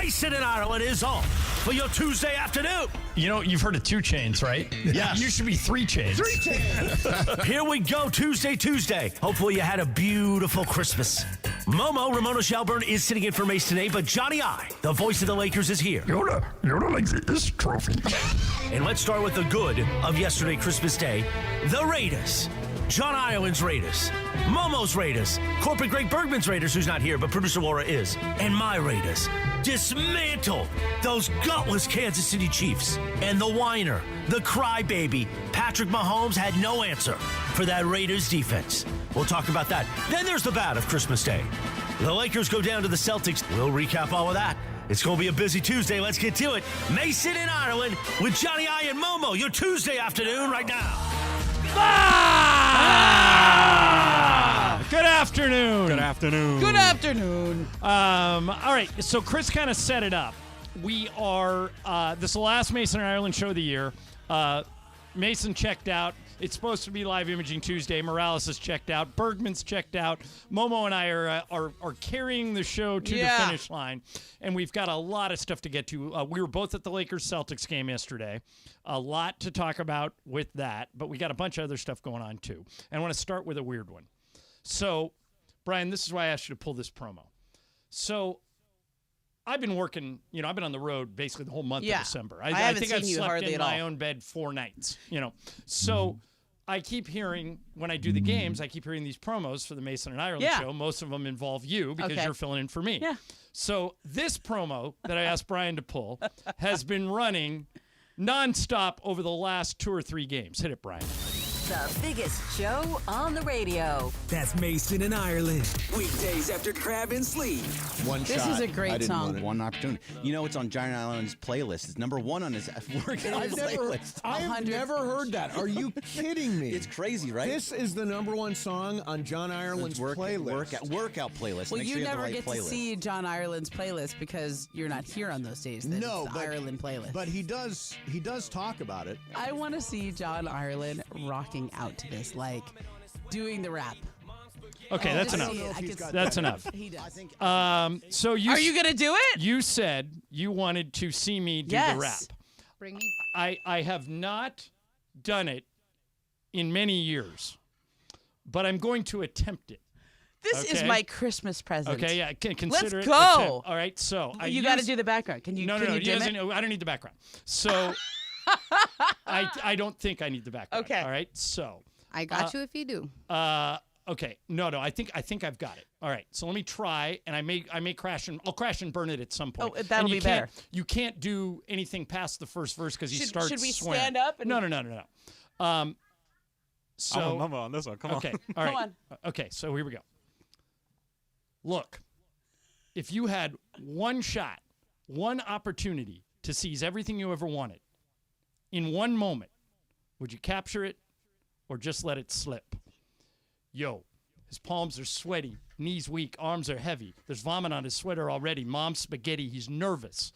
Mason in Ireland is on for your Tuesday afternoon. You know, you've heard of 2 Chainz, right? Yes. You should be 3 Chainz. 3 Chainz. Here we go, Tuesday. Hopefully you had a beautiful Christmas. Momo, Ramona Shelburne, is sitting in for Mace today, but Johnny I, the voice of the Lakers, is here. Yoda likes this trophy. And let's start with the good of yesterday, Christmas Day. The Raiders. John Ireland's Raiders. Momo's Raiders. Corporate Greg Bergman's Raiders, who's not here, but producer Laura is. And my Raiders dismantled those gutless Kansas City Chiefs. And the whiner, the crybaby, Patrick Mahomes had no answer for that Raiders defense. We'll talk about that. Then there's the bad of Christmas Day. The Lakers go down to the Celtics. We'll recap all of that. It's going to be a busy Tuesday. Let's get to it. Mason in Ireland with Johnny I and Momo. Your Tuesday afternoon right now. Good afternoon. Good afternoon. All right, so Chris kind of set it up. We are, this is the last Mason in Ireland show of the year. Mason checked out. It's supposed to be Live Imaging Tuesday. Morales is checked out. Bergman's checked out. Momo and I are carrying the show to the finish line, and we've got a lot of stuff to get to. We were both at the Lakers-Celtics game yesterday. A lot to talk about with that, but we got a bunch of other stuff going on too. And I want to start with a weird one. So, Brian, this is why I asked you to pull this promo. So, I've been working, I've been on the road basically the whole month of December. I think I've slept in my own bed 4 nights, So I keep hearing, when I do the games, I keep hearing these promos for the Mason and Ireland show. Most of them involve you because you're filling in for me. Yeah. So this promo that I asked Brian to pull has been running nonstop over the last 2 or 3 games. Hit it, Brian. The biggest show on the radio. That's Mason in Ireland. Weekdays after Crab and Sleep. This is a great song. One opportunity. It's on Giant Island's playlist. It's number 1 on his playlist. I've never heard that. Are you kidding me? It's crazy, right? This is the number 1 song on John Ireland's playlist. Workout playlist. Well, you never get to see John Ireland's playlist because you're not here on those days. No, it's the Ireland playlist. But he does talk about it. I want to see John Ireland rocking out to this, like doing the rap. Okay, that's enough. That's enough. He does. So Are you gonna do it? You said you wanted to see me do the rap. Bring me. I have not done it in many years, but I'm going to attempt it. This is my Christmas present. Okay, yeah, consider Let's it. go. All right, so you got to do the background. Can you? No, can you dim it? I don't need the background. So I don't think I need the background. Okay. All right, so I got you if you do. Okay. No. I think I've got it. All right. So let me try, and I may crash and I'll crash and burn it at some point. Oh, that'll be better. You can't do anything past the first verse because he starts Should we swearing. stand up? No. So I'm a Momo on this one. Come on. Okay. All right. Come on. Okay. So here we go. Look, if you had one shot, one opportunity to seize everything you ever wanted in one moment, would you capture it or just let it slip? Yo, his palms are sweaty, knees weak, arms are heavy. There's vomit on his sweater already. Mom's spaghetti, he's nervous.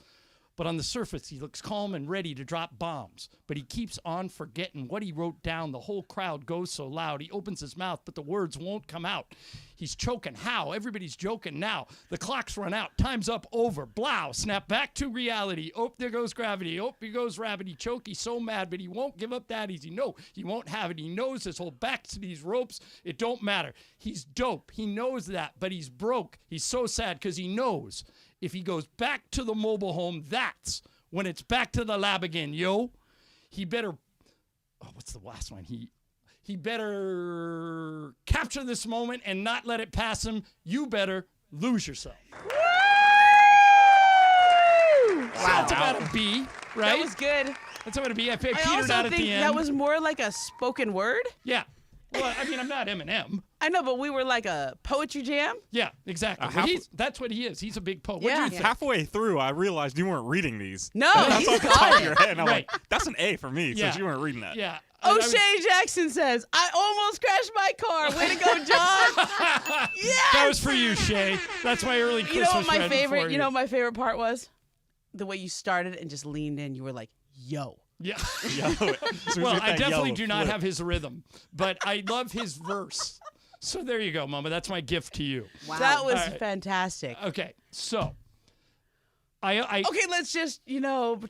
But on the surface, he looks calm and ready to drop bombs. But he keeps on forgetting what he wrote down. The whole crowd goes so loud. He opens his mouth, but the words won't come out. He's choking. How? Everybody's joking now. The clock's run out. Time's up. Over. Blow. Snap back to reality. Oh, there goes gravity. Oh, here goes rabbit. He choke. He's so mad, but he won't give up that easy. No, he won't have it. He knows his whole back to these ropes. It don't matter. He's dope. He knows that, but he's broke. He's so sad because he knows if he goes back to the mobile home, that's when it's back to the lab again, yo. He better, what's the last one? He better capture this moment and not let it pass him. You better lose yourself. Woo! Wow. That's about a B, right? That was good. That's about a B. I petered I also out at think the end. that was more like a spoken word. Yeah. Well, I mean, I'm not Eminem. I know, but we were like a poetry jam. Yeah, exactly. That's what he is. He's a big poet. Yeah. What do you think? Halfway through, I realized you weren't reading these. No, That's he's off the got top of it. your head, and I'm Right. like, that's an A for me Yeah. since you weren't reading that. Yeah. O'Shea Jackson says, I almost crashed my car. Way to go, John. Yes! That was for you, Shay. That's my early Christmas You know what my present favorite? for You know what my favorite part was? The way you started and just leaned in. You were like, yo. Yeah. Yo, as soon as Well, you hit I that definitely yellow do not flip. have his rhythm, but I love his verse. So there you go, Mama. That's my gift to you. Wow. That was All right. fantastic. Okay, so Okay, let's just,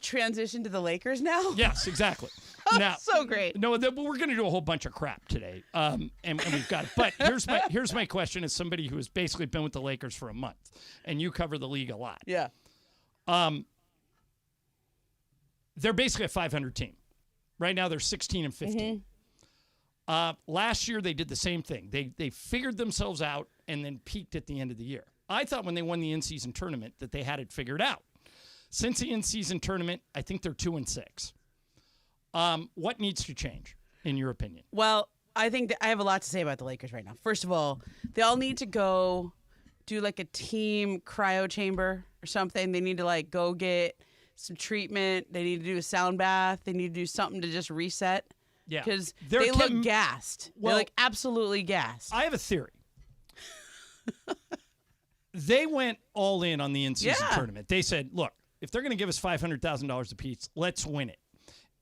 transition to the Lakers now. Yes, exactly. Now, so great. No, we're going to do a whole bunch of crap today, and we've got it. But here's my question: as somebody who has basically been with the Lakers for a month, and you cover the league a lot, Yeah. They're basically a 500 team. Right now, they're 16 and 15. Last year, they did the same thing. They figured themselves out and then peaked at the end of the year. I thought when they won the in-season tournament that they had it figured out. Since the in-season tournament, I think they're 2-6. What needs to change, in your opinion? Well, I think that I have a lot to say about the Lakers right now. First of all, they all need to go do like a team cryo chamber or something. They need to go get some treatment. They need to do a sound bath. They need to do something to just reset. Yeah. Because they look gassed. Well, they're absolutely gassed. I have a theory. They went all in on the in-season tournament. They said, look, if they're going to give us $500,000 apiece, let's win it.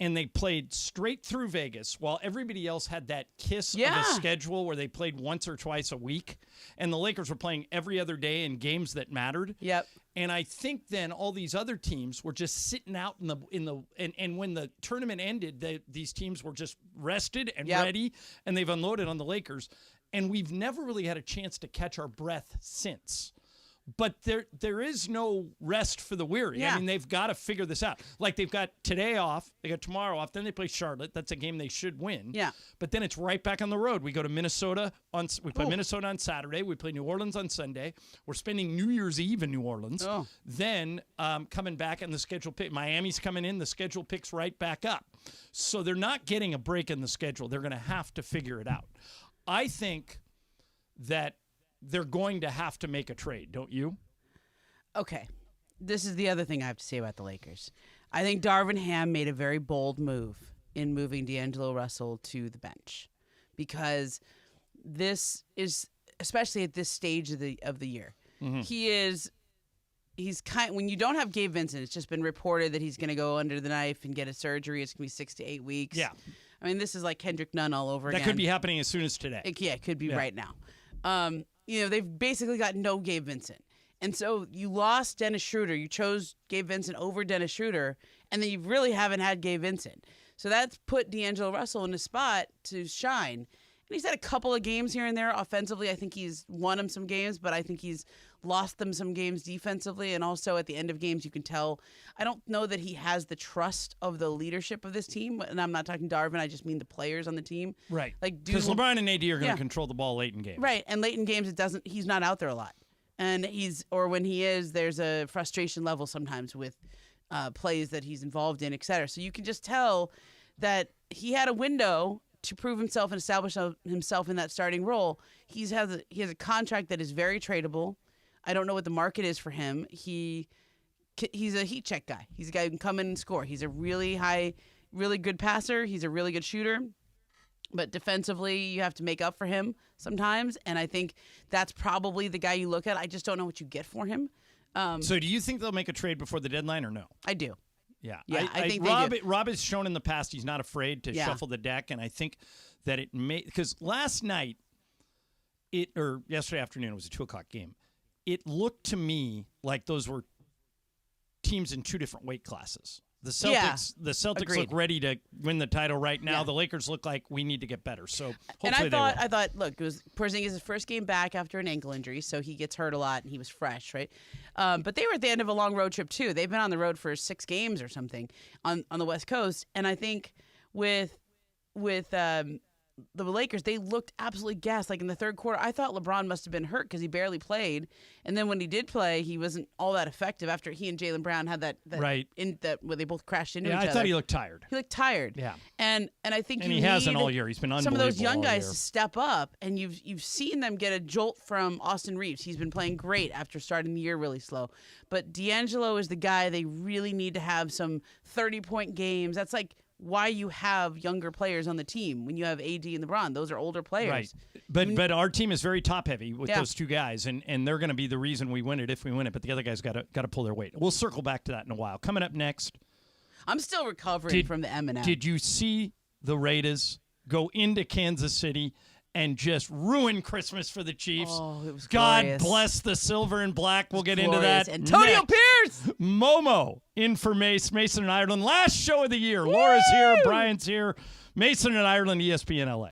And they played straight through Vegas while everybody else had that kiss of a schedule where they played once or twice a week. And the Lakers were playing every other day in games that mattered. Yep. And I think then all these other teams were just sitting out and when the tournament ended, these teams were just rested and ready, and they've unloaded on the Lakers. And we've never really had a chance to catch our breath since. But there is no rest for the weary. Yeah. I mean, they've got to figure this out. Like, they've got today off, they got tomorrow off, then they play Charlotte. That's a game they should win. Yeah. But then it's right back on the road. We go to Minnesota we play Minnesota on Saturday. We play New Orleans on Sunday. We're spending New Year's Eve in New Orleans. Oh. Then coming back, and the schedule Miami's coming in. The schedule picks right back up. So they're not getting a break in the schedule. They're going to have to figure it out. I think that they're going to have to make a trade, don't you? Okay. This is the other thing I have to say about the Lakers. I think Darvin Ham made a very bold move in moving D'Angelo Russell to the bench, because this is, especially at this stage of the year, he's when you don't have Gabe Vincent, it's just been reported that he's going to go under the knife and get a surgery. It's going to be 6 to 8 weeks. Yeah. I mean, this is like Kendrick Nunn all over again. That could be happening as soon as today. It could be right now. They've basically got no Gabe Vincent. And so you lost Dennis Schroeder. You chose Gabe Vincent over Dennis Schroeder, and then you really haven't had Gabe Vincent. So that's put D'Angelo Russell in a spot to shine. And he's had a couple of games here and there offensively. I think he's won them some games, but I think he's lost them some games defensively. And also at the end of games, you can tell. I don't know that he has the trust of the leadership of this team. And I'm not talking Darvin. I just mean the players on the team. Right. Because LeBron and AD are going to Yeah. control the ball late in games. Right. And late in games, he's not out there a lot. And when he is, there's a frustration level sometimes with plays that he's involved in, et cetera. So you can just tell that he had a window to prove himself and establish himself in that starting role. He has a contract that is very tradable. I don't know what the market is for him. He's a heat check guy. He's a guy who can come in and score. He's a really good passer. He's a really good shooter. But defensively, you have to make up for him sometimes. And I think that's probably the guy you look at. I just don't know what you get for him. So do you think they'll make a trade before the deadline or no? I do. Yeah. Yeah, I think they do. Rob has shown in the past he's not afraid to shuffle the deck. And I think that it may – because last night or yesterday afternoon, it was a 2 o'clock game. It looked to me like those were teams in 2 different weight classes. The Celtics Agreed. look ready to win the title right now. Yeah. The Lakers look like we need to get better. So hopefully And they will. I thought, look, it was Porzingis' first game back after an ankle injury, so he gets hurt a lot and he was fresh, right? But they were at the end of a long road trip too. They've been on the road for 6 games or something on the West Coast, and I think with the Lakers, they looked absolutely gassed. Like in the third quarter, I thought LeBron must have been hurt because he barely played. And then when he did play, he wasn't all that effective after he and Jaylen Brown had that right where they both crashed into each I other. thought he looked tired. He looked tired. Yeah. And I think And you he need hasn't all year. He's been some of those young unbelievable all guys year. to step up, and you've seen them get a jolt from Austin Reeves. He's been playing great after starting the year really slow. But D'Angelo is the guy they really need to have some 30-point games. That's like why you have younger players on the team when you have AD and LeBron. Those are older players. Right. But our team is very top heavy with those 2 guys, and they're going to be the reason we win it if we win it. But the other guys got to pull their weight. We'll circle back to that in a while. Coming up next, I'm still recovering from the M&M. Did you see the Raiders go into Kansas City and just ruin Christmas for the Chiefs. Oh, it was God glorious. bless the silver and black. We'll get into Glorious. that. Antonio next. Pierce! Momo in for Mason and Ireland. Last show of the year. Laura's here. Brian's here. Mason and Ireland, ESPN LA.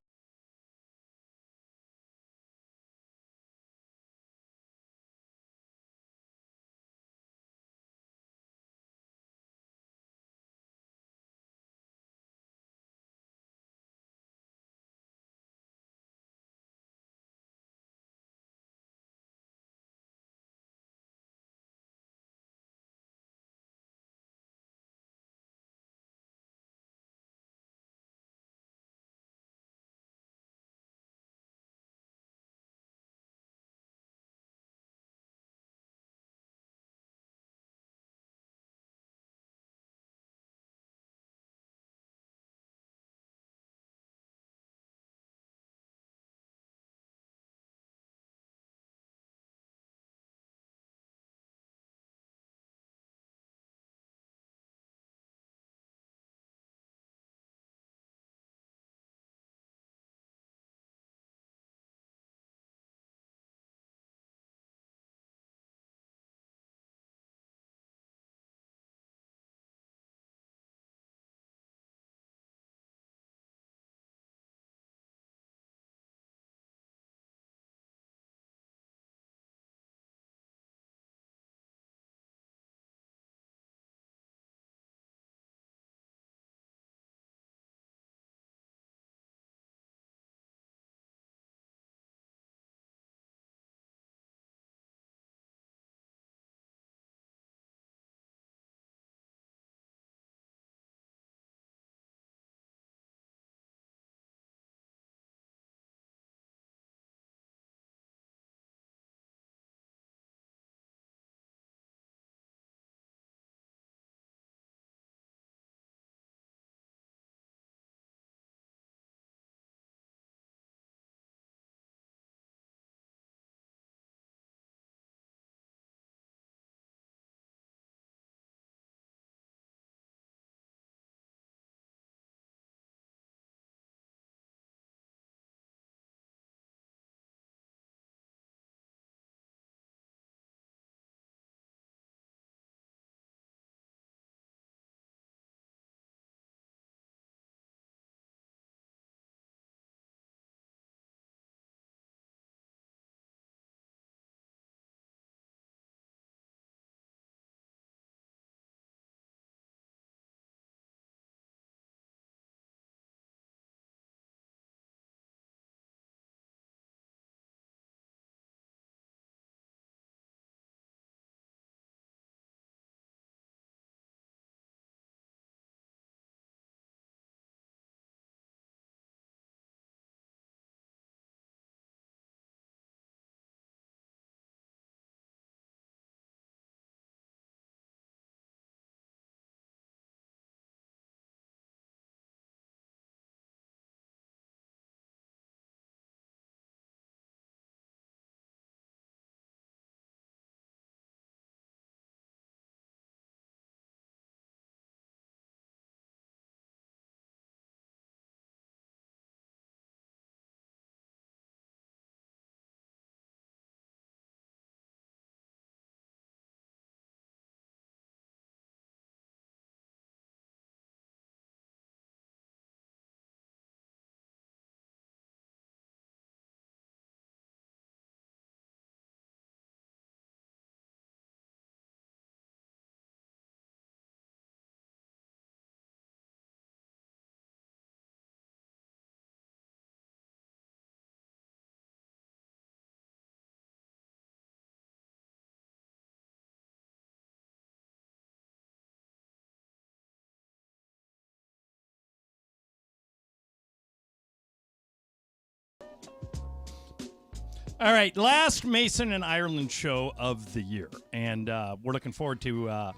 All right, last Mason and Ireland show of the year, and we're looking forward to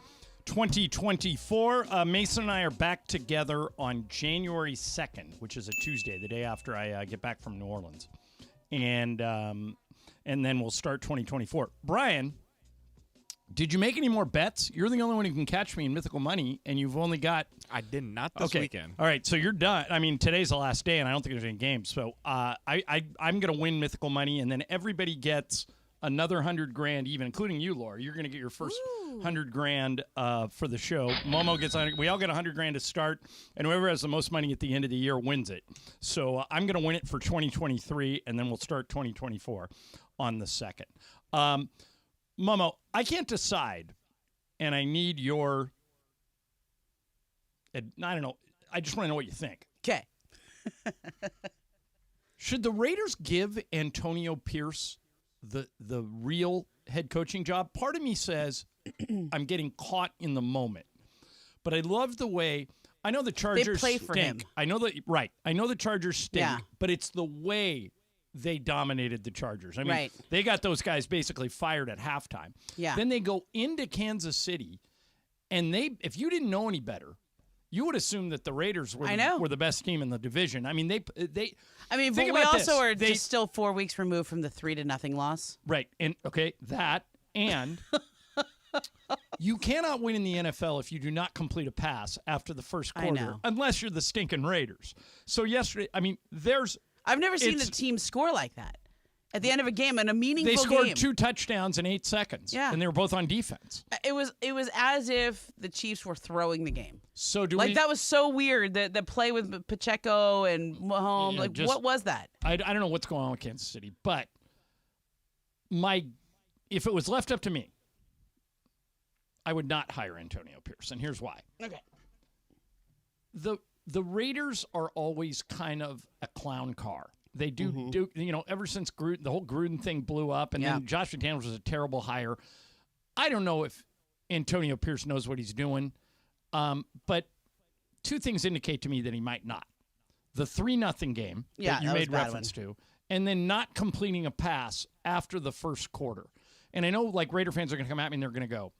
2024. Mason and I are back together on January 2nd, which is a Tuesday, the day after I get back from New Orleans, and then we'll start 2024. Brian, Did you make any more bets? You're the only one who can catch me in Mythical Money, and you've only got... I did not this weekend. All right, so you're done. I mean, today's the last day, and I don't think there's any games. So I'm going to win Mythical Money, and then everybody gets another $100,000 even, including you, Laura. You're going to get your first $100,000 for the show. Momo gets we all get $100,000 to start, and whoever has the most money at the end of the year wins it. So I'm going to win it for 2023, and then we'll start 2024 on the 2nd. Momo, I can't decide, and I need your. I don't know. I just want to know what you think. Okay. Should the Raiders give Antonio Pierce the real head coaching job? Part of me says I'm getting caught in the moment, but I love the way I know the Chargers play for stink. him. I know the Chargers stink, Yeah. but it's the way they dominated the Chargers. I mean, Right. they got those guys basically fired at halftime. Yeah. Then they go into Kansas City, and if you didn't know any better, you would assume that the Raiders were the best team in the division. I mean, they. I mean, but we also are just still 4 weeks removed from the 3-0 loss. Right, and you cannot win in the NFL if you do not complete a pass after the first quarter, unless you're the stinking Raiders. So yesterday, I mean, I've never seen a team score like that at the end of a game in a meaningful game. They scored 2 touchdowns in 8 seconds. Yeah. And they were both on defense. It was as if the Chiefs were throwing the game. So that was so weird. The play with Pacheco and Mahomes. Yeah, what was that? I don't know what's going on with Kansas City, but if it was left up to me, I would not hire Antonio Pierce, and here's why. Okay. The Raiders are always kind of a clown car. They do ever since the whole Gruden thing blew up, and then Josh McDaniels was a terrible hire. I don't know if Antonio Pierce knows what he's doing, but 2 things indicate to me that he might not. The 3-0 game that you made reference to, and then not completing a pass after the first quarter. And I know, like, Raider fans are going to come at me and they're going to go,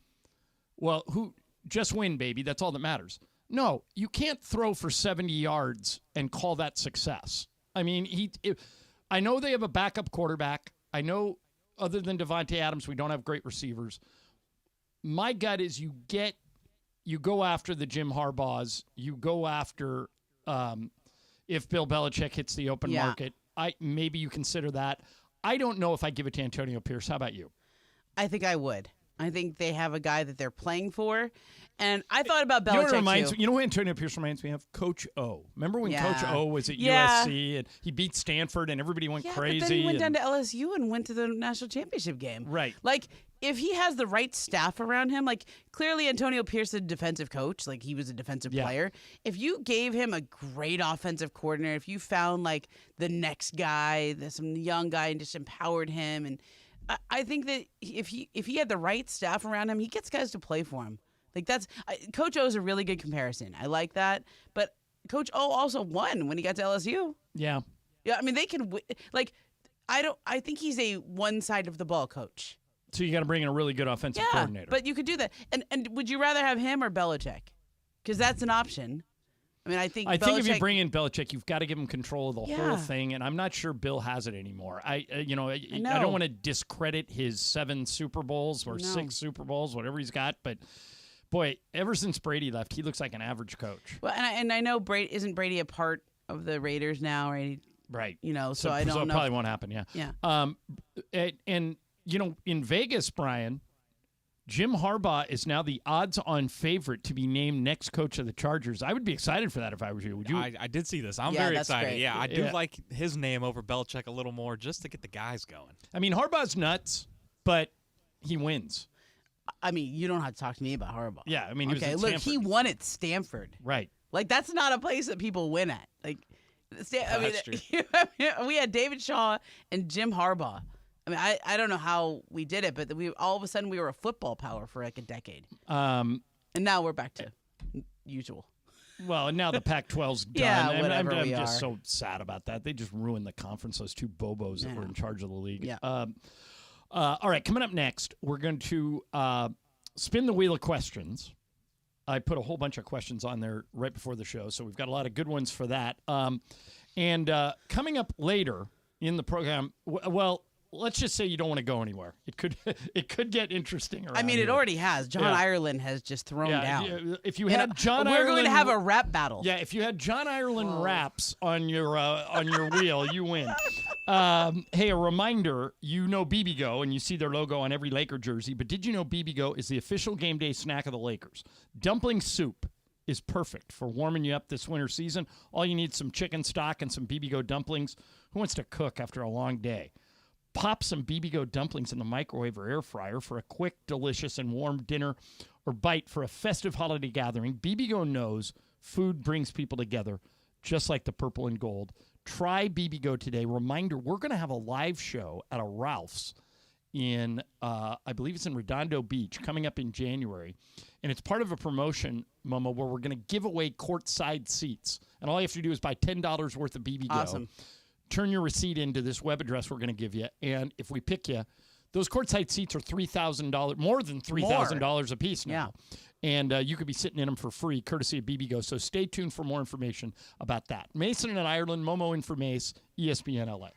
well, just win, baby. That's all that matters. No, you can't throw for 70 yards and call that success. I mean, I know they have a backup quarterback. I know other than Devontae Adams, we don't have great receivers. My gut is you go after the Jim Harbaughs. You go after if Bill Belichick hits the open market. Maybe you consider that. I don't know if I give it to Antonio Pierce. How about you? I think I would. I think they have a guy that they're playing for. And I thought about Belichick, You know who Antonio Pierce reminds me of? Coach O. Remember when Coach O was at USC and he beat Stanford and everybody went crazy? But then he went down to LSU and went to the national championship game. Right. Like, if he has the right staff around him, like, clearly Antonio Pierce is a defensive coach. Like, he was a defensive player. If you gave him a great offensive coordinator, if you found, like, the next guy, some young guy, and just empowered him, and I think that if he had the right staff around him, he gets guys to play for him. Like, Coach O is a really good comparison. I like that. But Coach O also won when he got to LSU. Yeah. Yeah, I mean, they can like, I think he's a one side of the ball coach. So you got to bring in a really good offensive coordinator. But you could do that. And would you rather have him or Belichick? Because that's an option. I mean, I think if you bring in Belichick, you've got to give him control of the whole thing, and I'm not sure Bill has it anymore. I don't want to discredit his 7 Super Bowls or 6 Super Bowls, whatever he's got, but boy, ever since Brady left, he looks like an average coach. Well, and I know isn't Brady a part of the Raiders now, right? Right. So I don't know. So it probably won't happen. Yeah. Yeah. And in Vegas, Brian, Jim Harbaugh is now the odds-on favorite to be named next coach of the Chargers. I would be excited for that if I was you. Would you? I did see this. I'm Yeah, very that's excited. great. Yeah, I do like his name over Belichick a little more just to get the guys going. I mean, Harbaugh's nuts, but he wins. I mean, you don't have to talk to me about Harbaugh. Yeah, I mean, he was at look, Stanford. he won at Stanford. Right. Like, that's not a place that people win at. Like, That's true. We had David Shaw and Jim Harbaugh. I mean, I don't know how we did it, but all of a sudden we were a football power for like a decade. And now we're back to usual. Well, and now the Pac-12's done. Yeah, whatever I'm we just are. so sad about that. They just ruined the conference, those 2 bobos that were in charge of the league. Yeah. All right, coming up next, we're going to spin the wheel of questions. I put a whole bunch of questions on there right before the show, so we've got a lot of good ones for that. And coming up later in the program, let's just say you don't want to go anywhere. It could get interesting around I mean, here. it already has. John Yeah. Ireland has just thrown down. If you had John We're Ireland, going to have a rap battle. Yeah, if you had John Ireland raps on your wheel, you win. Hey, a reminder, you know BBGO, and you see their logo on every Laker jersey, but did you know BBGO is the official game day snack of the Lakers? Dumpling soup is perfect for warming you up this winter season. All you need is some chicken stock and some BBGO dumplings. Who wants to cook after a long day? Pop some BBGO dumplings in the microwave or air fryer for a quick, delicious, and warm dinner or bite for a festive holiday gathering. BBGO knows food brings people together, just like the purple and gold. Try BBGO today. Reminder, we're going to have a live show at a Ralph's in, I believe it's in Redondo Beach, coming up in January. And it's part of a promotion, Momo, where we're going to give away courtside seats. And all you have to do is buy $10 worth of BBGO. Awesome. Turn your receipt into this web address we're going to give you. And if we pick you, those courtside seats are $3,000, more than $3,000 a piece now. Yeah. And you could be sitting in them for free, courtesy of BBGO. So stay tuned for more information about that. Mason in Ireland, Momo in for Mace, ESPN LA.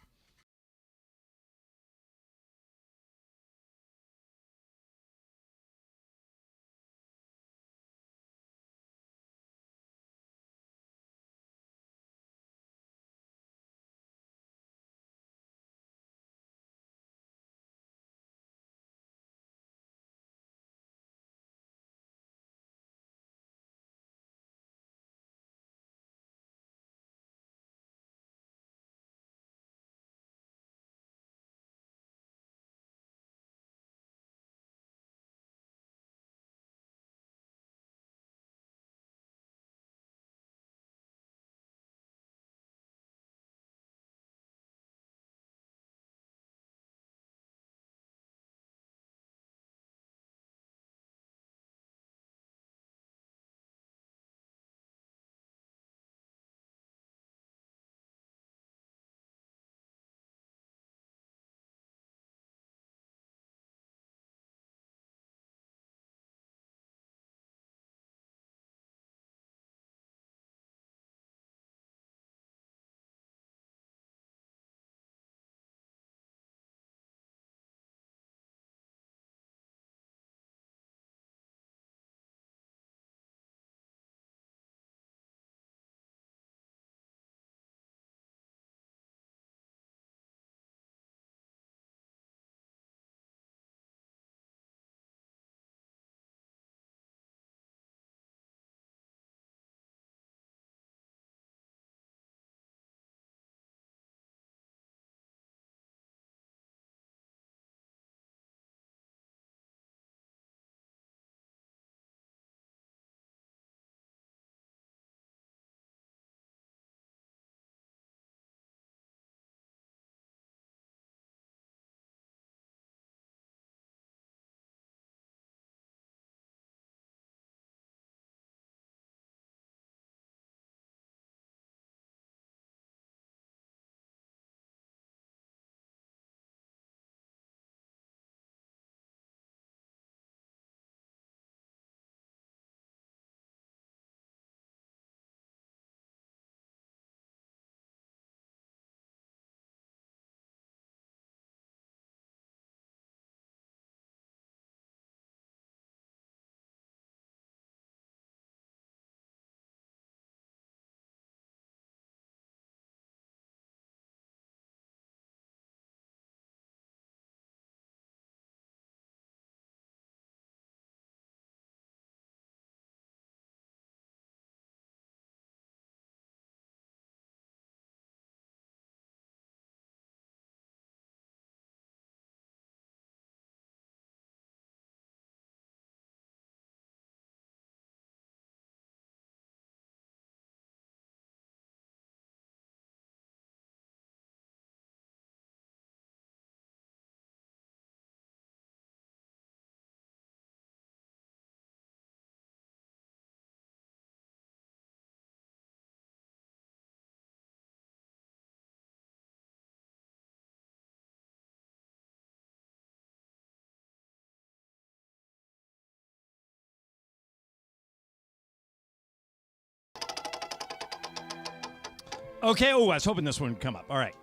Okay. Oh, I was hoping this one would come up. All right.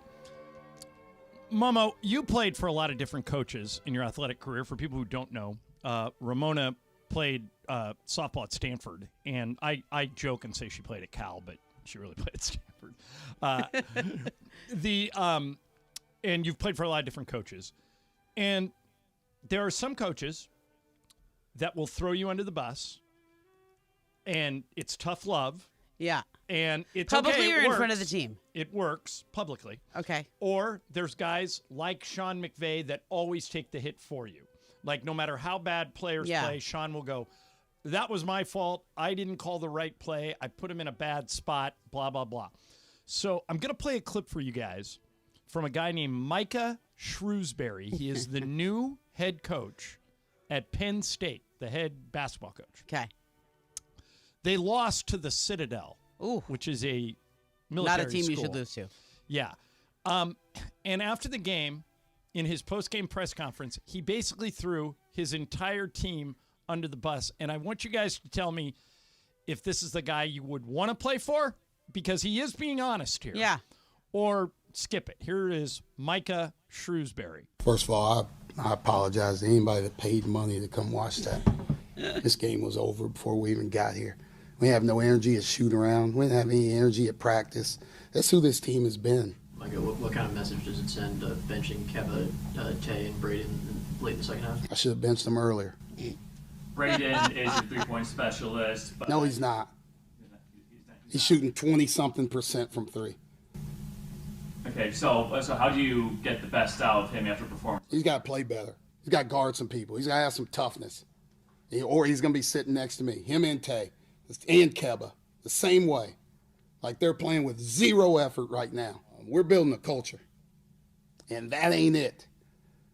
Momo, you played for a lot of different coaches in your athletic career. For people who don't know, Ramona played softball at Stanford, and I joke and say she played at Cal, but she really played at Stanford. And you've played for a lot of different coaches, and there are some coaches that will throw you under the bus, and it's tough love. Yeah. And it's publicly okay, or it in works. front of the team? It works publicly. Okay. Or there's guys like Sean McVay that always take the hit for you. Like no matter how bad players play, Sean will go, that was my fault. I didn't call the right play. I put him in a bad spot, blah, blah, blah. So I'm going to play a clip for you guys from a guy named Micah Shrewsbury. He is the new head coach at Penn State, the head basketball coach. Okay. They lost to the Citadel, which is a military Not a team school. you should lose to. Yeah. And after the game, in his post-game press conference, he basically threw his entire team under the bus. And I want you guys to tell me if this is the guy you would want to play for, because he is being honest here. Yeah. Or skip it. Here is Micah Shrewsbury. First of all, I apologize to anybody that paid money to come watch that. This game was over before we even got here. We have no energy at shoot around. We didn't have any energy at practice. That's who this team has been. Micah, what kind of message does it send benching Keva, Tay, and Braden late in the second half? I should have benched them earlier. Braden is your three-point specialist. But no, he's not. He's shooting 20-something% from three. Okay, so how do you get the best out of him after performance? He's got to play better. He's got to guard some people. He's got to have some toughness. Or he's going to be sitting next to me, him and Tay, and Keba, the same way. Like they're playing with zero effort right now. We're building a culture, and that ain't it.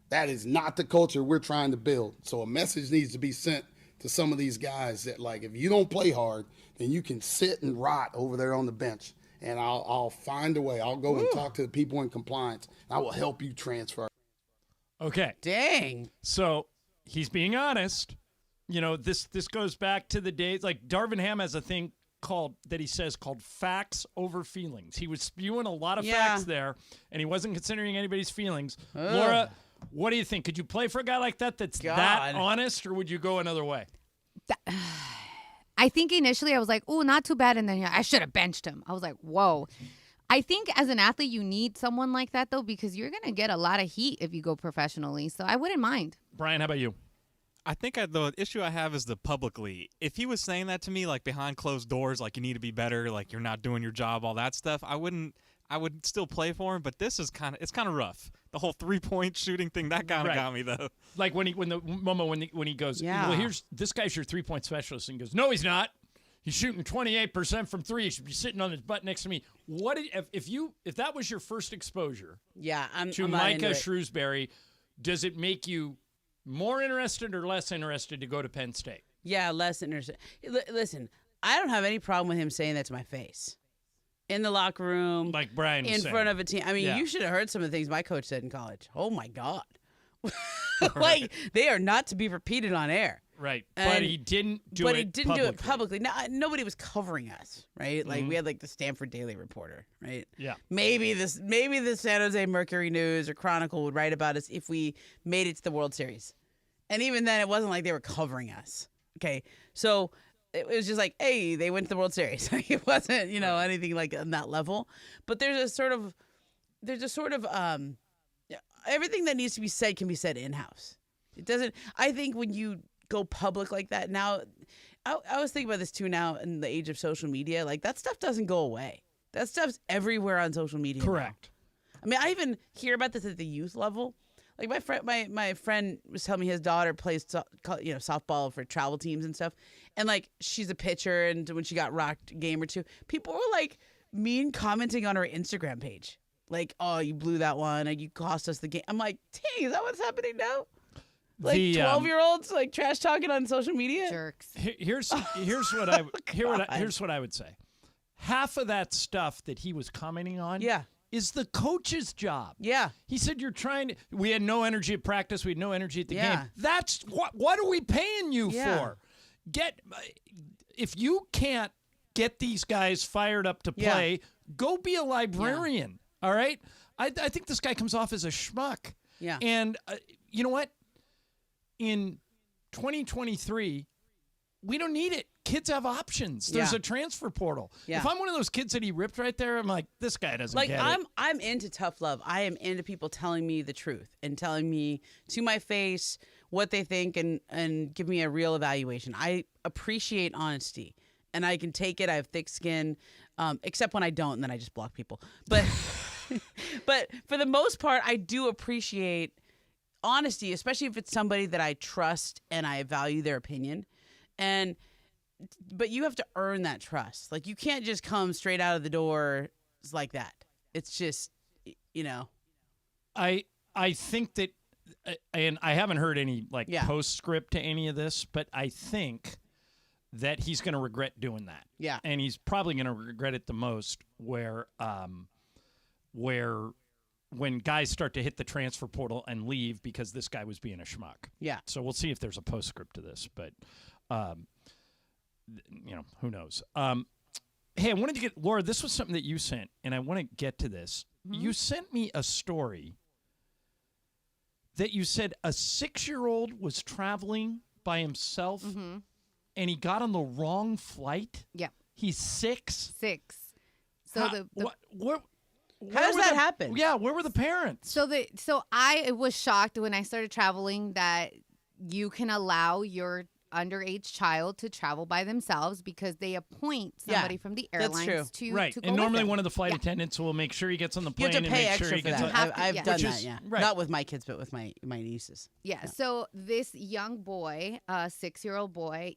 That is not the culture we're trying to build. So a message needs to be sent to some of these guys that, like, if you don't play hard, then you can sit and rot over there on the bench, and I'll find a way. I'll go and talk to the people in compliance. I will help you transfer. Okay. Dang. So he's being honest. You know, this goes back to the days, like Darvin Ham has a thing called facts over feelings. He was spewing a lot of facts there, and he wasn't considering anybody's feelings. Laura, what do you think? Could you play for a guy like that that's that honest, or would you go another way? I think initially I was like, oh, not too bad, and then I should have benched him. I was like, whoa. I think as an athlete you need someone like that, though, because you're going to get a lot of heat if you go professionally, so I wouldn't mind. Brian, how about you? I think the issue I have is the publicly. If he was saying that to me, like behind closed doors, like you need to be better, like you're not doing your job, all that stuff, I would still play for him. But this is kind of rough. The whole 3-point shooting thing, that kind of got me though. Like when he goes, well, this guy's your 3-point specialist, and he goes, no, he's not. He's shooting 28% from three. He should be sitting on his butt next to me. What if that was your first exposure? Yeah, to Micah Shrewsbury, does it make you more interested or less interested to go to Penn State? Yeah, less interested. Listen, I don't have any problem with him saying that to my face. In the locker room. Like Brian was in saying. front of a team. I mean, you should have heard some of the things my coach said in college. Oh, my God. Like, they are not to be repeated on air. Right. But he didn't do it publicly. No, nobody was covering us, right? Like, we had, like, the Stanford Daily Reporter, right? Yeah. Maybe the San Jose Mercury News or Chronicle would write about us if we made it to the World Series. And even then, it wasn't like they were covering us. Okay. So it was just like, hey, they went to the World Series. It wasn't, anything like on that level. But there's a sort of everything that needs to be said can be said in-house. It doesn't, I think when you go public like that now, I was thinking about this too now in the age of social media, like that stuff doesn't go away. That stuff's everywhere on social media. Correct. Now. I mean, I even hear about this at the youth level. Like my friend was telling me his daughter plays softball for travel teams and stuff, and like she's a pitcher, and when she got rocked a game or two, people were like commenting on her Instagram page, like, "Oh, you blew that one, and you cost us the game." I'm like, "Dang, is that what's happening now?" Like 12-year-olds like trash talking on social media. Jerks. Here's what I would say. Half of that stuff that he was commenting on, is the coach's job. Yeah. He said we had no energy at practice, we had no energy at the game. That's what are we paying you for? If you can't get these guys fired up to play, go be a librarian. All right? I think this guy comes off as a schmuck. Yeah. And you know what? In 2023, we don't need it. Kids have options. There's a transfer portal. Yeah. If I'm one of those kids that he ripped right there, I'm like, this guy doesn't Like get it. I'm into tough love. I am into people telling me the truth and telling me to my face what they think and give me a real evaluation. I appreciate honesty and I can take it. I have thick skin, except when I don't, and then I just block people. But but for the most part, I do appreciate honesty, especially if it's somebody that I trust and I value their opinion. But you have to earn that trust. Like, you can't just come straight out of the door like that. It's just, you know. I think that, and I haven't heard any postscript to any of this, but I think that he's going to regret doing that. Yeah. And he's probably going to regret it the most where when guys start to hit the transfer portal and leave because this guy was being a schmuck. Yeah. So we'll see if there's a postscript to this, but who knows? Hey, I wanted to get Laura. This was something that you sent, and I want to get to this. Mm-hmm. You sent me a story that you said a 6-year-old was traveling by himself, and he got on the wrong flight. Yeah, he's 6. 6. So how does that happen? Yeah, where were the parents? So I was shocked when I started traveling that you can allow your underage child to travel by themselves because they appoint somebody from the airlines to right. To go and normally with them. one of the flight attendants will make sure he gets on the You plane have to pay and make extra sure he for gets that. on. I've done that, yeah. Right. Not with my kids, but with my nieces. Yeah. So this young boy, 6-year-old boy,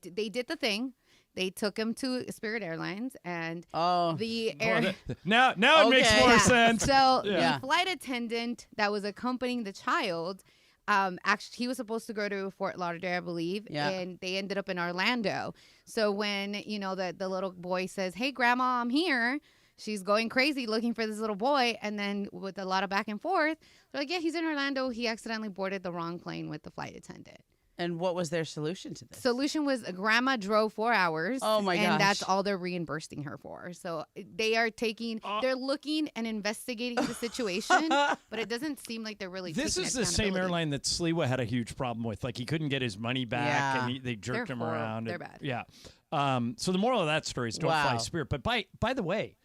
they did the thing. They took him to Spirit Airlines, and the air. Now it makes more sense. So the flight attendant that was accompanying the child, actually, he was supposed to go to Fort Lauderdale, I believe, and they ended up in Orlando. So when the little boy says, "Hey, Grandma, I'm here," she's going crazy looking for this little boy, and then with a lot of back and forth, they're like, "Yeah, he's in Orlando. He accidentally boarded the wrong plane with the flight attendant." And what was their solution to this? Solution was Grandma drove 4 hours. Oh my gosh. And that's all they're reimbursing her for. So they are they're looking and investigating the situation, but it doesn't seem like they're really This taking is the same airline that Sliwa had a huge problem with. Like, he couldn't get his money back, and they jerked him around. They're bad. Yeah. So the moral of that story is don't fly Spirit. But by the way,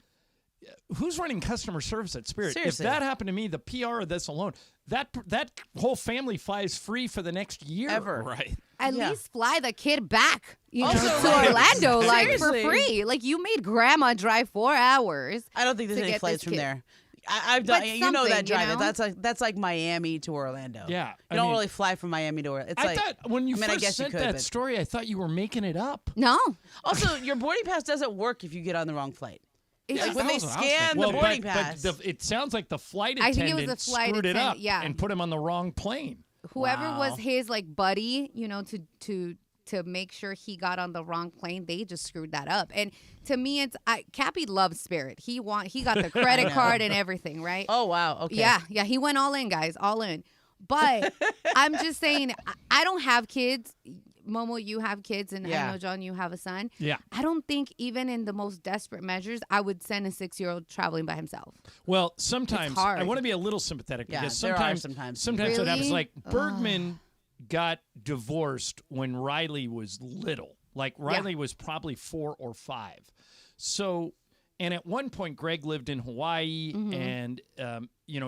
who's running customer service at Spirit? Seriously. If that happened to me, the PR of this alone, that whole family flies free for the next year. Ever. Right. At least fly the kid back, to right. Orlando, like, for Seriously. free. Like, you made Grandma drive 4 hours. I don't think there's to any get flights this from kid. there. I've done. But You know that something, drive. That's like Miami to Orlando. Yeah. You don't really fly from Miami to Orlando. It's I thought when you I first guess you sent could, that but- story, I thought you were making it up. No. Also, your boarding pass doesn't work if you get on the wrong flight. Like when they that's what I was scan thinking. the boarding pass. But it sounds like the flight I think attendant it was the flight screwed it up attendant, and put him on the wrong plane. Whoever was his buddy, to make sure he got on the wrong plane, they just screwed that up. And to me, Cappy loves Spirit. He got the credit card and everything, right? Oh wow, okay. Yeah, he went all in, guys, all in. But I'm just saying, I don't have kids. Momo, you have kids, and I know, John, you have a son. Yeah. I don't think even in the most desperate measures, I would send a 6-year-old traveling by himself. Well, sometimes hard. I want to be a little sympathetic because there are sometimes sometimes. what happens, Really? like Bergman got divorced when Riley was little. Like Riley was probably 4 or 5. So, and at one point Greg lived in Hawaii, and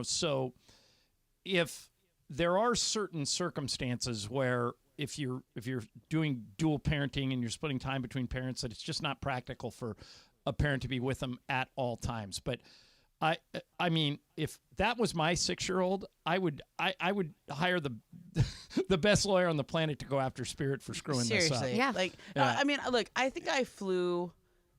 so if there are certain circumstances where if you're doing dual parenting and you're splitting time between parents, that it's just not practical for a parent to be with them at all times. But I mean, if that was my 6-year-old, I would hire the best lawyer on the planet to go after Spirit for screwing this up. Seriously, I mean, look, I think I flew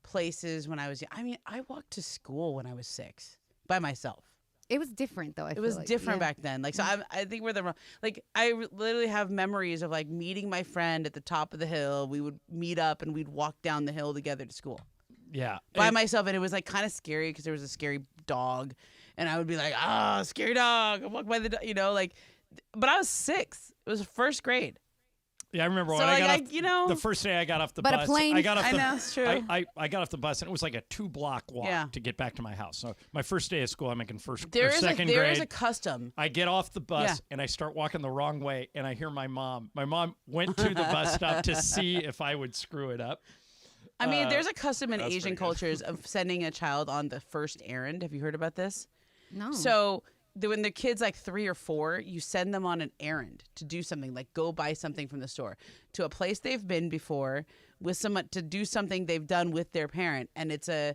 places when I was young. I mean, I walked to school when I was 6 by myself. It was different, though. It was different back then. Like, so I think we're the wrong. Like, I literally have memories of like meeting my friend at the top of the hill. We would meet up and we'd walk down the hill together to school. Yeah, by myself, and it was like kind of scary because there was a scary dog, and I would be like, scary dog. I walk by the, but I was 6. It was first grade. Yeah, I remember So, when like, I got off, you know- the first day I got off the But a bus. plane- I got off I the, know, it's true. I got off the bus and it was like a 2-block walk Yeah. to get back to my house. So my first day of school, I'm in first There or is second there grade. is a custom. I get off the bus Yeah. and I start walking the wrong way, and I hear my mom. My mom went to the bus stop to see if I would screw it up. I mean, there's a custom in that's Asian pretty good. cultures of sending a child on the first errand. Have you heard about this? No. So when the kid's like 3 or 4, you send them on an errand to do something, like go buy something from the store to a place they've been before with someone to do something they've done with their parent, and it's to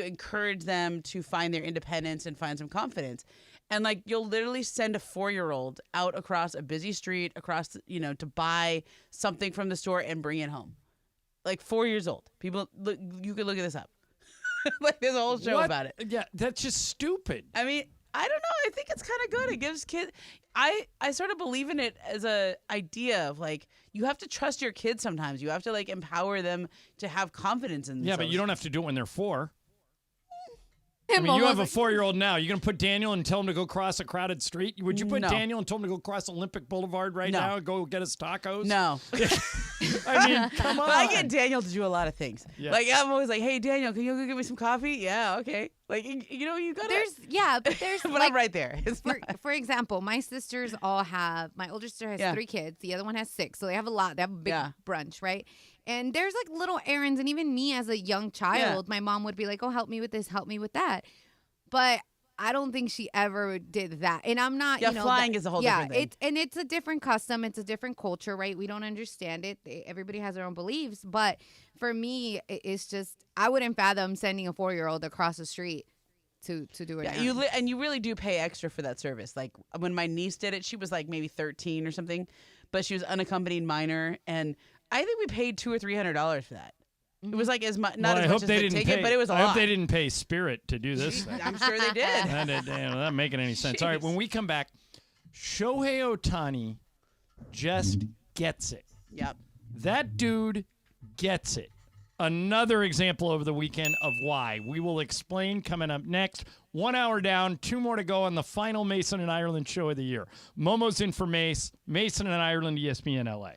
encourage them to find their independence and find some confidence. And like you'll literally send a 4-year-old out across a busy street, to buy something from the store and bring it home. Like 4 years old. People, look, you can look at this up. Like there's a whole show What? about it. Yeah, that's just stupid. I mean, I don't know. I think it's kind of good. It gives kids. I sort of believe in it as a idea of like you have to trust your kids sometimes. You have to like empower them to have confidence in themselves. Yeah, but you don't have to do it when they're 4. I mean, you have a 4-year-old now. You're going to put Daniel and tell him to go cross a crowded street? Would you put No. Daniel and tell him to go cross Olympic Boulevard right No. now and go get us tacos? No. I mean, come on. But I get Daniel to do a lot of things. Yeah. Like I'm always like, hey Daniel, can you go get me some coffee? Yeah, okay. Like you gotta. But there's but like, I'm right there. It's for example, my sisters all have. My older sister has Yeah. 3 kids. The other one has 6, so they have a lot. They have a big Yeah. brunch, right? And there's like little errands, and even me as a young child, my mom would be like, "Oh, help me with this, help me with that." But I don't think she ever did that. And I'm not, Yeah, flying is a whole different thing. It's a different custom. It's a different culture, right? We don't understand it. Everybody has their own beliefs. But for me, it's just, I wouldn't fathom sending a 4-year-old across the street to do it. Yeah, you really do pay extra for that service. Like when my niece did it, she was like maybe 13 or something, but she was unaccompanied minor, and I think we paid $200 or $300 for that. It was like as much, not Well, as much as the ticket, but it was a I lot. hope they didn't pay Spirit to do this thing. I'm sure they did. That not making any sense. All right, when we come back, Shohei Ohtani just gets it. Yep. That dude gets it. Another example over the weekend of why. We will explain coming up next. 1 hour down, 2 more to go on the final Mason and Ireland show of the year. Momo's in for Mace, Mason and Ireland, ESPN LA.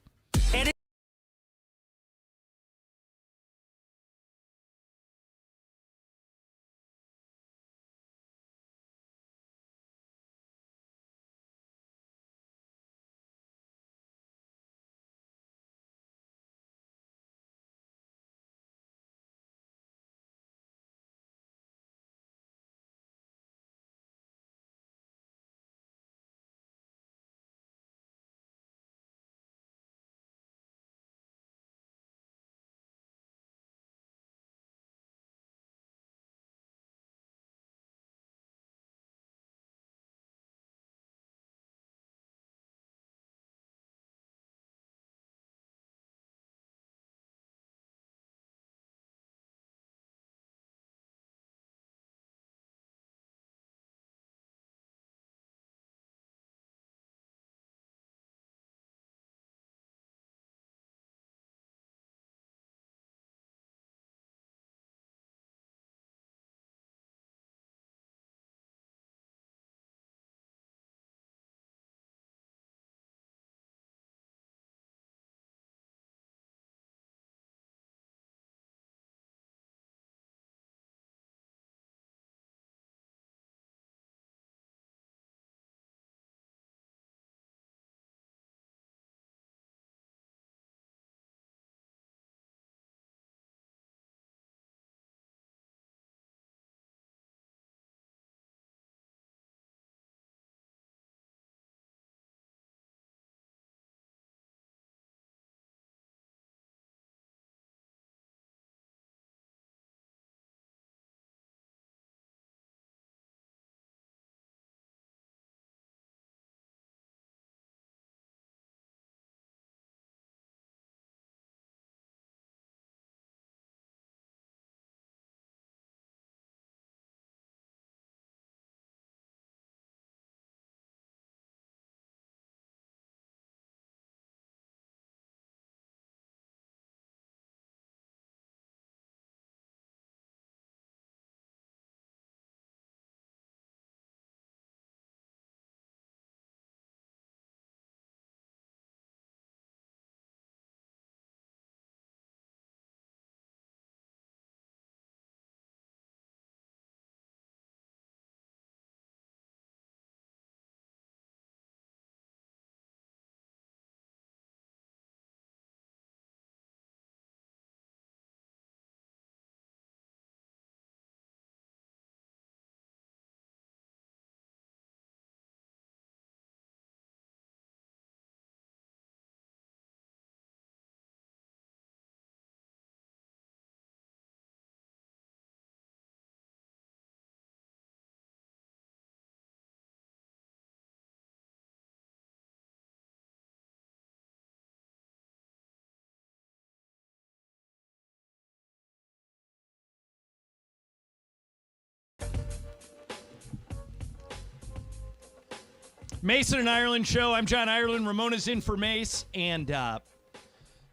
Mason and Ireland show. I'm John Ireland. Ramona's in for Mace. And,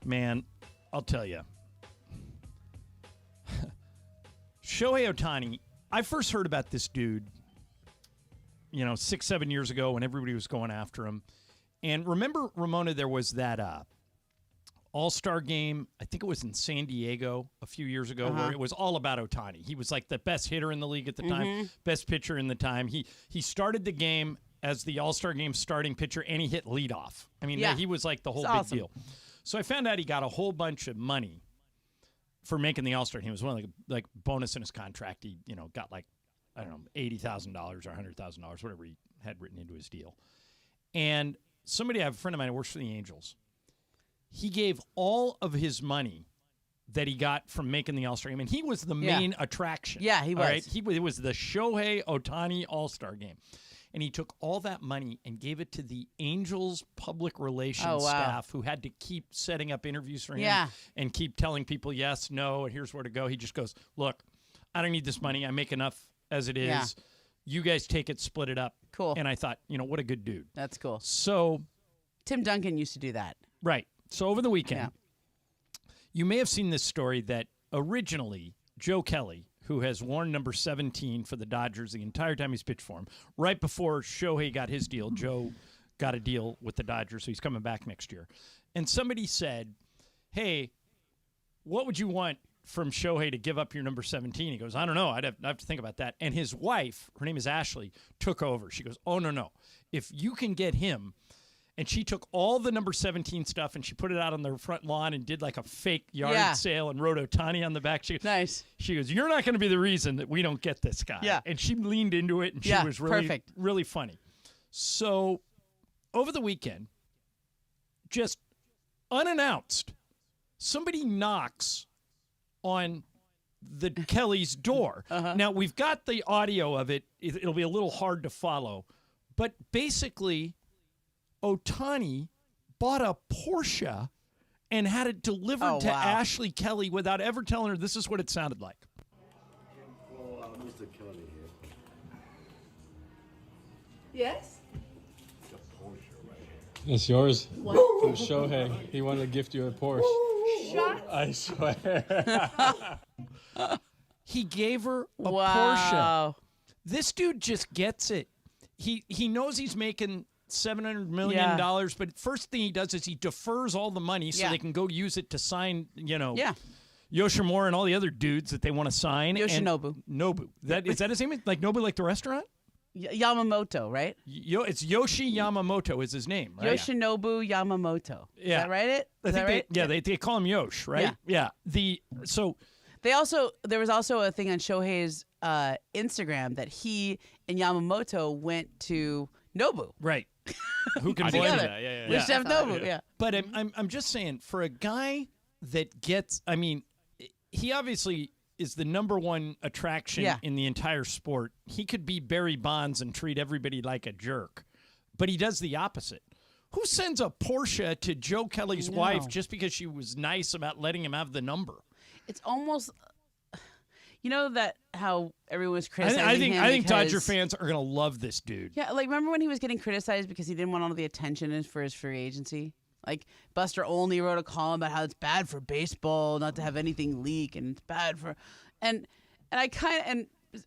man, I'll tell you. Shohei Ohtani, I first heard about this dude, 6-7 years ago when everybody was going after him. And remember, Ramona, there was that All-Star game, I think it was in San Diego a few years ago, where it was all about Ohtani. He was like the best hitter in the league at the time, best pitcher in the time. He started the game as the All-Star game starting pitcher, and he hit leadoff. I mean, he was like the whole big deal. So I found out he got a whole bunch of money for making the All-Star. He was one of the like bonus in his contract. He got like, I don't know, $80,000 or $100,000, whatever he had written into his deal. And I have a friend of mine who works for the Angels. He gave all of his money that he got from making the All-Star game, and he was the main attraction. Yeah, he was. Right? It was the Shohei Ohtani All-Star game. And he took all that money and gave it to the Angels public relations staff, who had to keep setting up interviews for him and keep telling people yes, no, and here's where to go. He just goes, look, I don't need this money. I make enough as it is. Yeah. You guys take it, split it up. Cool. And I thought, what a good dude. That's cool. So Tim Duncan used to do that. Right. So over the weekend, you may have seen this story that originally Joe Kelly, who has worn number 17 for the Dodgers the entire time he's pitched for him, right before Shohei got his deal, Joe got a deal with the Dodgers, so he's coming back next year. And somebody said, hey, what would you want from Shohei to give up your number 17? He goes, I don't know. I'd have to think about that. And his wife, her name is Ashley, took over. She goes, oh, no. If you can get him. And she took all the number 17 stuff and she put it out on the front lawn and did like a fake yard sale and wrote Ohtani on the back. She goes, you're not going to be the reason that we don't get this guy. Yeah. And she leaned into it, and she was really, really funny. So over the weekend, just unannounced, somebody knocks on the Kelly's door. Now, we've got the audio of it. It'll be a little hard to follow. But basically, Ohtani bought a Porsche and had it delivered to Ashley Kelly without ever telling her this is what it sounded like. Mr. Kelly here. Yes? It's a Porsche right here. It's yours. What? From Shohei. He wanted to gift you a Porsche. Shut. I swear. He gave her a Porsche. This dude just gets it. He knows he's making $700 million, but first thing he does is he defers all the money so they can go use it to sign, Yoshimura and all the other dudes that they want to sign. Yoshinobu. Nobu. Is that his name? Like Nobu, like the restaurant? Yamamoto, right? It's Yoshi Yamamoto is his name, right? Yoshinobu Yamamoto. Is that right? They call him Yosh, right? Yeah. There was also a thing on Shohei's Instagram that he and Yamamoto went to Nobu. Right. Who can blame together? That? Yeah. With Chef Nobu, yeah. But I'm just saying, for a guy that gets, he obviously is the number one attraction in the entire sport. He could be Barry Bonds and treat everybody like a jerk, but he does the opposite. Who sends a Porsche to Joe Kelly's wife just because she was nice about letting him have the number? It's almost, that how everyone was criticizing him. I think Dodger fans are gonna love this dude. Yeah, like remember when he was getting criticized because he didn't want all the attention for his free agency? Like Buster Olney wrote a column about how it's bad for baseball not to have anything leak, and it's bad for, and I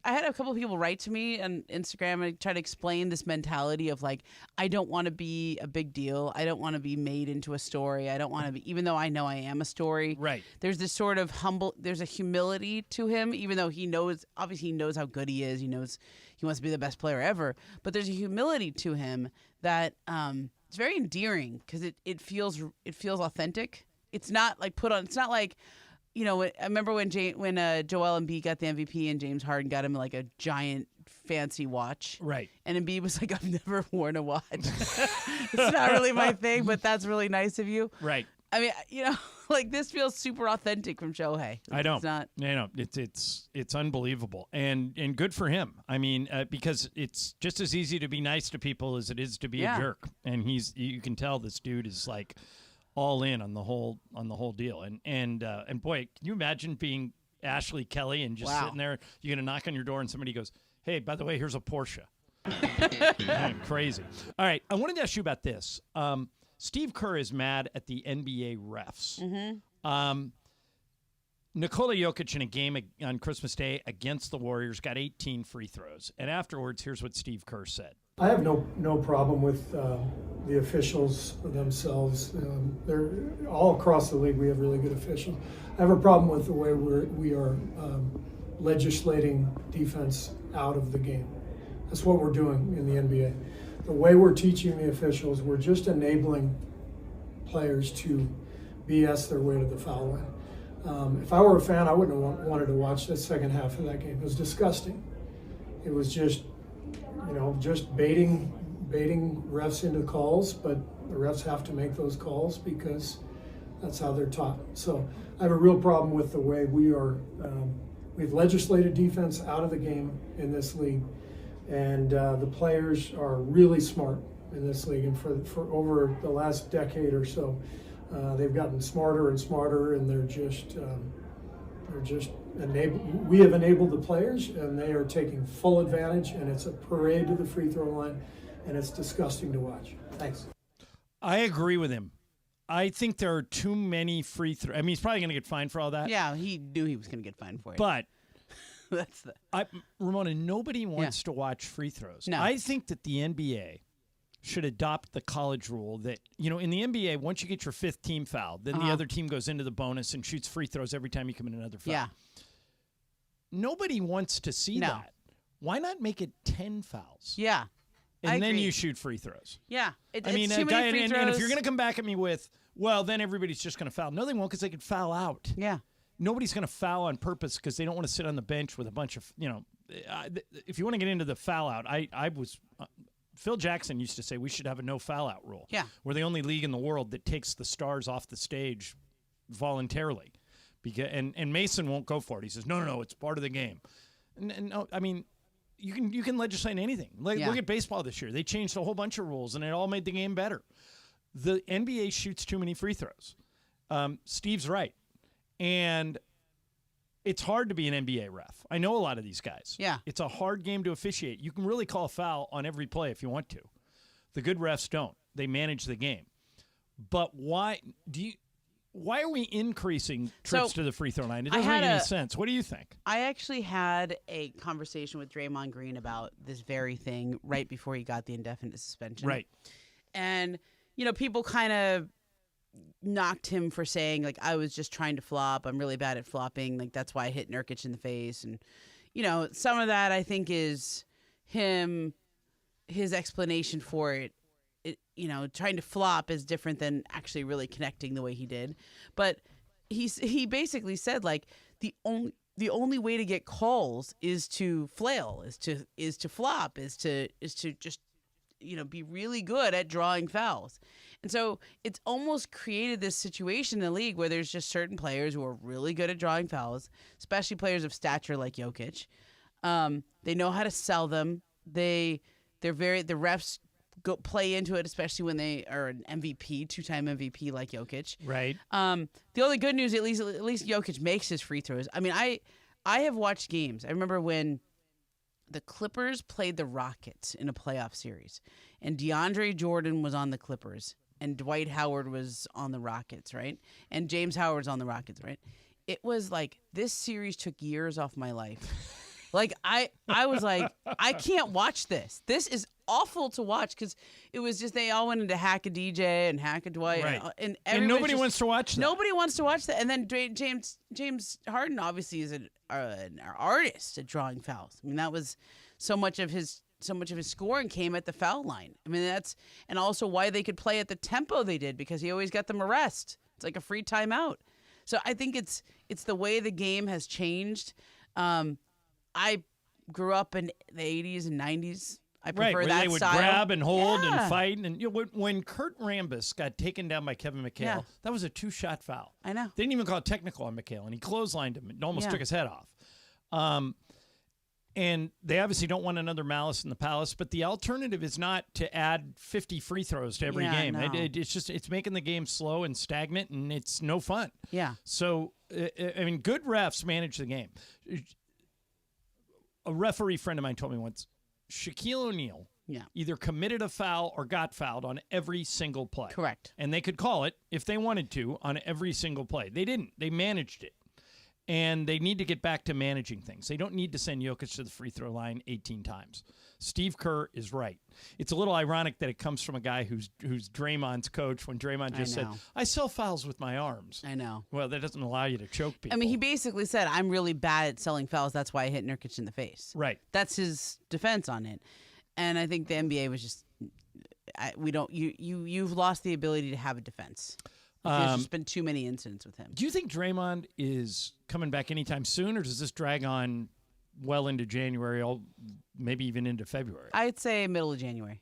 had a couple of people write to me on Instagram and try to explain this mentality of like, I don't want to be a big deal. I don't want to be made into a story. I don't want to be, even though I know I am a story. Right. There's this sort of there's a humility to him, even though obviously he knows how good he is. He knows he wants to be the best player ever. But there's a humility to him that it's very endearing because it feels authentic. It's not like put on. It's not like, I remember when Joel Embiid got the MVP and James Harden got him like a giant fancy watch. Right. And Embiid was like, I've never worn a watch. It's not really my thing, but that's really nice of you. Right. I mean, like this feels super authentic from Shohei. I know. It's not. It's unbelievable and good for him. I mean, because it's just as easy to be nice to people as it is to be a jerk. And you can tell this dude is like all in on the whole deal. And boy, can you imagine being Ashley Kelly and just sitting there? You're gonna knock on your door and somebody goes, "Hey, by the way, here's a Porsche." Man, crazy. All right, I wanted to ask you about this. Steve Kerr is mad at the NBA refs. Mm-hmm. Nikola Jokic in a game on Christmas Day against the Warriors got 18 free throws. And afterwards, here's what Steve Kerr said. I have no problem with the officials themselves. They're all across the league. We have really good officials. I have a problem with the way we are legislating defense out of the game. That's what we're doing in the NBA. The way we're teaching the officials, we're just enabling players to BS their way to the foul line. If I were a fan, I wouldn't have wanted to watch the second half of that game. It was disgusting. It was just, just baiting refs into calls, but the refs have to make those calls because that's how they're taught. So I have a real problem with the way we've legislated defense out of the game in this league, and the players are really smart in this league, and for over the last decade or so, they've gotten smarter and smarter, and they're just we have enabled the players, and they are taking full advantage, and it's a parade to the free throw line, and it's disgusting to watch. Thanks. I agree with him. I think there are too many free throws. I mean, he's probably going to get fined for all that. Yeah, he knew he was going to get fined for it. But that's Ramona, nobody wants to watch free throws. No. I think that the NBA should adopt the college rule that, in the NBA, once you get your fifth team foul, then the other team goes into the bonus and shoots free throws every time you commit another foul. Yeah. Nobody wants to see that. Why not make it 10 fouls? Yeah. And I then agree. you shoot free throws. Yeah. I mean, it's too many free throws. And if you're going to come back at me with, well, then everybody's just going to foul. No, they won't, because they could foul out. Yeah. Nobody's going to foul on purpose because they don't want to sit on the bench with a bunch of, if you want to get into the foul out, Phil Jackson used to say we should have a no foul out rule. Yeah. We're the only league in the world that takes the stars off the stage voluntarily. And Mason won't go for it. He says, no, it's part of the game. And no, I mean, you can legislate anything. Look at baseball this year. They changed a whole bunch of rules, and it all made the game better. The NBA shoots too many free throws. Steve's right. And it's hard to be an NBA ref. I know a lot of these guys. Yeah. It's a hard game to officiate. You can really call a foul on every play if you want to. The good refs don't. They manage the game. But why are we increasing trips to the free throw line? It doesn't make any sense. What do you think? I actually had a conversation with Draymond Green about this very thing right before he got the indefinite suspension. Right. And, people kind of knocked him for saying, like, I was just trying to flop. I'm really bad at flopping. Like, that's why I hit Nurkic in the face. And, some of that I think is his explanation for it. Trying to flop is different than actually really connecting the way he did. But he basically said, like, the only way to get calls is to flail, is to flop, is to just be really good at drawing fouls. And so it's almost created this situation in the league where there's just certain players who are really good at drawing fouls, especially players of stature like Jokic. They know how to sell them. The refs play into it, especially when they are an MVP, two-time MVP like Jokic. Right. The only good news, at least Jokic makes his free throws. I mean, I have watched games. I remember when the Clippers played the Rockets in a playoff series, and DeAndre Jordan was on the Clippers, and Dwight Howard was on the Rockets, right? And James Howard's on the Rockets, right? It was like, this series took years off my life. Like, I was like, I can't watch this. This is awful to watch, because it was just, they all went into hack a DJ and hack a Dwight. Right. And nobody wants to watch that. Nobody wants to watch that. And then James Harden obviously is an artist at drawing fouls. I mean, that was so much of his scoring came at the foul line. I mean, and also why they could play at the tempo they did, because he always got them a rest. It's like a free timeout. So I think it's the way the game has changed. I grew up in the 80s and 90s. I prefer where that they would style. grab and hold and fight. And when Kurt Rambis got taken down by Kevin McHale, that was a 2-shot foul. I know. They didn't even call it technical on McHale, and he clotheslined him and almost took his head off. And they obviously don't want another Malice in the Palace, but the alternative is not to add 50 free throws to every game. No. It's making the game slow and stagnant, and it's no fun. Yeah. So, I mean, good refs manage the game. A referee friend of mine told me once, Shaquille O'Neal Yeah. either committed a foul or got fouled on every single play. Correct. And they could call it if they wanted to on every single play. They didn't. They managed it. And they need to get back to managing things. They don't need to send Jokic to the free throw line 18 times. Steve Kerr is right. It's a little ironic that it comes from a guy who's Draymond's coach when Draymond just said, I sell fouls with my arms. I know. Well, that doesn't allow you to choke people. I mean, he basically said, I'm really bad at selling fouls. That's why I hit Nurkic in the face. Right. That's his defense on it. And I think the NBA was just, you've lost the ability to have a defense. There's just been too many incidents with him. Do you think Draymond is coming back anytime soon, or does this drag on well into January, maybe even into February? I'd say middle of January.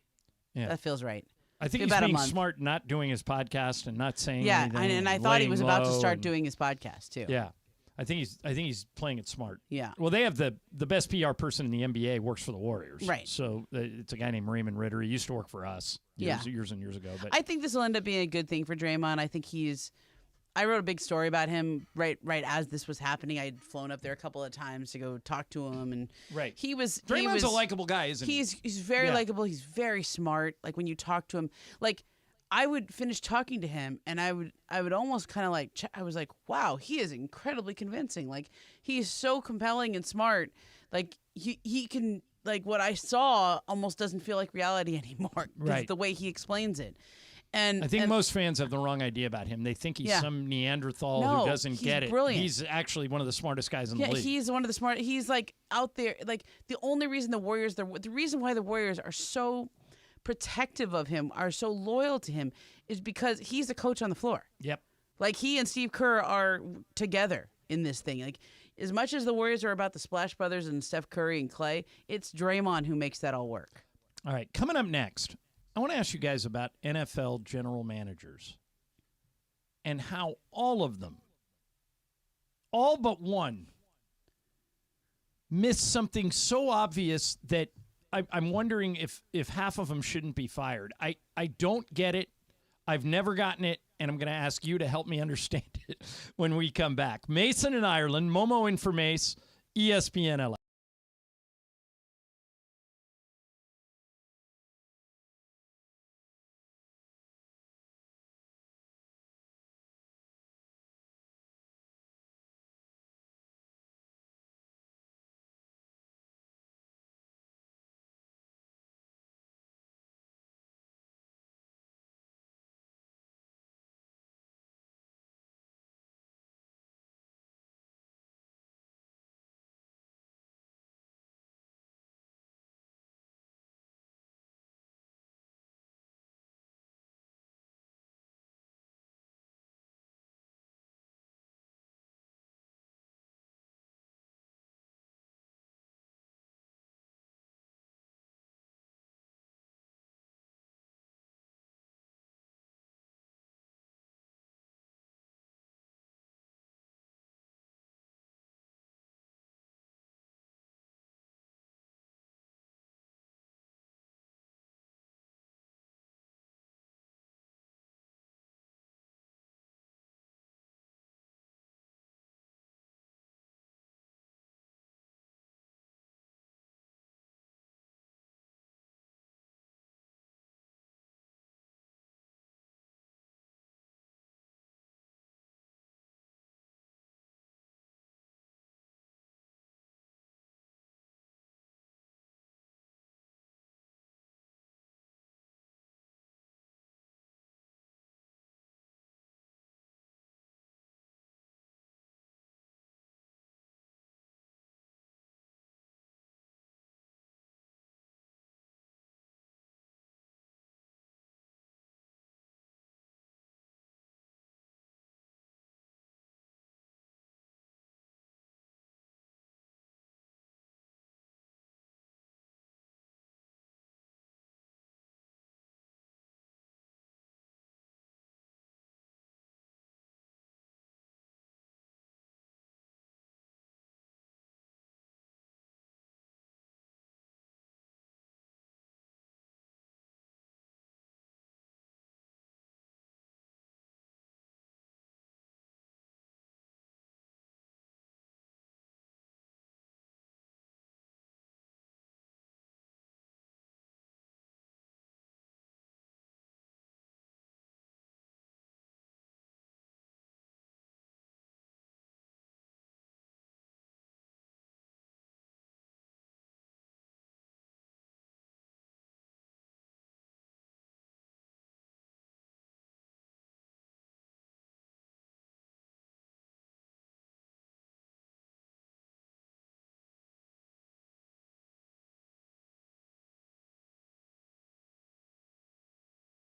Yeah. That feels right. I think he's about being a month. smart not doing his podcast and not saying anything. And I thought he was about to laying start low doing his podcast, too. Yeah. I think he's playing it smart. Yeah. Well, they have the best PR person in the NBA works for the Warriors. Right. So it's a guy named Raymond Ritter. He used to work for us years and years ago. But I think this will end up being a good thing for Draymond. I think I wrote a big story about him right as this was happening. I had flown up there a couple of times to go talk to him, and Draymond's a likable guy, isn't he? He's very likable. He's very smart. Like when you talk to him, like I would finish talking to him, and I would almost kind of like I was like, wow, he is incredibly convincing. Like he is so compelling and smart. Like he can, like what I saw almost doesn't feel like reality anymore. Right. The way he explains it. And I think most fans have the wrong idea about him. They think he's some Neanderthal who doesn't get it. Brilliant. He's actually one of the smartest guys in the Yeah, league. he's one of the smart. He's like out there. Like the only reason the reason why the Warriors are so protective of him, are so loyal to him, is because he's the coach on the floor. Yep. Like he and Steve Kerr are together in this thing. Like as much as the Warriors are about the Splash Brothers and Steph Curry and Clay, it's Draymond who makes that all work. All right, coming up next, I want to ask you guys about NFL general managers and how all of them, all but one, missed something so obvious that I'm wondering if half of them shouldn't be fired. I don't get it. I've never gotten it, and I'm going to ask you to help me understand it when we come back. Mason in Ireland, Momo in for Mace, ESPN LA.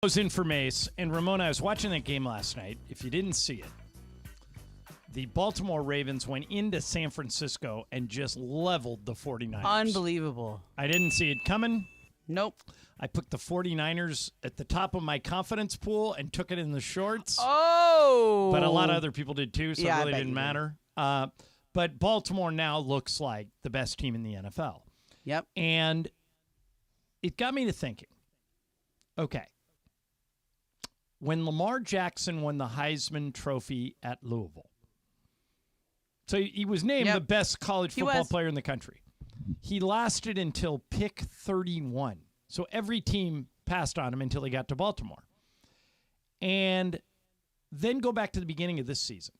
was in for Mace, and Ramona, I was watching that game last night. If you didn't see it, the Baltimore Ravens went into San Francisco and just leveled the 49ers. Unbelievable. I didn't see it coming. Nope. I put the 49ers at the top of my confidence pool and took it in the shorts. Oh. But a lot of other people did too, so Yeah, it I really bet didn't you did. matter. But Baltimore now looks like the best team in the NFL. Yep. And it got me to thinking, okay, when Lamar Jackson won the Heisman Trophy at Louisville, so he was named the best college football player in the country. He lasted until pick 31. So every team passed on him until he got to Baltimore. And then go back to the beginning of this season.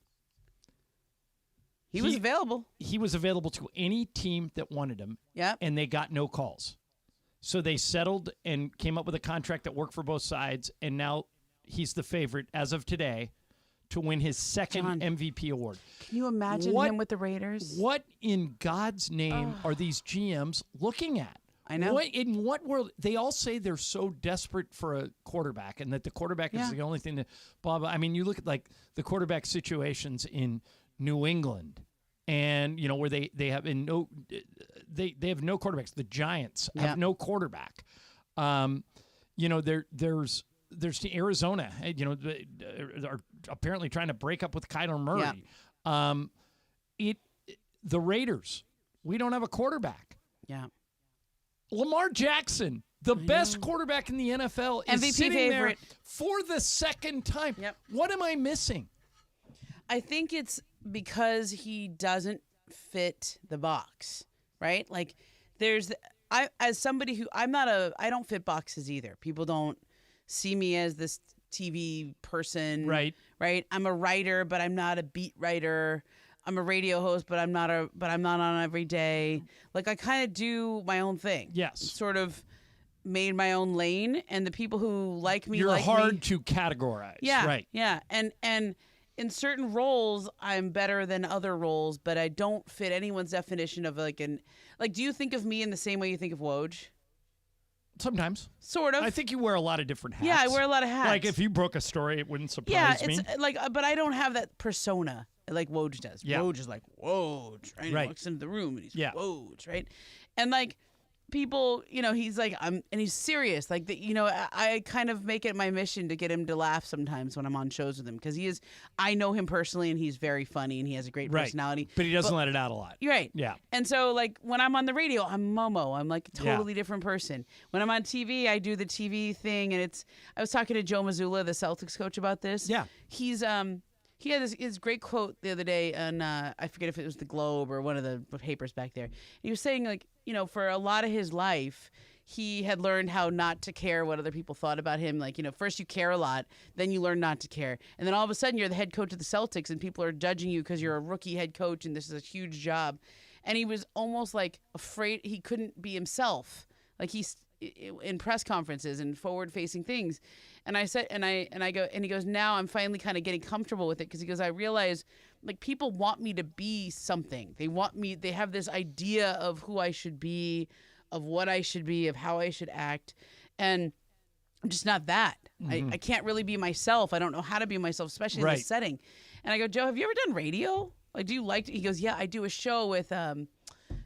He was available. He was available to any team that wanted him. Yep. And they got no calls. So they settled and came up with a contract that worked for both sides. And now he's the favorite, as of today, to win his second MVP award. Can you imagine him with the Raiders? What in God's name are these GMs looking at? I know. In what world? They all say they're so desperate for a quarterback and that the quarterback is the only thing that blah, blah. I mean, you look at like the quarterback situations in New England and, you know, where they have they have no quarterbacks. The Giants have no quarterback. You know, there's the Arizona, you know, are apparently trying to break up with Kyler Murray. The Raiders, we don't have a quarterback. Yeah. Lamar Jackson, the best quarterback in the NFL, is MVP sitting favorite. there for the second time. Yep. What am I missing? I think it's because he doesn't fit the box, right? Like as somebody who I don't fit boxes either. People don't see me as this TV person. Right. Right. I'm a writer, but I'm not a beat writer. I'm a radio host, but I'm not on every day. Like I kind of do my own thing. Yes. Sort of made my own lane, and the people who like me You're like hard me. to categorize. Yeah. Right. Yeah. And in certain roles, I'm better than other roles, but I don't fit anyone's definition of like do you think of me in the same way you think of Woj? Sometimes. Sort of. I think you wear a lot of different hats. Yeah, I wear a lot of hats. Like if you broke a story, it wouldn't surprise me. It's like, but I don't have that persona like Woj does. Yeah. Woj is like Woj, right? He Right. walks into the room and he's Yeah. Woj, right? And like people, you know, he's like and he's serious. Like you know, I kind of make it my mission to get him to laugh sometimes when I'm on shows with him because I know him personally and he's very funny and he has a great personality. But he doesn't let it out a lot. You're right. Yeah. And so, like, when I'm on the radio, I'm Momo. I'm like a totally different person. When I'm on TV, I do the TV thing. And I was talking to Joe Mazzulla, the Celtics coach, about this. Yeah. He had his great quote the other day, and I forget if it was the Globe or one of the papers back there. He was saying, like, you know, for a lot of his life, he had learned how not to care what other people thought about him. Like, you know, first you care a lot, then you learn not to care. And then all of a sudden you're the head coach of the Celtics and people are judging you because you're a rookie head coach and this is a huge job. And he was almost like afraid he couldn't be himself. Like he's in press conferences and forward-facing things. And I said, and I go, and he goes, now I'm finally kind of getting comfortable with it because he goes, I realize like people want me to be something. They have this idea of who I should be, of what I should be, of how I should act. And I'm just not that. Mm-hmm. I can't really be myself. I don't know how to be myself, especially in this setting. And I go, Joe, have you ever done radio? Like, do you like it? He goes, yeah, I do a show with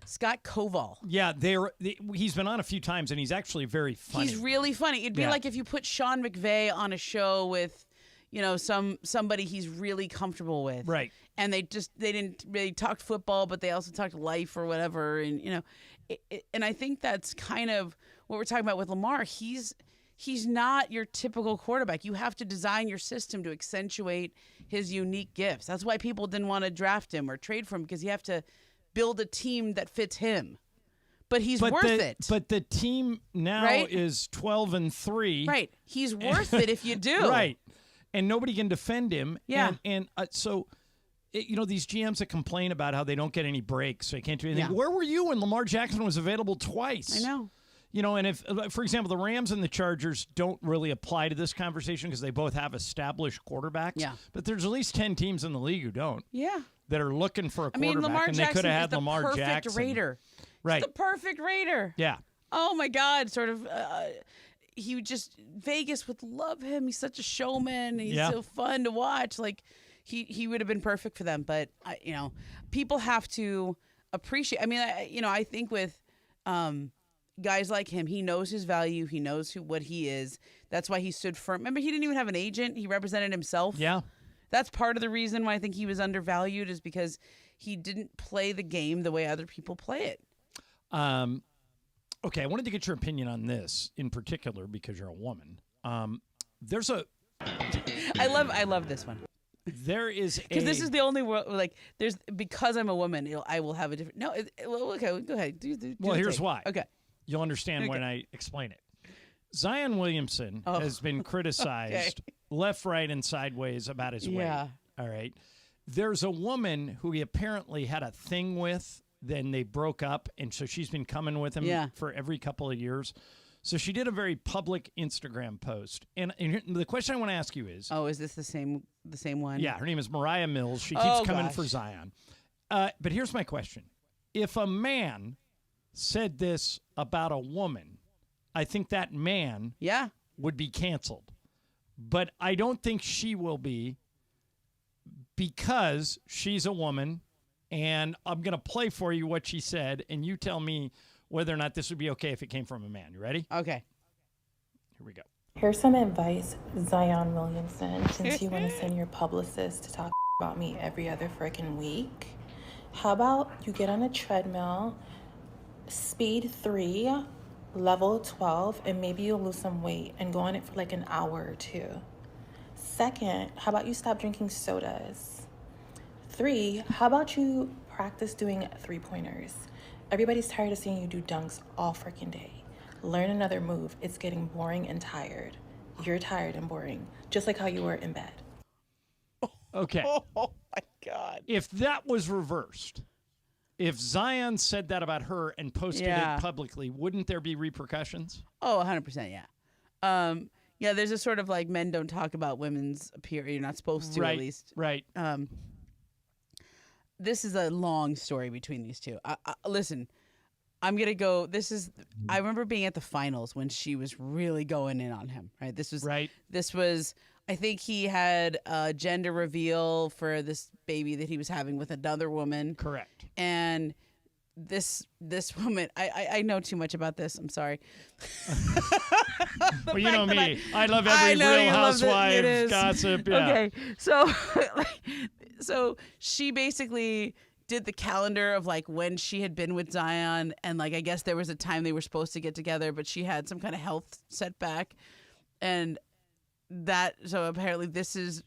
Scott Koval. Yeah, he's been on a few times, and he's actually very funny. He's really funny. It'd be like if you put Sean McVay on a show with, you know, somebody he's really comfortable with. Right. And they didn't really talk football, but they also talked life or whatever. And, you know, and I think that's kind of what we're talking about with Lamar. He's not your typical quarterback. You have to design your system to accentuate his unique gifts. That's why people didn't want to draft him or trade for him, because you have to build a team that fits him. But he's worth it. But the team now is 12-3. Right. He's worth it if you do. Right. And nobody can defend him. Yeah. And so, you know, these GMs that complain about how they don't get any breaks, so they can't do anything. Yeah. Where were you when Lamar Jackson was available twice? I know. You know, and if, for example, the Rams and the Chargers don't really apply to this conversation because they both have established quarterbacks. Yeah. But there's at least 10 teams in the league who don't. Yeah. That are looking for a quarterback. I mean, Lamar and Jackson they could have is had the Lamar perfect Jackson. Raider. Right. He's the perfect Raider. Yeah. Oh, my God. Sort of, Vegas would love him. He's such a showman. He's so fun to watch. Like he would have been perfect for them. But people have to appreciate. I mean, I think with guys like him, he knows his value. He knows what he is. That's why he stood firm. Remember, he didn't even have an agent. He represented himself. Yeah. That's part of the reason why I think he was undervalued is because he didn't play the game the way other people play it. Okay, I wanted to get your opinion on this in particular because you're a woman. There's a. I love this one. There is because this is the only because I'm a woman, I will have a different. No, okay, go ahead. Do here's why. Okay, you'll understand when I explain it. Zion Williamson has been criticized left, right, and sideways about his weight. All right. There's a woman who he apparently had a thing with. Then they broke up, and so she's been coming with him for every couple of years. So she did a very public Instagram post. And the question I want to ask you is... Oh, is this the same one? Yeah, her name is Mariah Mills. She keeps coming for Zion. But here's my question. If a man said this about a woman, I think that man would be canceled. But I don't think she will be because she's a woman. And I'm going to play for you what she said, and you tell me whether or not this would be okay if it came from a man. You ready? Okay. Here we go. Here's some advice, Zion Williamson, since you want to send your publicist to talk about me every other freaking week. How about you get on a treadmill, speed 3, level 12, and maybe you'll lose some weight and go on it for like an hour or 2. Second, how about you stop drinking sodas? 3, how about you practice doing 3-pointers? Everybody's tired of seeing you do dunks all freaking day. Learn another move. It's getting boring and tired. You're tired and boring, just like how you were in bed. Okay. Oh, my God. If that was reversed, if Zion said that about her and posted it publicly, wouldn't there be repercussions? Oh, 100%, yeah. Yeah, there's a sort of like men don't talk about women's appearance. You're not supposed to, at least. Right. This is a long story between these two. Listen, I'm going to go. I remember being at the finals when she was really going in on him, right? This was, I think he had a gender reveal for this baby that he was having with another woman. Correct. And this woman, I know too much about this. I'm sorry. Well, you know me. I love every Real Housewives gossip. Yeah. Okay, so she basically did the calendar of like when she had been with Zion, and like I guess there was a time they were supposed to get together, but she had some kind of health setback, and so apparently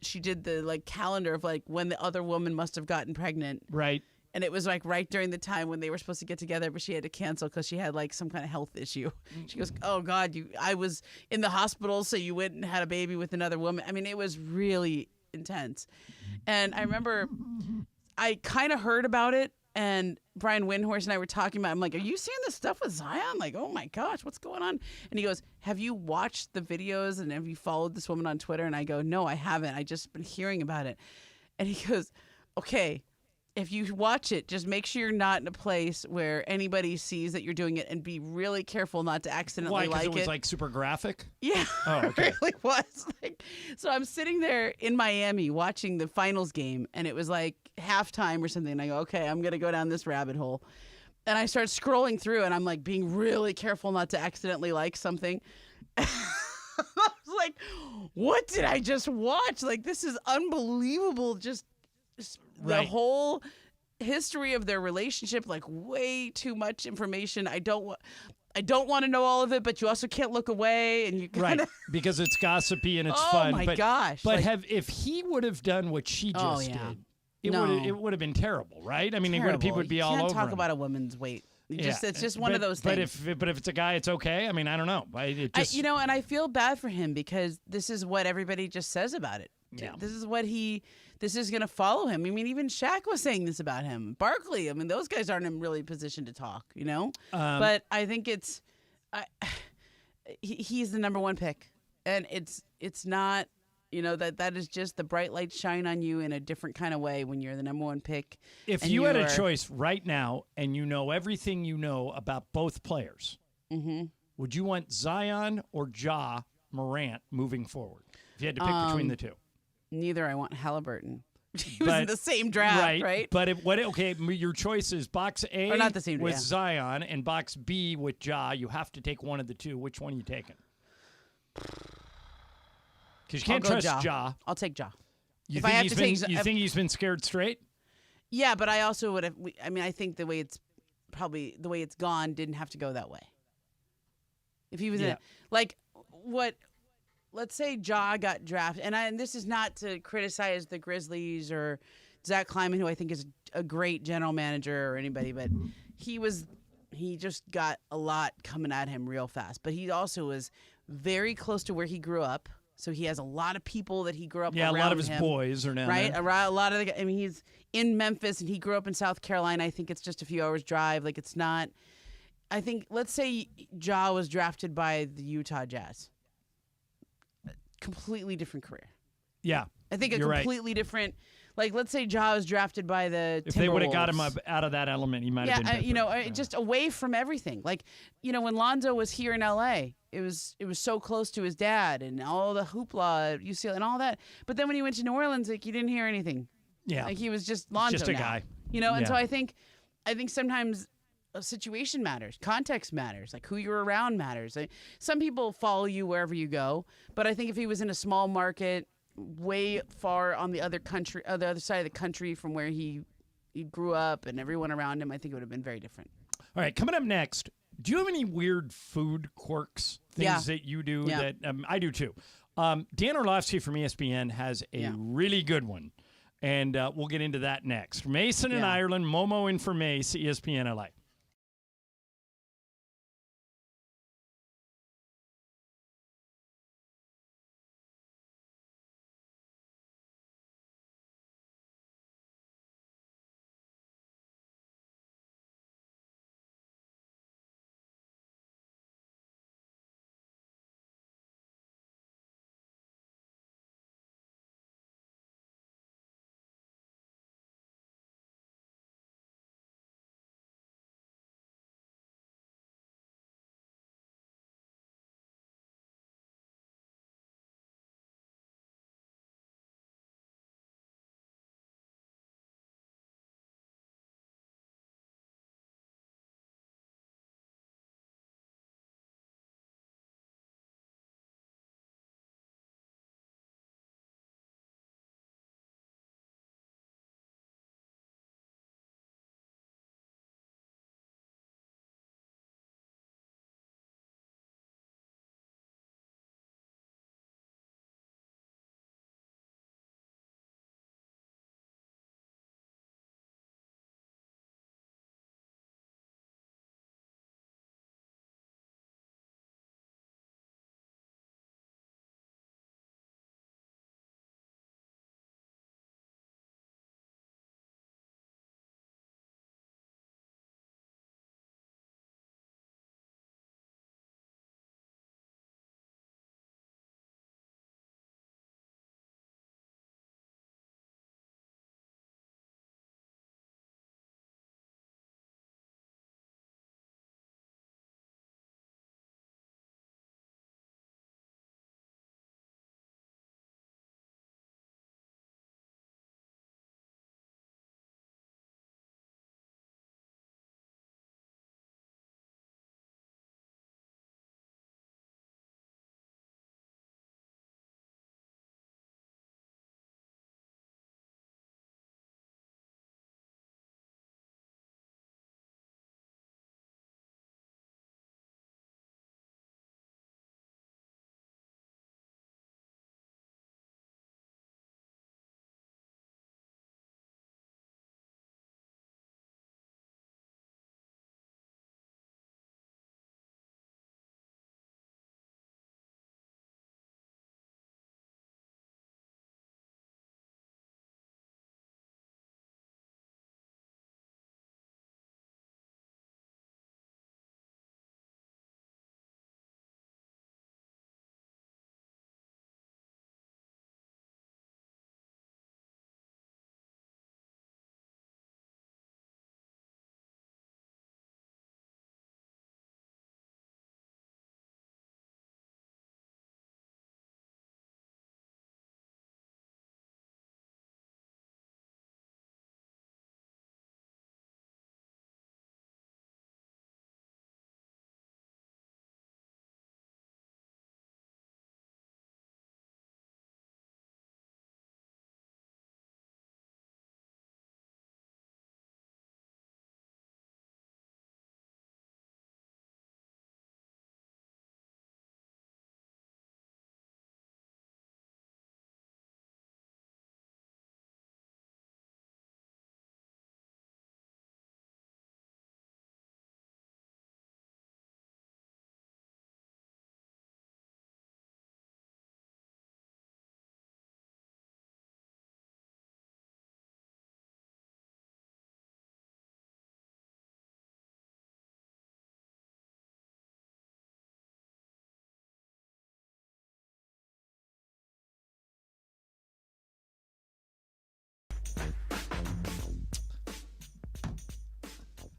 she did the like calendar of like when the other woman must have gotten pregnant. Right. And it was like right during the time when they were supposed to get together, but she had to cancel because she had like some kind of health issue. She goes, "Oh God, I was in the hospital, so you went and had a baby with another woman." I mean, it was really intense. And I remember I kind of heard about it, and Brian Windhorst and I were talking about it. I'm like, "Are you seeing this stuff with Zion? Like, oh my gosh, what's going on?" And he goes, "Have you watched the videos and have you followed this woman on Twitter?" And I go, "No, I haven't. I just been hearing about it." And he goes, "Okay, if you watch it, just make sure you're not in a place where anybody sees that you're doing it, and be really careful not to accidentally like it." Why? Because it was like super graphic? Yeah. Oh, okay. It really was. So I'm sitting there in Miami watching the finals game, and it was like halftime or something. And I go, okay, I'm going to go down this rabbit hole. And I start scrolling through, and I'm like being really careful not to accidentally like something. I was like, what did I just watch? Like, this is unbelievable. Just the whole history of their relationship, like way too much information. I don't want to know all of it, but you also can't look away, and you kinda... right, because it's gossipy and it's oh fun. My gosh! But if he would have done what she just did, it would have been terrible, right? I mean, people would be all over. You can't talk him. about a woman's weight. It's just one of those things. But if it's a guy, it's okay. I mean, I don't know. And I feel bad for him because this is what everybody just says about it. Yeah. This is going to follow him. I mean, even Shaq was saying this about him. Barkley, I mean, those guys aren't in really position to talk, you know? But I think he's the number one pick. And it's not, you know, that is just the bright lights shine on you in a different kind of way when you're the number one pick. If you had a choice right now and you know everything you know about both players, Would you want Zion or Ja Morant moving forward? If you had to pick between the two. Neither. I want Halliburton. He was in the same draft, right? But your choice is box A or not the same, with Zion and box B with Ja. You have to take one of the two. Which one are you taking? Because you can't trust Ja. I'll take Ja. You think he's been scared straight? Yeah, but I also would have. I think the way it's gone didn't have to go that way. If he was let's say Ja got drafted, and this is not to criticize the Grizzlies or Zach Kleiman, who I think is a great general manager or anybody, but he just got a lot coming at him real fast. But he also was very close to where he grew up, so he has a lot of people that he grew up around him. Yeah, a lot of his boys are now right. there. A lot of he's in Memphis and he grew up in South Carolina. I think it's just a few hours drive. Like it's not. I think let's say Ja was drafted by the Utah Jazz. Completely different career. Yeah. I think a completely different. Like, let's say Ja was drafted by the If Timberwolves. they would have got him out of that element, he might have been different. Just away from everything. Like, when Lonzo was here in L.A., it was so close to his dad and all the hoopla at UCLA and all that. But then when he went to New Orleans, like, you didn't hear anything. Yeah. Like, he was just Lonzo Just a now. guy. And so I think sometimes a situation matters. Context matters. Like, who you're around matters. Like, some people follow you wherever you go. But I think if he was in a small market, way far on the other side of the country from where he grew up and everyone around him, I think it would have been very different. All right, coming up next, do you have any weird food quirks, things that you do that I do too? Dan Orlovsky from ESPN has a really good one, and we'll get into that next. Mason in Ireland, Momo in for Mace, ESPN LA.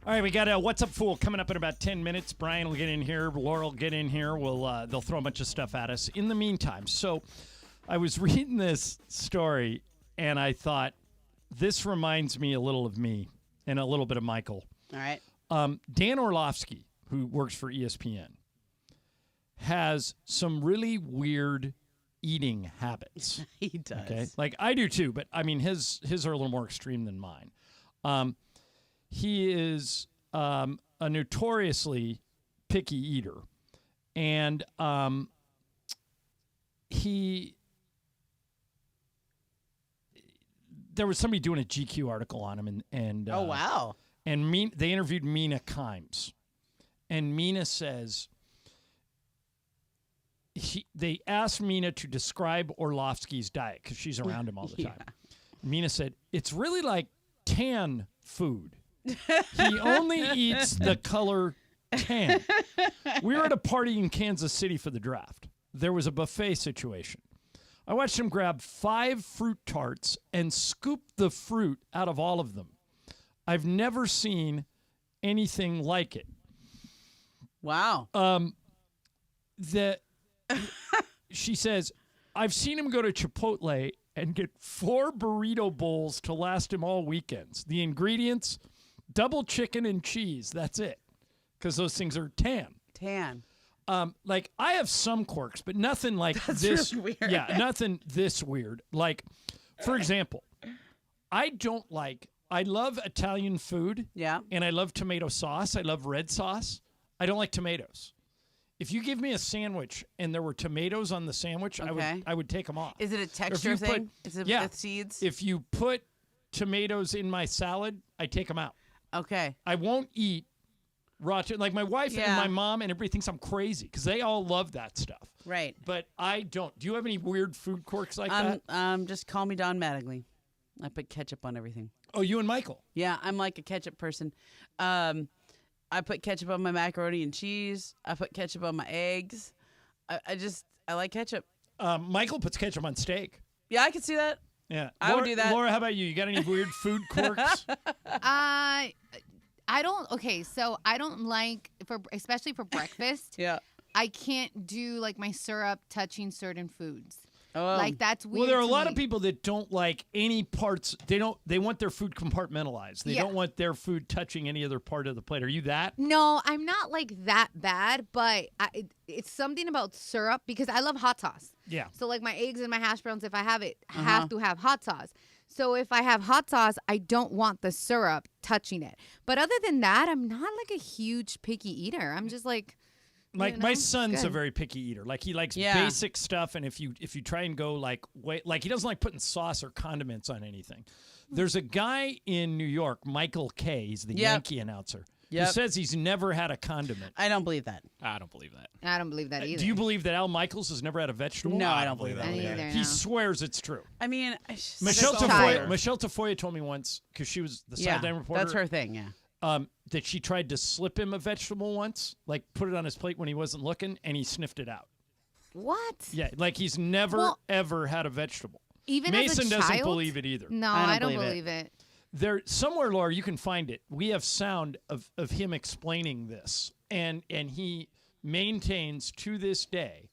All right, we got a What's Up Fool coming up in about 10 minutes. Brian will get in here. Laura will get in here. They'll throw a bunch of stuff at us. In the meantime, so I was reading this story, and I thought, this reminds me a little of me and a little bit of Michael. All right. Dan Orlovsky, who works for ESPN, has some really weird eating habits. He does. Okay, like I do too, but I mean his are a little more extreme than mine. He is a notoriously picky eater, and there was somebody doing a GQ article on him, and oh wow, and they interviewed Mina Kimes, and Mina says. They asked Mina to describe Orlovsky's diet because she's around him all the time. Mina said, it's really like tan food. He only eats the color tan. We were at a party in Kansas City for the draft. There was a buffet situation. I watched him grab 5 fruit tarts and scoop the fruit out of all of them. I've never seen anything like it. Wow. She says, I've seen him go to Chipotle and get 4 burrito bowls to last him all weekends. The ingredients, double chicken and cheese. That's it. Because those things are tan. Tan. Like, I have some quirks, but nothing like That's this. really weird. Yeah, nothing this weird. Like, for example, I love Italian food. Yeah. And I love tomato sauce. I love red sauce. I don't like tomatoes. If you give me a sandwich and there were tomatoes on the sandwich, Okay. I would take them off. Is it a Or if texture you thing? Is it with seeds? If you put tomatoes in my salad, I take them out. Okay. I won't eat raw. Like my wife and Yeah. my mom and everybody thinks I'm crazy because they all love that stuff. Right. But I don't. Do you have any weird food quirks like that? Just call me Don Mattingly. I put ketchup on everything. Oh, you and Michael. Yeah, I'm like a ketchup person. I put ketchup on my macaroni and cheese. I put ketchup on my eggs. I like ketchup. Michael puts ketchup on steak. Yeah, I can see that. Yeah. I would do that. Laura, how about you? You got any weird food quirks? I don't. Okay, so I don't like especially for breakfast. Yeah. I can't do like my syrup touching certain foods. Oh. Like that's weird. Well, there are a to lot me. of people that don't like any parts. They want their food compartmentalized. They Yeah. don't want their food touching any other part of the plate. Are you that? No, I'm not like that bad, but it's something about syrup because I love hot sauce. Yeah. So like my eggs and my hash browns, if I have it, have to have hot sauce. So if I have hot sauce, I don't want the syrup touching it. But other than that, I'm not like a huge picky eater. I'm just like. Like you know, my it's son's a good. very picky eater. Like he likes Yeah. basic stuff, and if you try and go like he doesn't like putting sauce or condiments on anything. There's a guy in New York, Michael Kay. He's the Yep. Yankee announcer. Yep. Who says he's never had a condiment. I don't believe that. I don't believe that. I don't believe that either. Do you believe that Al Michaels has never had a vegetable? No, I don't believe that. Me either, He no. swears it's true. I mean, it's just- Michelle that's all Tafoya, fair. Michelle Tafoya told me once because she was the Yeah, sideline reporter. that's her thing. Yeah. That she tried to slip him a vegetable once, like put it on his plate when he wasn't looking, and he sniffed it out. What? Yeah, like he's never ever had a vegetable. Even Mason as a doesn't child? believe it either. No, I don't believe it. There somewhere, Laura, you can find it. We have sound of him explaining this, and he maintains to this day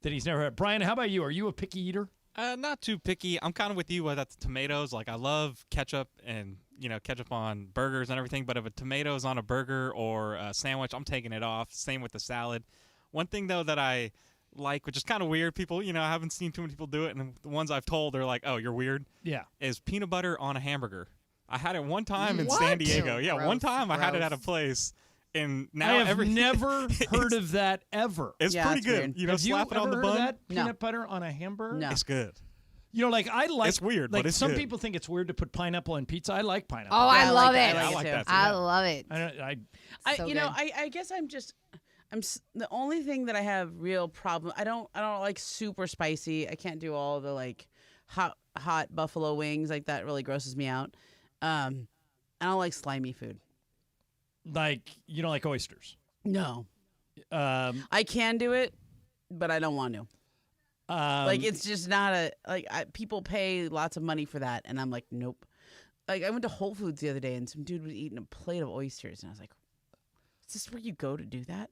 that he's never had. Brian, how about you? Are you a picky eater? Not too picky. I'm kind of with you with the tomatoes. Like I love ketchup and ketchup on burgers and everything. But if a tomato is on a burger or a sandwich, I'm taking it off. Same with the salad. One thing though that I like, which is kind of weird, people, I haven't seen too many people do it, and the ones I've told, they're like, "Oh, you're weird." Yeah. Is peanut butter on a hamburger. I had it one time in What? San Diego. Ew, Yeah, gross, one time I had it at a gross. place. And now I have never heard of that ever. It's pretty good. Have Slap you it on ever the heard bun. of that? Peanut butter on a hamburger? No. It's good. Like I like. It's weird, like but it's some good. people think it's weird to put pineapple on pizza. I like pineapple. Oh, I love it. I like that too. I love it. I So I guess the only thing that I have real problem. I don't like super spicy. I can't do all the like hot buffalo wings. Like that really grosses me out. I don't like slimy food. Like you don't like oysters. No. I can do it, but I don't want to. Like it's just not people pay lots of money for that, and I'm like, nope. like I went to Whole Foods the other day and some dude was eating a plate of oysters, and I was like, "Is this where you go to do that?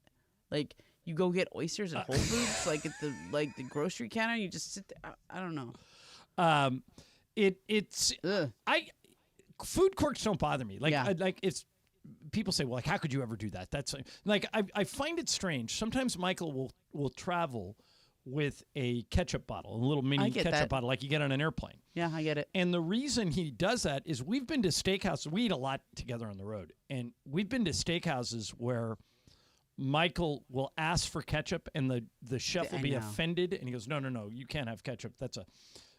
Like you go get oysters at Whole Foods, like at the grocery counter? You just sit there. I don't know." Food quirks don't bother me. Like it's people say, well, like how could you ever do that? That's like I find it strange. Sometimes Michael will travel with a ketchup bottle, a little mini ketchup bottle like you get on an airplane. Yeah, I get it. And the reason he does that is we've been to steakhouses. We eat a lot together on the road, and we've been to steakhouses where Michael will ask for ketchup, and the chef will be offended, and he goes, no, you can't have ketchup. That's a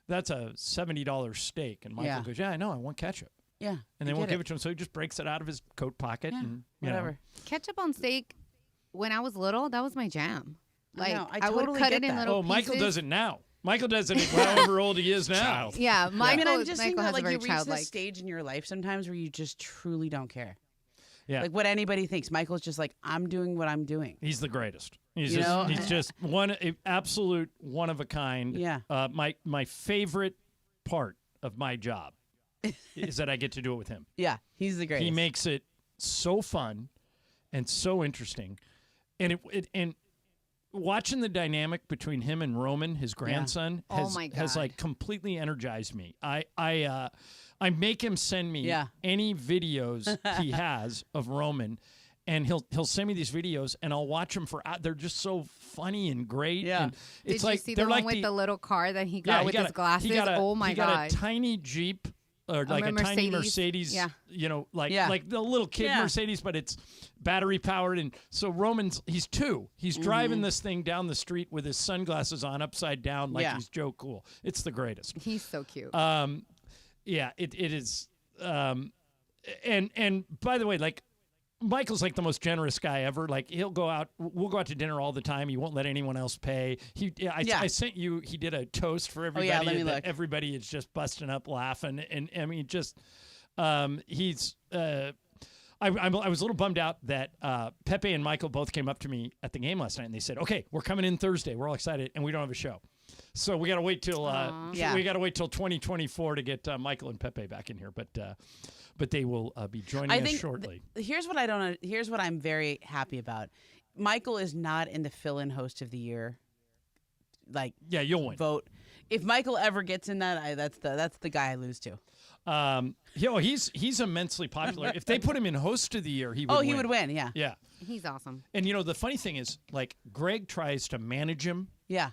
$70 steak. And Michael goes, yeah, I know, I want ketchup. Yeah. And they won't give it to him, so he just breaks it out of his coat pocket. Yeah, and whatever. Ketchup on steak, when I was little, that was my jam. Like, I would totally cut get it in that. little pieces. Michael does it now. Michael does it however old he is now. Yeah, Michael, I'm just Michael thinking has like a very you reach childlike. this stage in your life sometimes where you just truly don't care. Yeah. Like what anybody thinks. Michael's just like, I'm doing what I'm doing. He's the greatest. He's You know? just absolute one of a kind. Yeah. My favorite part of my job is that I get to do it with him. Yeah, he's the greatest. He makes it so fun and so interesting, and and watching the dynamic between him and Roman, his grandson, has like completely energized me. I make him send me any videos he has of Roman, and he'll send me these videos, and I'll watch them they're just so funny and great. Yeah. And it's Did you see the one with the little car that he got with his glasses? Oh my God! He got a tiny Jeep. Or like a tiny Mercedes, like the little kid Mercedes, but it's battery powered. And so Roman's, he's 2. He's driving this thing down the street with his sunglasses on upside down like he's Joe Cool. It's the greatest. He's so cute. It is. And by the way, like Michael's like the most generous guy ever. Like we'll go out to dinner all the time. He won't let anyone else pay. I sent you, he did a toast for everybody. let me look. Everybody is just busting up laughing. And I mean, just, he's, I was a little bummed out that Pepe and Michael both came up to me at the game last night and they said, okay, we're coming in Thursday. We're all excited and we don't have a show. So we got to wait till 2024 to get Michael and Pepe back in here, but they will be joining us shortly. Here's what Here's what I'm very happy about. Michael is not in the fill-in host of the year. Like you'll win. Vote. If Michael ever gets in that, that's the guy I lose to. He's immensely popular. If they put him in host of the year, he would win. He would win. Yeah. Yeah. He's awesome. And the funny thing is, like Greg tries to manage him. Yeah.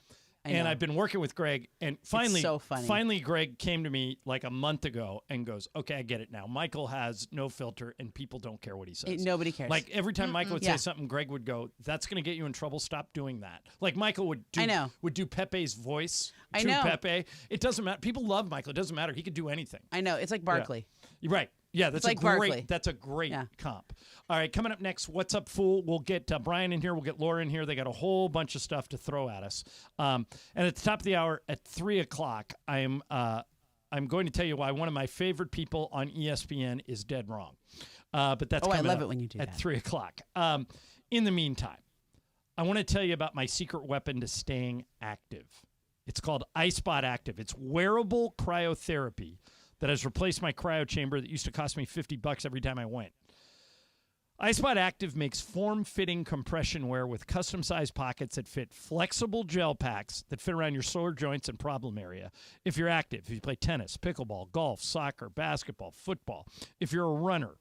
And I've been working with Greg, and finally, It's so funny. finally, Greg came to me like a month ago and goes, "Okay, I get it now. Michael has no filter, and people don't care what he says. Nobody cares. Like every time Michael would say something, Greg would go, "That's going to get you in trouble. Stop doing that." Like Michael would do Pepe's voice to Pepe. It doesn't matter. People love Michael. It doesn't matter. He could do anything. I know. It's like Barkley. You're right. Yeah, that's like Barkley. That's a great comp. All right, coming up next, What's Up, Fool? We'll get Brian in here. We'll get Laura in here. They got a whole bunch of stuff to throw at us. And at the top of the hour, at 3 o'clock, I'm going to tell you why one of my favorite people on ESPN is dead wrong. But that's coming I love up it when you do at that. 3 o'clock. In the meantime, I want to tell you about my secret weapon to staying active. It's called iSpot Active. It's wearable cryotherapy that has replaced my cryo chamber that used to cost me $50 every time I went. iSpot Active makes form-fitting compression wear with custom-sized pockets that fit flexible gel packs that fit around your sore joints and problem area. If you're active, if you play tennis, pickleball, golf, soccer, basketball, football, if you're a runner,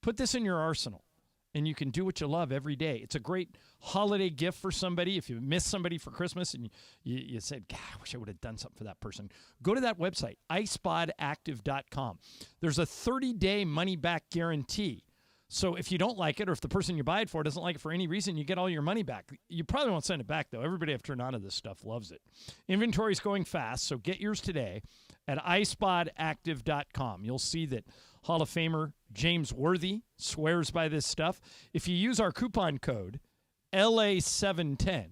put this in your arsenal, and you can do what you love every day. It's a great holiday gift for somebody. If you miss somebody for Christmas and you said, God, I wish I would have done something for that person, go to that website, iSpotActive.com. There's a 30-day money-back guarantee. So if you don't like it, or if the person you buy it for doesn't like it for any reason, you get all your money back. You probably won't send it back, though. Everybody I've turned on to this stuff loves it. Inventory's going fast, so get yours today at iSpotActive.com. You'll see that Hall of Famer James Worthy swears by this stuff. If you use our coupon code LA710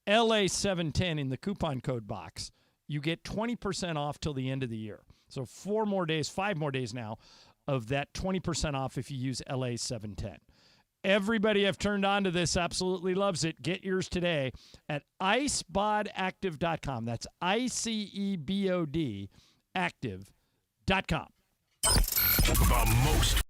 in the coupon code box, you get 20% off till the end of the year. So 5 more days now of that 20% off if you use LA710. Everybody I've turned on to this absolutely loves it. Get yours today at iSpotActive.com. That's ICEBOD active.com. The most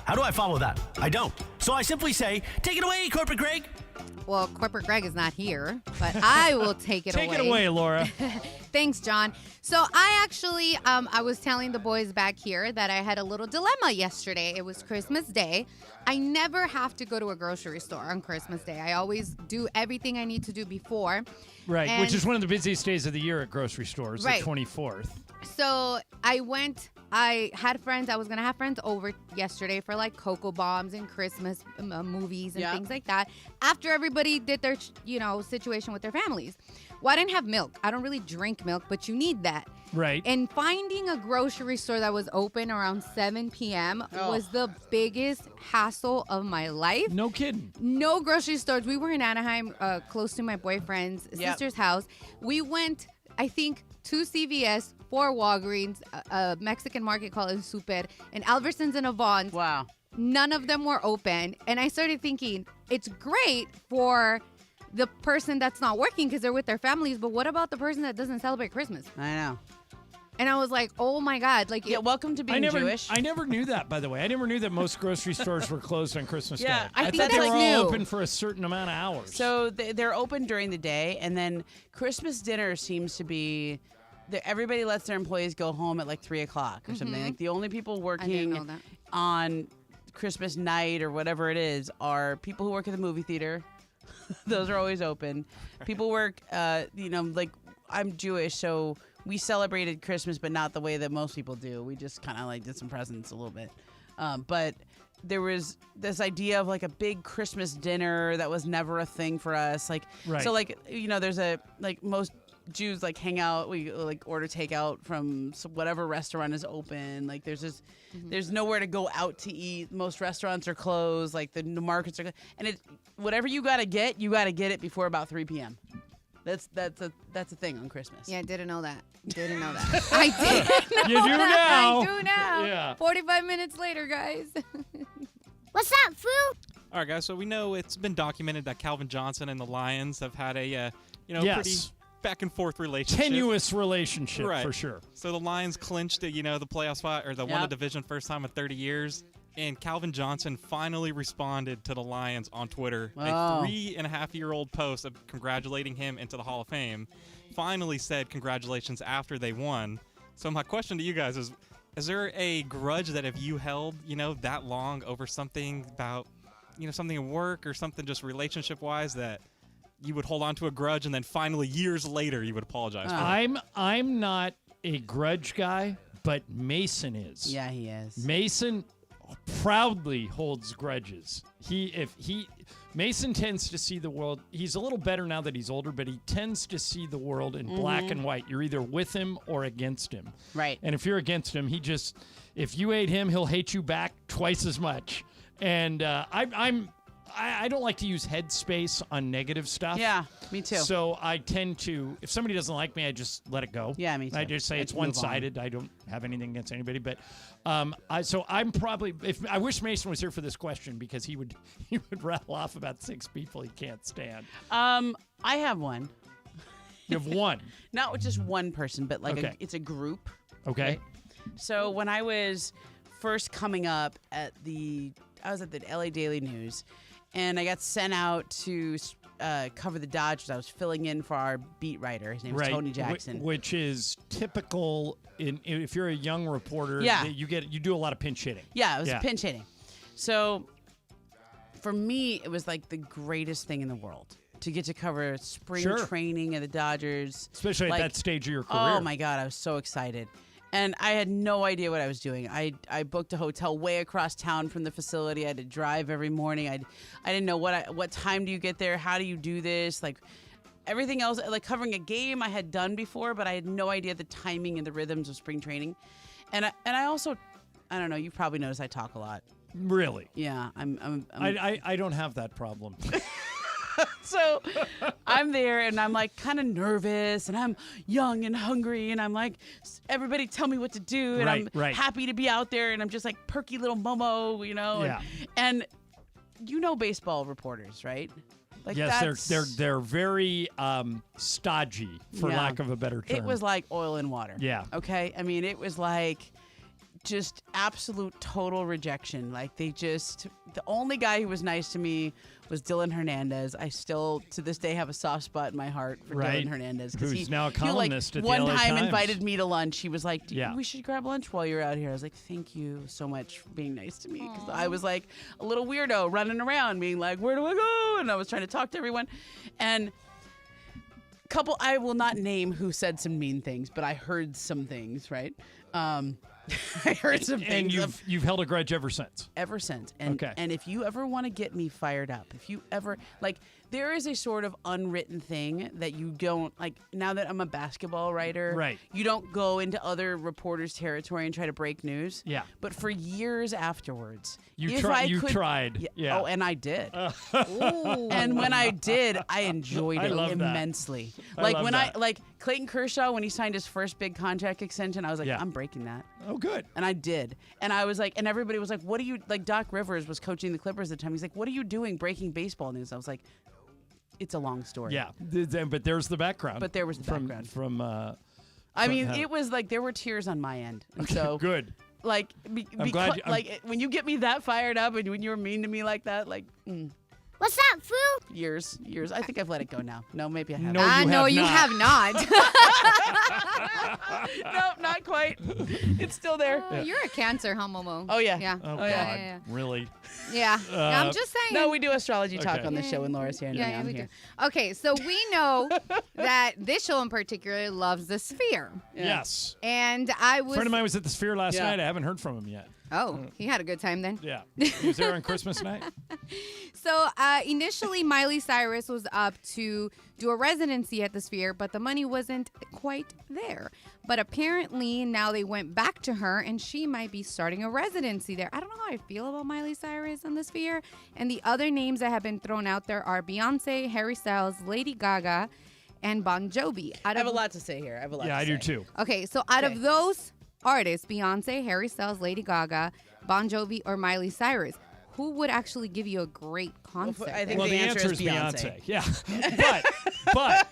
How do I follow that? I don't. So I simply say, take it away, Corporate Greg. Well, Corporate Greg is not here, but I will take it away. Take it away, Laura. Thanks, John. So I actually, I was telling the boys back here that I had a little dilemma yesterday. It was Christmas Day. I never have to go to a grocery store on Christmas Day. I always do everything I need to do before. Right, And which is one of the busiest days of the year at grocery stores, Right. the 24th. So I had friends. I was going to have friends over yesterday for like Cocoa Bombs and Christmas movies and things like that. After everybody did their, situation with their families. Well, I didn't have milk. I don't really drink milk, but you need that. Right. And finding a grocery store that was open around 7 p.m. was the biggest hassle of my life. No kidding. No grocery stores. We were in Anaheim, close to my boyfriend's sister's house. We went, I think, to CVS, 4 Walgreens, a Mexican market called El Super, and Albertsons and Avon. Wow. None of them were open. And I started thinking, it's great for the person that's not working because they're with their families, but what about the person that doesn't celebrate Christmas? I know. And I was like, oh my God. Like, welcome to being Jewish. I never knew that, by the way. I never knew that most grocery stores were closed on Christmas Day. I think thought that's they were new. all open for a certain amount of hours. So they're open during the day, and then Christmas dinner seems to be everybody lets their employees go home at like 3 o'clock or something. Like the only people working on Christmas night or whatever it is are people who work at the movie theater. Those are always open. People work, like I'm Jewish, so we celebrated Christmas, but not the way that most people do. We just kind of like did some presents a little bit. But there was this idea of like a big Christmas dinner that was never a thing for us. Like, Right. so like, there's most Jews like hang out, we like order takeout from whatever restaurant is open. Like there's nowhere to go out to eat. Most restaurants are closed. Like the markets are, and whatever you got to get it before about 3 p.m. That's a thing on Christmas. Yeah, I didn't know that. I did. You do now. I do now. Yeah. 45 minutes later, guys. What's up, food? All right, guys. So we know it's been documented that Calvin Johnson and the Lions have had a, Yes. pretty back and forth relationship. Tenuous relationship, Right. for sure. So the Lions clinched, the playoff spot, or won the division first time in 30 years. And Calvin Johnson finally responded to the Lions on Twitter. Wow. A 3.5-year-old post of congratulating him into the Hall of Fame. Finally said congratulations after they won. So my question to you guys is there a grudge that if you held, that long over something about, something at work or something just relationship-wise that you would hold on to a grudge and then finally years later you would apologize for it? I'm not a grudge guy, but Mason is. Yeah, he is. Mason proudly holds grudges. Mason tends to see the world. He's a little better now that he's older, but he tends to see the world in black and white. You're either with him or against him. Right. And if you're against him, if you hate him, he'll hate you back twice as much. And I don't like to use headspace on negative stuff. Yeah, me too. So I tend to, if somebody doesn't like me, I just let it go. Yeah, me too. I just say it's move on. one-sided. I don't have anything against anybody. But I'm probably, I wish Mason was here for this question because he would rattle off about 6 people he can't stand. I have one. You have one? Not just one person, but like Okay. it's a group. Okay. Right? So when I was first coming up I was at the LA Daily News, and I got sent out to cover the Dodgers. I was filling in for our beat writer. His name is Tony Jackson. Which is typical if you're a young reporter. Yeah. You do a lot of pinch hitting. Yeah, it was pinch hitting. So for me, it was like the greatest thing in the world to get to cover spring training of the Dodgers. Especially at that stage of your career. Oh, my God. I was so excited. And I had no idea what I was doing. I booked a hotel way across town from the facility. I had to drive every morning. I didn't know what time do you get there? How do you do this? Like everything else, like covering a game I had done before, but I had no idea the timing and the rhythms of spring training. And I also, I don't know, you probably noticed I talk a lot. Really? Yeah, I don't have that problem. So I'm there and I'm like kind of nervous and I'm young and hungry and I'm like, everybody tell me what to do. And I'm happy to be out there and I'm just like perky little Momo, Yeah. And baseball reporters, right? Like yes, they're very stodgy, for lack of a better term. It was like oil and water. Yeah. Okay. I mean, it was like just absolute total rejection. Like the only guy who was nice to me was Dylan Hernandez. I still, to this day, have a soft spot in my heart for Dylan Hernandez. Who's now a columnist at the one LA time Times. invited me to lunch. He was like, we should grab lunch while you're out here. I was like, thank you so much for being nice to me. Because I was like a little weirdo running around being like, where do I go? And I was trying to talk to everyone. And I will not name who said some mean things, but I heard some things, right? I heard some things. And you've held a grudge ever since? Ever since. And if you ever want to get me fired up, if you ever, there is a sort of unwritten thing that you don't, now that I'm a basketball writer, you don't go into other reporters' territory and try to break news. Yeah. But for years afterwards, You tried. Yeah. Oh, and I did. And when I did, I enjoyed it immensely. Like Clayton Kershaw, when he signed his first big contract extension, I was like, I'm breaking that. Oh, good. And I did. And I was like, and everybody was like, what are you, Doc Rivers was coaching the Clippers at the time. He's like, what are you doing breaking baseball news? I was like, it's a long story. Yeah. But there's the background. But there was the background. I mean, it was like, there were tears on my end. And so. Good. I'm glad when you get me that fired up and when you were mean to me like that, What's up, fool? Years. I think I've let it go now. No, maybe I haven't. No, you have not. No, not quite. It's still there. You're a Cancer, huh, Momo? Oh, yeah. Yeah. Oh, Oh, yeah. God. Yeah. Really? Yeah. I'm just saying. No, we do astrology talk Okay. on the show when Laura's here and Yeah, I'm we here. do. Okay, so we know that this show in particular loves the Sphere. Yes. And I A was. friend of mine was at the Sphere last Yeah. night. I haven't heard from him yet. Oh, he had a good time then. Yeah. He was there on Christmas night. So initially, Miley Cyrus was up to do a residency at the Sphere, but the money wasn't quite there. But apparently now they went back to her, and she might be starting a residency there. I don't know how I feel about Miley Cyrus and the Sphere. And the other names that have been thrown out there are Beyonce, Harry Styles, Lady Gaga, and Bon Jovi. I have a lot to say here. Yeah, I do too. Okay, so out of those artists, Beyonce, Harry Styles, Lady Gaga, Bon Jovi, or Miley Cyrus, who would actually give you a great concert? I think Well, the the answer is Beyonce. Beyonce. Yeah. but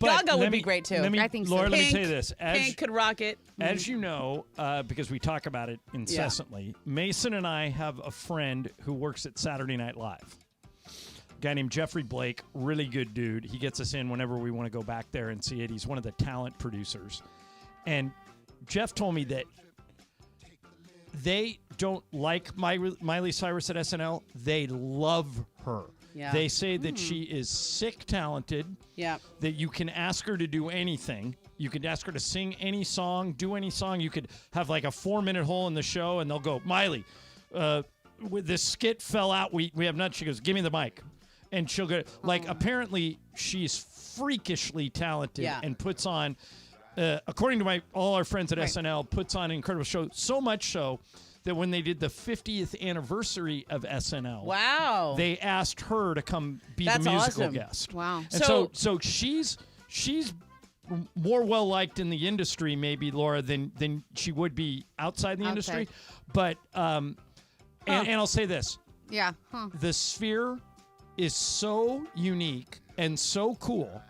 Gaga let would me- be great too. Let me, I think so. Laura, let me Pink, tell you this. Pink could rock it. As you know, because we talk about it incessantly, Mason and I have a friend who works at Saturday Night Live. A guy named Jeffrey Blake, really good dude. He gets us in whenever we want to go back there and see it. He's one of the talent producers. And Jeff told me that they don't like Miley Cyrus at SNL. They love her. Yeah. They say that she is sick talented. Yeah. That you can ask her to do anything. You could ask her to sing any song, do any song. You could have like a 4-minute hole in the show, and they'll go, Miley, this skit fell out. We have nothing. She goes, give me the mic. And she'll go, like, apparently she's freakishly talented and puts on, according to all our friends at SNL, puts on an incredible show. So much so that when they did the 50th anniversary of SNL, Wow. they asked her to come be That's the musical awesome. guest. Wow. And so she's more well liked in the industry, maybe, Laura, than she would be outside the industry. But and I'll say this: Yeah. Huh. the Sphere is so unique and so cool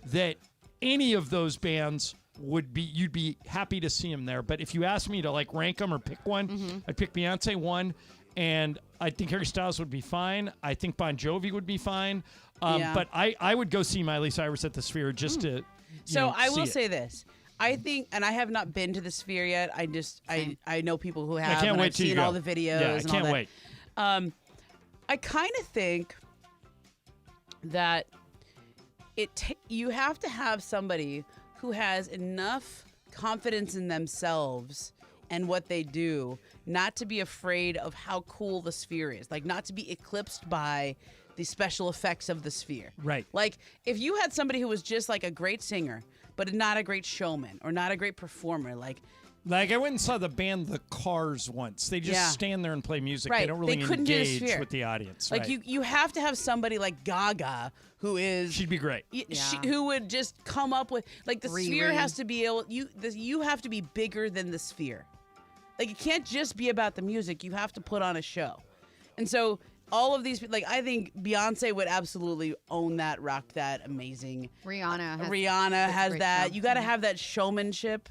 that any of those bands you'd be happy to see them there. But if you ask me to like rank them or pick one, I'd pick Beyonce 1, and I think Harry Styles would be fine. I think Bon Jovi would be fine. But I would go see Miley Cyrus at the Sphere just to. So I will see it. say this. I think, and I have not been to the Sphere yet. I know people who have. I can't and wait I've till you seen go. all the videos. Yeah, I and all can't that. wait. I kind of think that you have to have somebody who has enough confidence in themselves and what they do, not to be afraid of how cool the Sphere is, like not to be eclipsed by the special effects of the Sphere. Right. Like if you had somebody who was just like a great singer, but not a great showman or not a great performer, like I went and saw the band The Cars once. They just stand there and play music. Right. They don't really couldn't do the engage Sphere. with the audience. Like right. you have to have somebody like Gaga who is. She'd be great. Who would just come up with like the Sphere Riri. has to be able you have to be bigger than the Sphere. Like it can't just be about the music. You have to put on a show, and so all of these like I think Beyonce would absolutely own that, rock that, amazing. Rihanna has great that. show. You got to have that showmanship.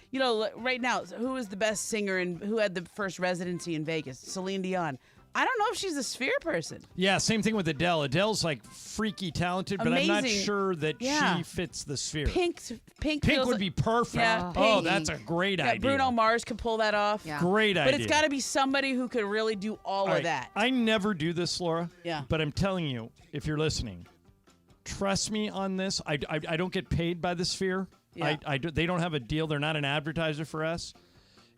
You know, right now, who is the best singer and who had the first residency in Vegas? Celine Dion. I don't know if she's a Sphere person. Yeah, same thing with Adele. Adele's like freaky talented, but I'm not Amazing. sure that Yeah. she fits the Sphere. Pink Pink would be perfect. Yeah, Oh, Pink. that's a great idea. Bruno Mars could pull that off. Yeah. Great But idea. it's got to be somebody who could really do all All of right, that. I never do this, Laura. Yeah. But I'm telling you, if you're listening, trust me on this. I don't get paid by the Sphere. Yeah. They don't have a deal. They're not an advertiser for us.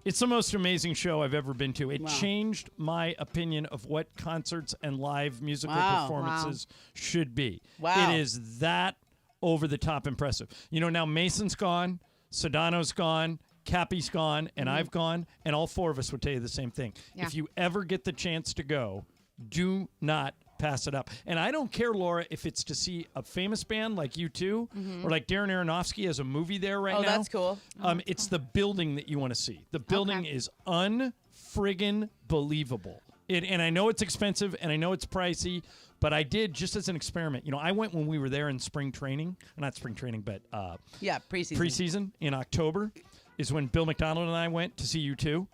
It's the most amazing show I've ever been to. It changed my opinion of what concerts and live musical performances should be. Wow. It is that over-the-top impressive. You know, now Mason's gone, Sedano's gone, Cappy's gone, and I've gone, and all four of us would tell you the same thing. Yeah. If you ever get the chance to go, do not pass it up. And I don't care, Laura, if it's to see a famous band like U2 or like Darren Aronofsky has a movie there right now. Oh, that's cool. It's the building that you want to see. The building is unfriggin' believable. And I know it's expensive and I know it's pricey, but I did just as an experiment. You know, I went when we were there in spring training. Not spring training, but preseason. Preseason in October is when Bill McDonald and I went to see U2.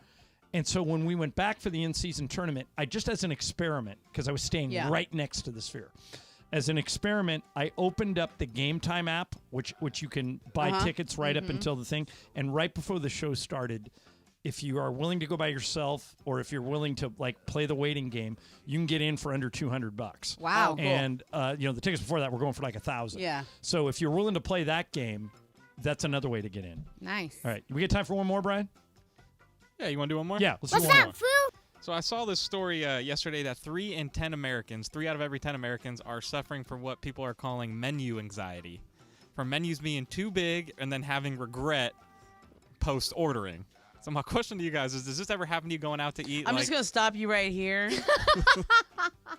And so when we went back for the in-season tournament, I just as an experiment, because I was staying right next to the Sphere, as an experiment, I opened up the Game Time app, which you can buy tickets right up until the thing. And right before the show started, if you are willing to go by yourself or if you're willing to like play the waiting game, you can get in for under $200. Wow. Oh, cool. And the tickets before that were going for like $1,000. Yeah. So if you're willing to play that game, that's another way to get in. Nice. All right. We get time for one more, Brian? Yeah, you want to do one more? Yeah, let's What's do one that, more. fool? So I saw this story yesterday that 3 out of every 10 Americans are suffering from what people are calling menu anxiety, from menus being too big and then having regret post-ordering. So my question to you guys is, does this ever happen to you going out to eat? I'm just going to stop you right here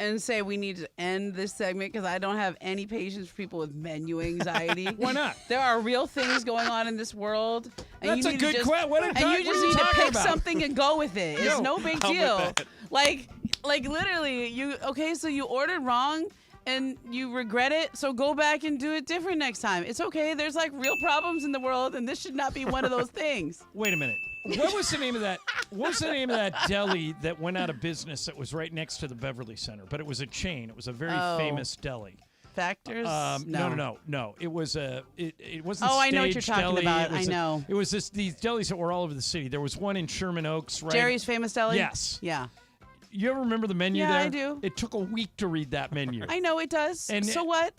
and say we need to end this segment because I don't have any patience for people with menu anxiety. Why not? There are real things going on in this world. And That's you a need good to just, question. What And you just need to pick something and go with it. It's no big I'm with deal. that. Like literally, so you ordered wrong and you regret it, so go back and do it different next time. It's okay. There's like real problems in the world, and this should not be one of those things. Wait a minute. What was the name of that? What was the name of that deli that went out of business that was right next to the Beverly Center? But it was a chain. It was a very famous deli. Factors? No. It was it wasn't. Oh, I know what you're Stage talking Deli. about. It was I know. It was these delis that were all over the city. There was one in Sherman Oaks, right? Jerry's Famous Deli? Yes. Yeah. You ever remember the menu Yeah, there? I do. It took a week to read that menu. I know it does. And so what?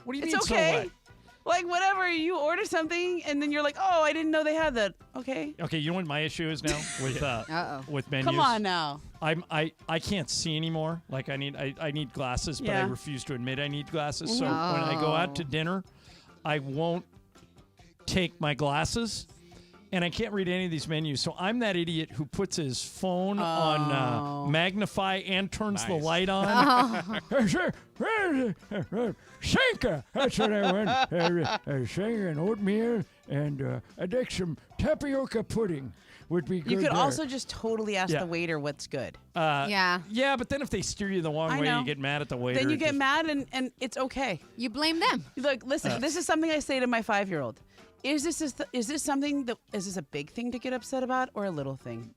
What do you It's mean? okay. So what? Like whatever, you order something and then you're like, oh, I didn't know they had that. Okay. Okay, you know what my issue is now with menus? Come on now. I can't see anymore. Like I need glasses, but I Yeah. refuse to admit I need glasses. So Mhm. when I go out to dinner, I won't take my glasses. And I can't read any of these menus. So I'm that idiot who puts his phone on magnify and turns the light on. Shaker. That's what I want. Shaker and oatmeal and I'd like some tapioca pudding. Would be good. You could there. also just totally ask Yeah. the waiter what's good. Yeah, but then if they steer you the wrong I way, know. you get mad at the waiter. Then you It get just- mad and it's okay. you blame them. Look, listen, this is something I say to my 5-year-old. Is this a big thing to get upset about or a little thing?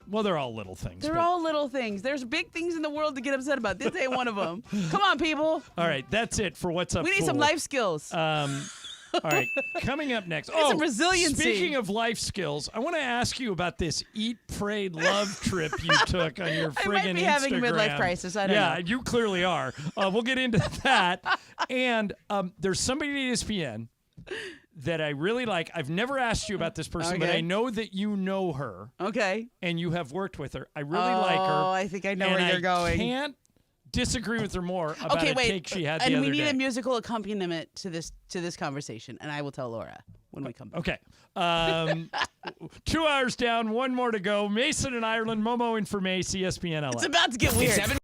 Well, they're all little things. They're but- all little things. There's big things in the world to get upset about. This ain't one of them. Come on, people. All right, that's it for What's Up, We need some Fool. life skills. All right, coming up next. Need some resiliency. Speaking of life skills, I want to ask you about this Eat, Pray, Love trip you took on your I friggin' might be having a Instagram. midlife crisis. I don't yeah, know. you clearly are. We'll get into that. And there's somebody at ESPN that I really like. I've never asked you about this person, but Okay. I know that you know her. Okay. And you have worked with her. I really like her. Oh, I think I know and where you're going. I can't disagree with her more about Okay, a wait. take she had the and other we need day. a musical accompaniment to this conversation, and I will tell Laura when we come back. Okay. 2 hours down, one more to go. Mason in Ireland, Momo in for Mace, ESPN LA. It's about to get weird.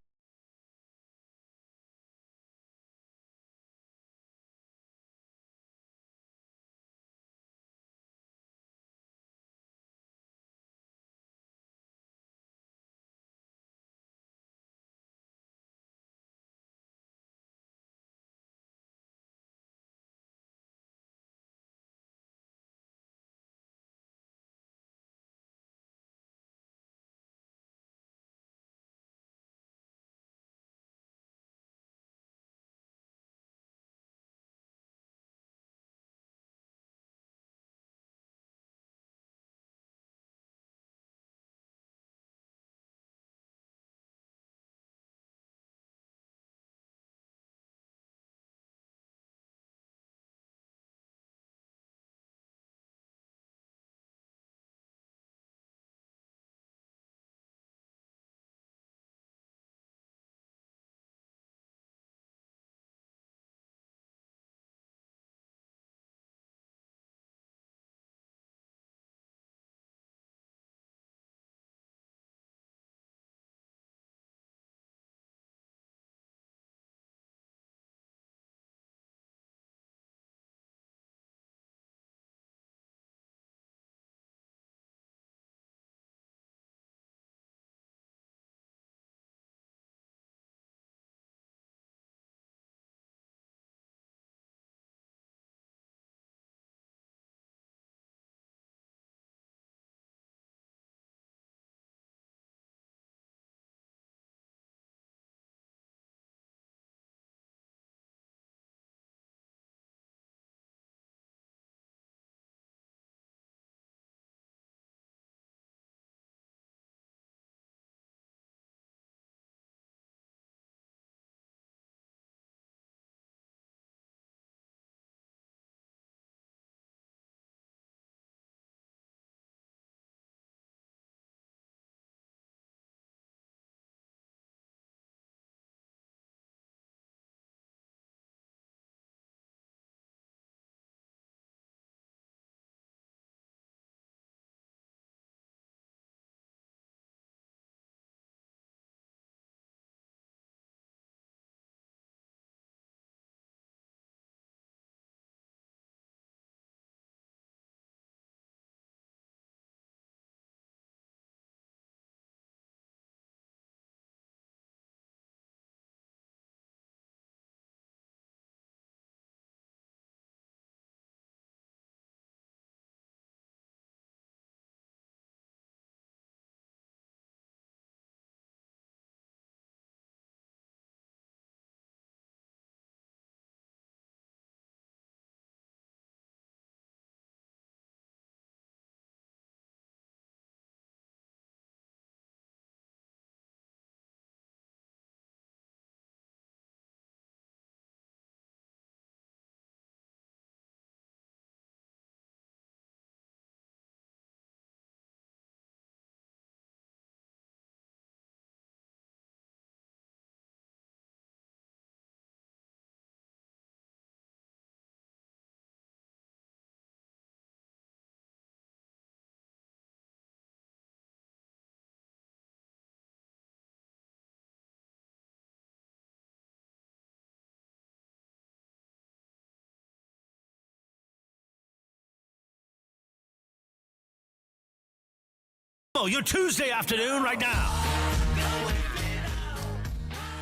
Oh, your Tuesday afternoon right now.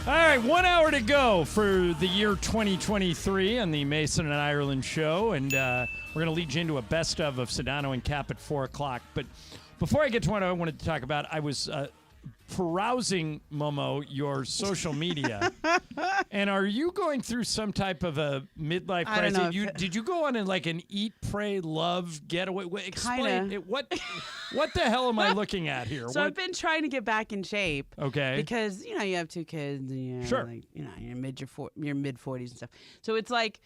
All right, 1 hour to go for the year 2023 on the Mason and Ireland show, and we're going to lead you into a best of Sedano and Cap at 4 o'clock. But before I get to what I wanted to talk about, I was perusing, Momo, your social media. And are you going through some type of a midlife I don't crisis? know Did you go on like an eat, pray, love getaway? Explain Kinda. it. What the hell am I looking at here? So I've been trying to get back in shape. Okay. Because you have 2 kids and you're Sure. like, you're mid 40s and stuff. So it's like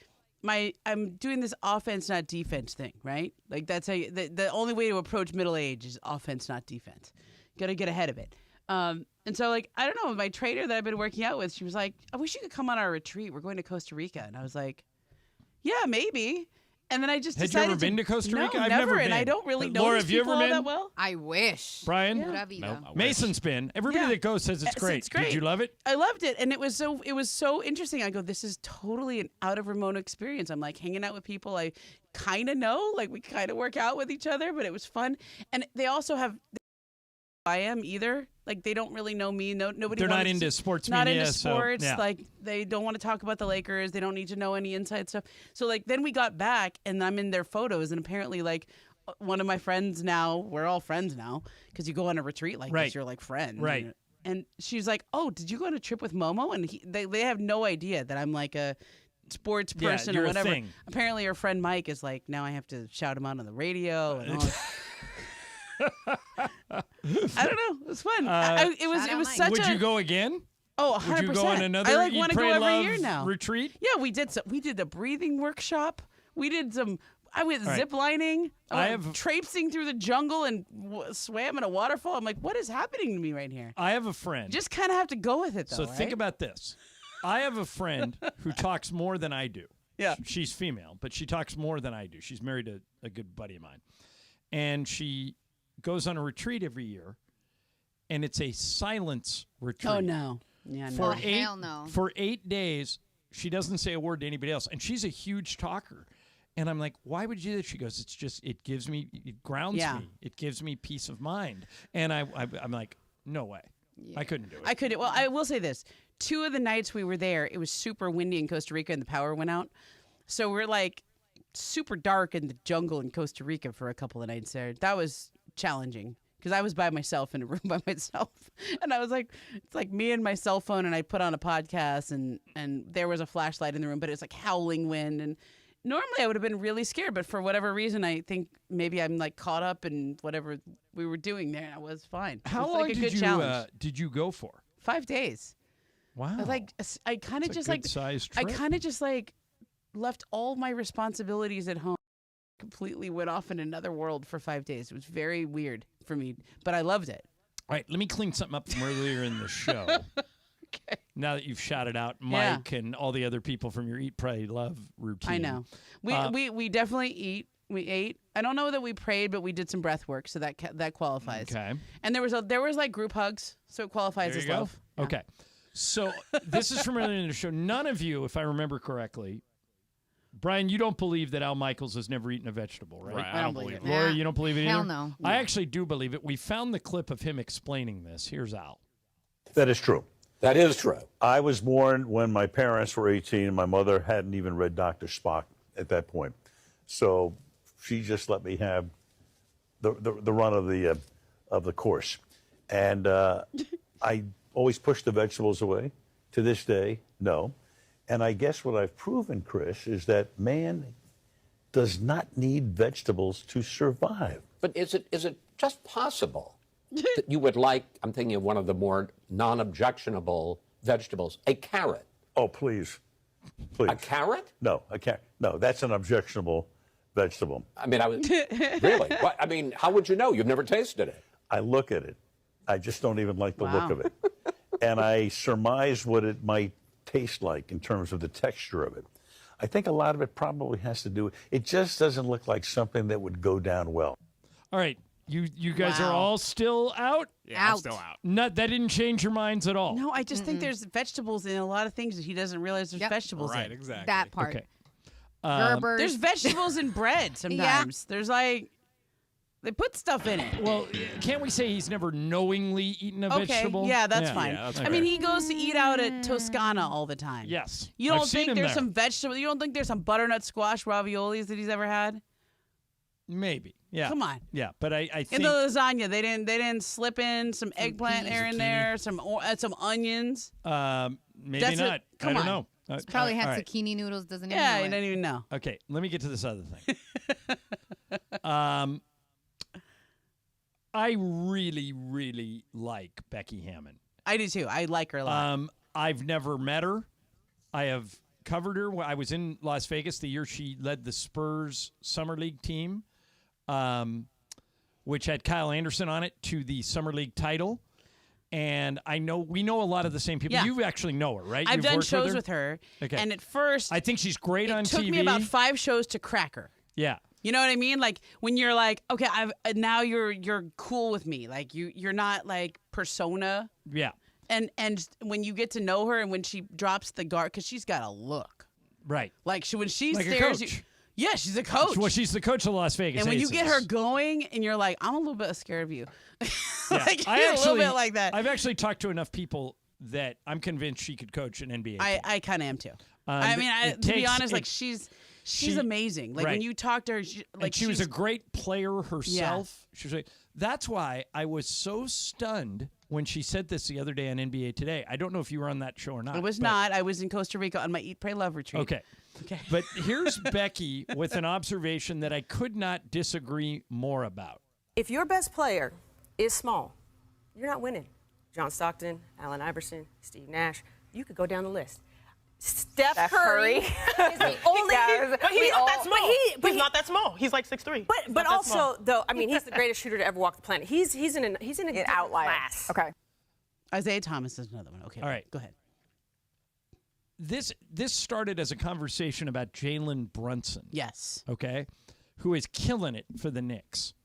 I'm doing this offense not defense thing, right? Like that's how the only way to approach middle age is offense not defense. Got to get ahead of it. And so, like, I don't know, my trainer that I've been working out with, she was like, I wish you could come on our retreat. We're going to Costa Rica. And I was like, yeah, maybe. And then I just Had decided you ever been to Costa Rica? No, I've never. never And been. I don't really know Laura, these have you people ever all been? that well. I wish. Brian? Pura vida. Mason's been. Everybody that goes says it's great. It's great. Did you love it? I loved it, and it was so interesting. I go, this is totally an out of remote experience. I'm like hanging out with people I kind of know, like we kind of work out with each other, but it was fun. And they also have. I am either. Like they don't really know me. Nobody. They're not into sports Not media, into sports. so, yeah. Like they don't want to talk about the Lakers. They don't need to know any inside stuff. So like then we got back and I'm in their photos and apparently like one of my friends now. We're all friends now because you go on a retreat like this. You're like friends. Right. And she's like, "Oh, did you go on a trip with Momo?" And they have no idea that I'm like a sports person you're or a whatever. thing. Apparently, her friend Mike is like, now I have to shout him out on the radio and all. I don't know. It was fun. It was such Would a. you go again? Oh, 100%. Would you go on another I like Eat, want to Pray, go every Love year now. retreat? Yeah, we did the breathing workshop. We did some. I went All right. zip lining. I went have- traipsing through the jungle and swam in a waterfall. I'm like, what is happening to me right here? I have a friend. Just kind of have to go with it, though. So think right? about this. I have a friend who talks more than I do. Yeah. She's female, but she talks more than I do. She's married to a good buddy of mine. And she goes on a retreat every year, and it's a silence retreat. Oh no! Yeah, no. For hell no. For 8 days, she doesn't say a word to anybody else, and she's a huge talker. And I'm like, why would you do that? She goes, it grounds me. It gives me peace of mind. And I'm like, no way. I couldn't do it. I couldn't. Well, I will say this. 2 of the nights we were there, it was super windy in Costa Rica and the power went out. So we're like super dark in the jungle in Costa Rica for a couple of nights there. That was challenging because I was by myself in a room by myself. And I was like, it's like me and my cell phone and I put on a podcast and there was a flashlight in the room, but it's like howling wind. And normally I would have been really scared, but for whatever reason, I think maybe I'm like caught up in whatever we were doing there. And I was fine. How It was long like a good challenge. did you go for? 5 days. Wow. I kind of That's a just like good-sized I trip. kind of just like left all my responsibilities at home. Completely went off in another world for 5 days. It was very weird for me, but I loved it. All right, let me clean something up from earlier in the show. Okay. Now that you've shouted out Yeah. Mike and all the other people from your Eat, Pray, Love routine. I know. We definitely we ate. I don't know that we prayed, but we did some breath work, so that qualifies. Okay. And there was like group hugs, so it qualifies There as you go. love. Yeah. Okay. So this is from earlier in the show. None of you, if I remember correctly, Brian, you don't believe that Al Michaels has never eaten a vegetable, right? Right, I don't believe it. Laura, you don't believe it either? Hell no. I actually do believe it. We found the clip of him explaining this. Here's Al. That is true. That is true. I was born when my parents were 18 and my mother hadn't even read Dr. Spock at that point. So she just let me have the run of the course. And I always pushed the vegetables away. To this day, no. And I guess what I've proven, Chris, is that man does not need vegetables to survive. But is it just possible that you would like, I'm thinking of one of the more non-objectionable vegetables, a carrot? Oh, please. Please. A carrot? No, a carrot. No, that's an objectionable vegetable. I mean, really? What, I mean, how would you know? You've never tasted it. I look at it. I just don't even like the Wow. look of it. And I surmise what it might taste like in terms of the texture of it. I think a lot of it probably has to do, it just doesn't look like something that would go down well. All right. You guys are Wow. all still out? Yeah, I'm still out. That didn't change your minds at all? No, I just think there's vegetables in a lot of things that he doesn't realize there's vegetables Right, in. exactly. That part. Okay. Gerbers. There's vegetables in bread sometimes. There's like They put stuff in it. Well, can't we say he's never knowingly eaten a vegetable? Yeah, that's fine. that's I mean, he goes to eat out at Toscana all the time. Yes. You don't I've seen think him there's there. some vegetable? You don't think there's some butternut squash raviolis that he's ever had? Maybe. Yeah. Come on. Yeah, but I think In the lasagna, they didn't slip in some eggplant here and there, some onions. maybe That's not. it. Come I don't on. know. He's probably all had right. zucchini noodles. Doesn't Yeah, even you know it. don't even know. Okay, let me get to this other thing. I really, really like Becky Hammond. I do too. I like her a lot. I've never met her. I have covered her. I was in Las Vegas the year she led the Spurs Summer League team, which had Kyle Anderson on it, to the Summer League title. And we know a lot of the same people. Yeah. You actually know her, right? I've You've done worked shows with her. Okay. And at first, I think she's great on it took TV. me about 5 shows to crack her. Yeah. You know what I mean? Like when you're like, okay, now you're cool with me. Like you're not like persona. Yeah. And when you get to know her and when she drops the guard, because she's got a look. Right. Like when she Like a stares, coach. yeah, she's a coach. Well, she's the coach of Las Vegas and when you Aces. get her going, and you're like, I'm a little bit scared of you. Yeah. like, you're a little bit like that. I've actually talked to enough people that I'm convinced she could coach an NBA team. I kind of am too. I mean, to be honest, like she's amazing. Like when you talk to her, she was a great player herself. She was like, that's why I was so stunned when she said this the other day on NBA Today. I don't know if you were on that show or not. I was not. I was in Costa Rica on my Eat, Pray, Love retreat. Okay. But here's Becky with an observation that I could not disagree more about. If your best player is small, you're not winning. John Stockton, Allen Iverson, Steve Nash, you could go down the list. Steph Curry is the only. But he's not that small. He's not that small. He's like 6'3". But also, though, I mean, he's the greatest shooter to ever walk the planet. He's in a different outlier. class. Okay. Isaiah Thomas is another one. Okay. All right. Go ahead. This started as a conversation about Jalen Brunson. Yes. Okay, who is killing it for the Knicks.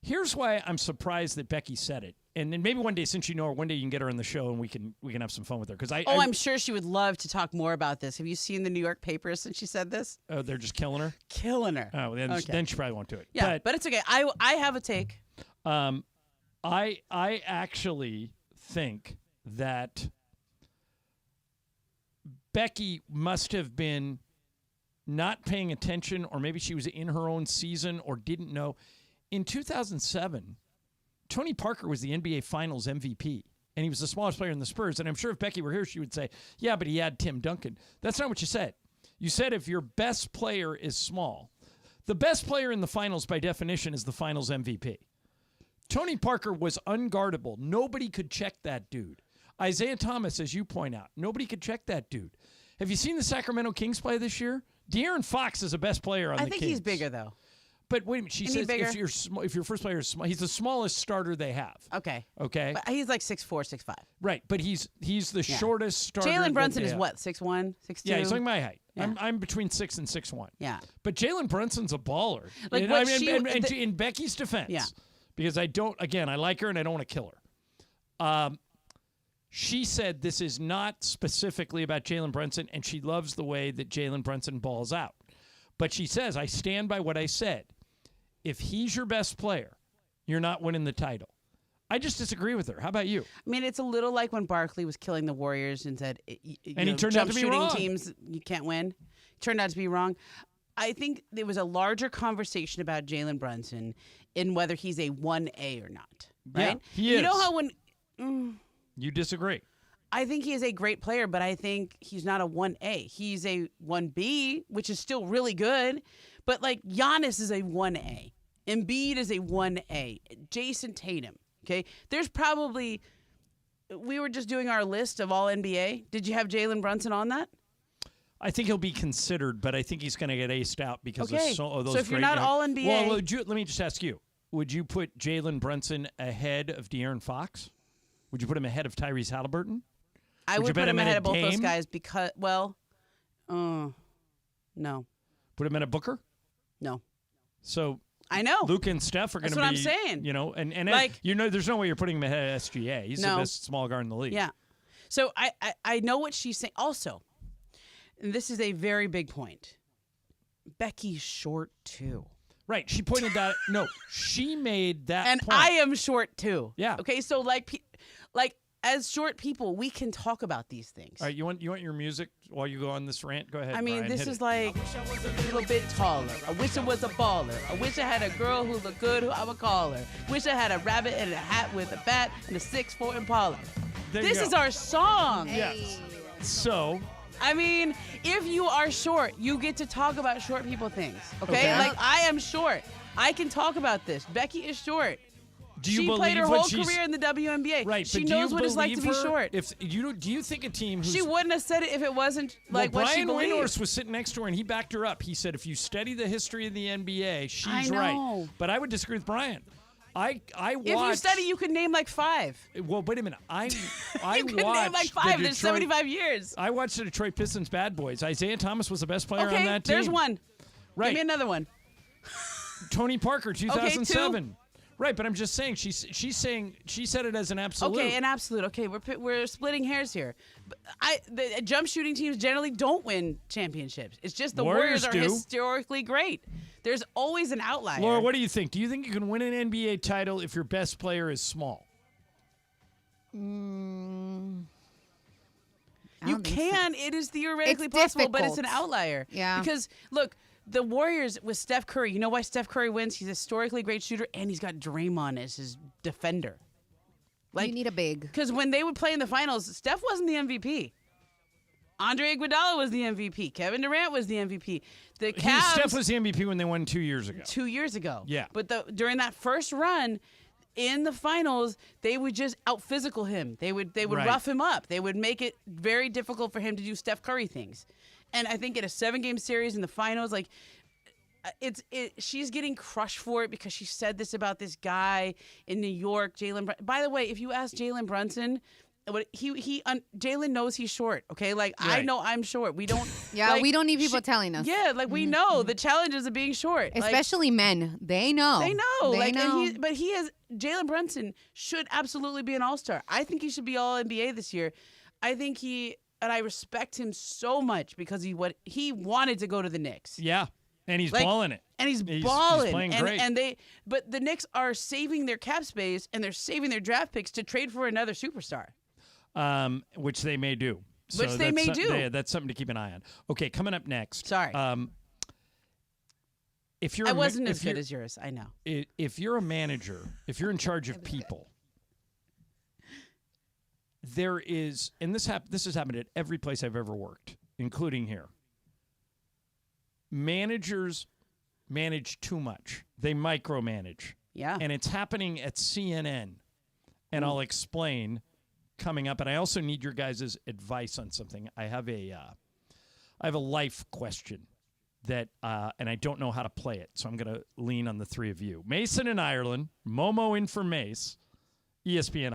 Here's why I'm surprised that Becky said it, and then maybe one day, since you know her, one day you can get her on the show and we can have some fun with her. Because I'm sure she would love to talk more about this. Have you seen the New York papers since she said this? Oh, they're just killing her. Killing her. Oh, then she probably won't do it. Yeah, but it's okay. I have a take. I actually think that Becky must have been not paying attention, or maybe she was in her own season or didn't know. In 2007, Tony Parker was the NBA Finals MVP, and he was the smallest player in the Spurs. And I'm sure if Becky were here, she would say, yeah, but he had Tim Duncan. That's not what you said. You said if your best player is small. The best player in the finals, by definition, is the finals MVP. Tony Parker was unguardable. Nobody could check that dude. Isaiah Thomas, as you point out, nobody could check that dude. Have you seen the Sacramento Kings play this year? De'Aaron Fox is the best player on the Kings. I think he's bigger, though. But wait a minute. She says bigger? if your first player is small, he's the smallest starter they have. Okay. Okay. But he's like 6'4", 6'5". Right, but he's the shortest starter. Jalen Brunson that is they what, have. 6'1", 6'2"? Yeah, he's like my height. Yeah. I'm between 6 and 6'1". Yeah. But Jalen Brunson's a baller. Like and, what and in Becky's defense, Yeah. because I like her and I don't want to kill her. She said this is not specifically about Jalen Brunson, and she loves the way that Jalen Brunson balls out. But she says, I stand by what I said. If he's your best player, you're not winning the title. I just disagree with her. How about you? I mean, it's a little like when Barkley was killing the Warriors and said, And he turned out to be shooting wrong. teams, you can't win. Turned out to be wrong. I think there was a larger conversation about Jalen Brunson in whether he's a 1A or not. Right? Yeah, he is. You know how when... You disagree. I think he is a great player, but I think he's not a 1A. He's a 1B, which is still really good. But like Giannis is a 1A. Embiid is a 1A. Jason Tatum. Okay. There's probably, we were just doing our list of all NBA. Did you have Jalen Brunson on that? I think he'll be considered, but I think he's going to get aced out because Okay. of those So if you're great not all NBA Well, let me just ask you. Would you put Jalen Brunson ahead of De'Aaron Fox? Would you put him ahead of Tyrese Halliburton? I would put him ahead of both those guys because, well, no. Put him in a Booker? No. So I know. Luke and Steph are going to be. That's what I'm saying. You know, and Like- there's no way you're putting him ahead of SGA. He's the No. best small guard in the league. Yeah. So I know what she's saying. Also, and this is a very big point. Becky's short too. Right. She pointed that. No, she made that. And point. I am short too. Yeah. Okay, so like as short people, we can talk about these things. All right. You want your music while you go on this rant? Go ahead. I mean, Brian, this hit is it. like a little bit taller. I wish I was a baller. I wish I had a girl who looked good, who I would call her. Wish I had a rabbit and a hat with a bat and a 6'4" Impala. There you This go. is our song. Yes. So. I mean, if you are short, you get to talk about short people things. Okay? Okay. Like, I am short. I can talk about this. Becky is short. Do you she believe played her what whole she's- career in the WNBA. Right. She but do knows you what it's like to be believe her? short. If do you think a team who's She wouldn't have said it if it wasn't like well, what she Brian believed. Windhorst was sitting next to her, and he backed her up. He said, if you study the history of the NBA, she's I know. right. But I would disagree with Brian. I watched. If you study, you could name like 5. Well, wait a minute. I You could watched name like 5. the There's Detroit, 75 years. I watched the Detroit Pistons bad boys. Isaiah Thomas was the best player Okay, on that team. there's one. Right. Give me another one. Tony Parker, 2007. two. Right, but I'm just saying she's saying she said it as an absolute. Okay, an absolute. Okay, we're splitting hairs here. But the jump shooting teams generally don't win championships. It's just the Warriors are do. historically great. There's always an outlier. Laura, what do you think? Do you think you can win an NBA title if your best player is small? You can. It is theoretically possible, but it's an difficult. outlier. Yeah. Because look, the Warriors with Steph Curry. You know why Steph Curry wins? He's a historically great shooter, and he's got Draymond as his defender. You need a big. Because when they would play in the finals, Steph wasn't the MVP. Andre Iguodala was the MVP. Kevin Durant was the MVP. The Cavs. Steph was the MVP when they won 2 years ago. 2 years ago. Yeah. But during that first run in the finals, they would just out physical him. They would Right. rough him up. They would make it very difficult for him to do Steph Curry things. And I think in a 7-game series in the finals, like she's getting crushed for it because she said this about this guy in New York, Jalen. By the way, if you ask Jalen Brunson, Jalen knows he's short. Okay, like I Right. know I'm short. We don't. Yeah, like, we don't need people telling us. Yeah, like we know the challenges of being short. Like, Especially men. They know. they know. They Like, know. but he has Jalen Brunson should absolutely be an All-Star. I think he should be All NBA this year. I think and I respect him so much because he wanted to go to the Knicks. Yeah, and he's Like, balling it. And he's He's balling. playing and, great. but the Knicks are saving their cap space and they're saving their draft picks to trade for another superstar. Which they may do. Which they may do. That's something to keep an eye on. Okay, coming up next. Sorry. If you're I wasn't as good as yours. I know. If you're a manager, if you're in charge of people, there is, and this has happened at every place I've ever worked, including here. Managers manage too much. They micromanage. Yeah. And it's happening at CNN. And I'll explain coming up. And I also need your guys' advice on something. I have a life question that, and I don't know how to play it, so I'm going to lean on the three of you. Mason in Ireland, Momo in for Mace, ESPN.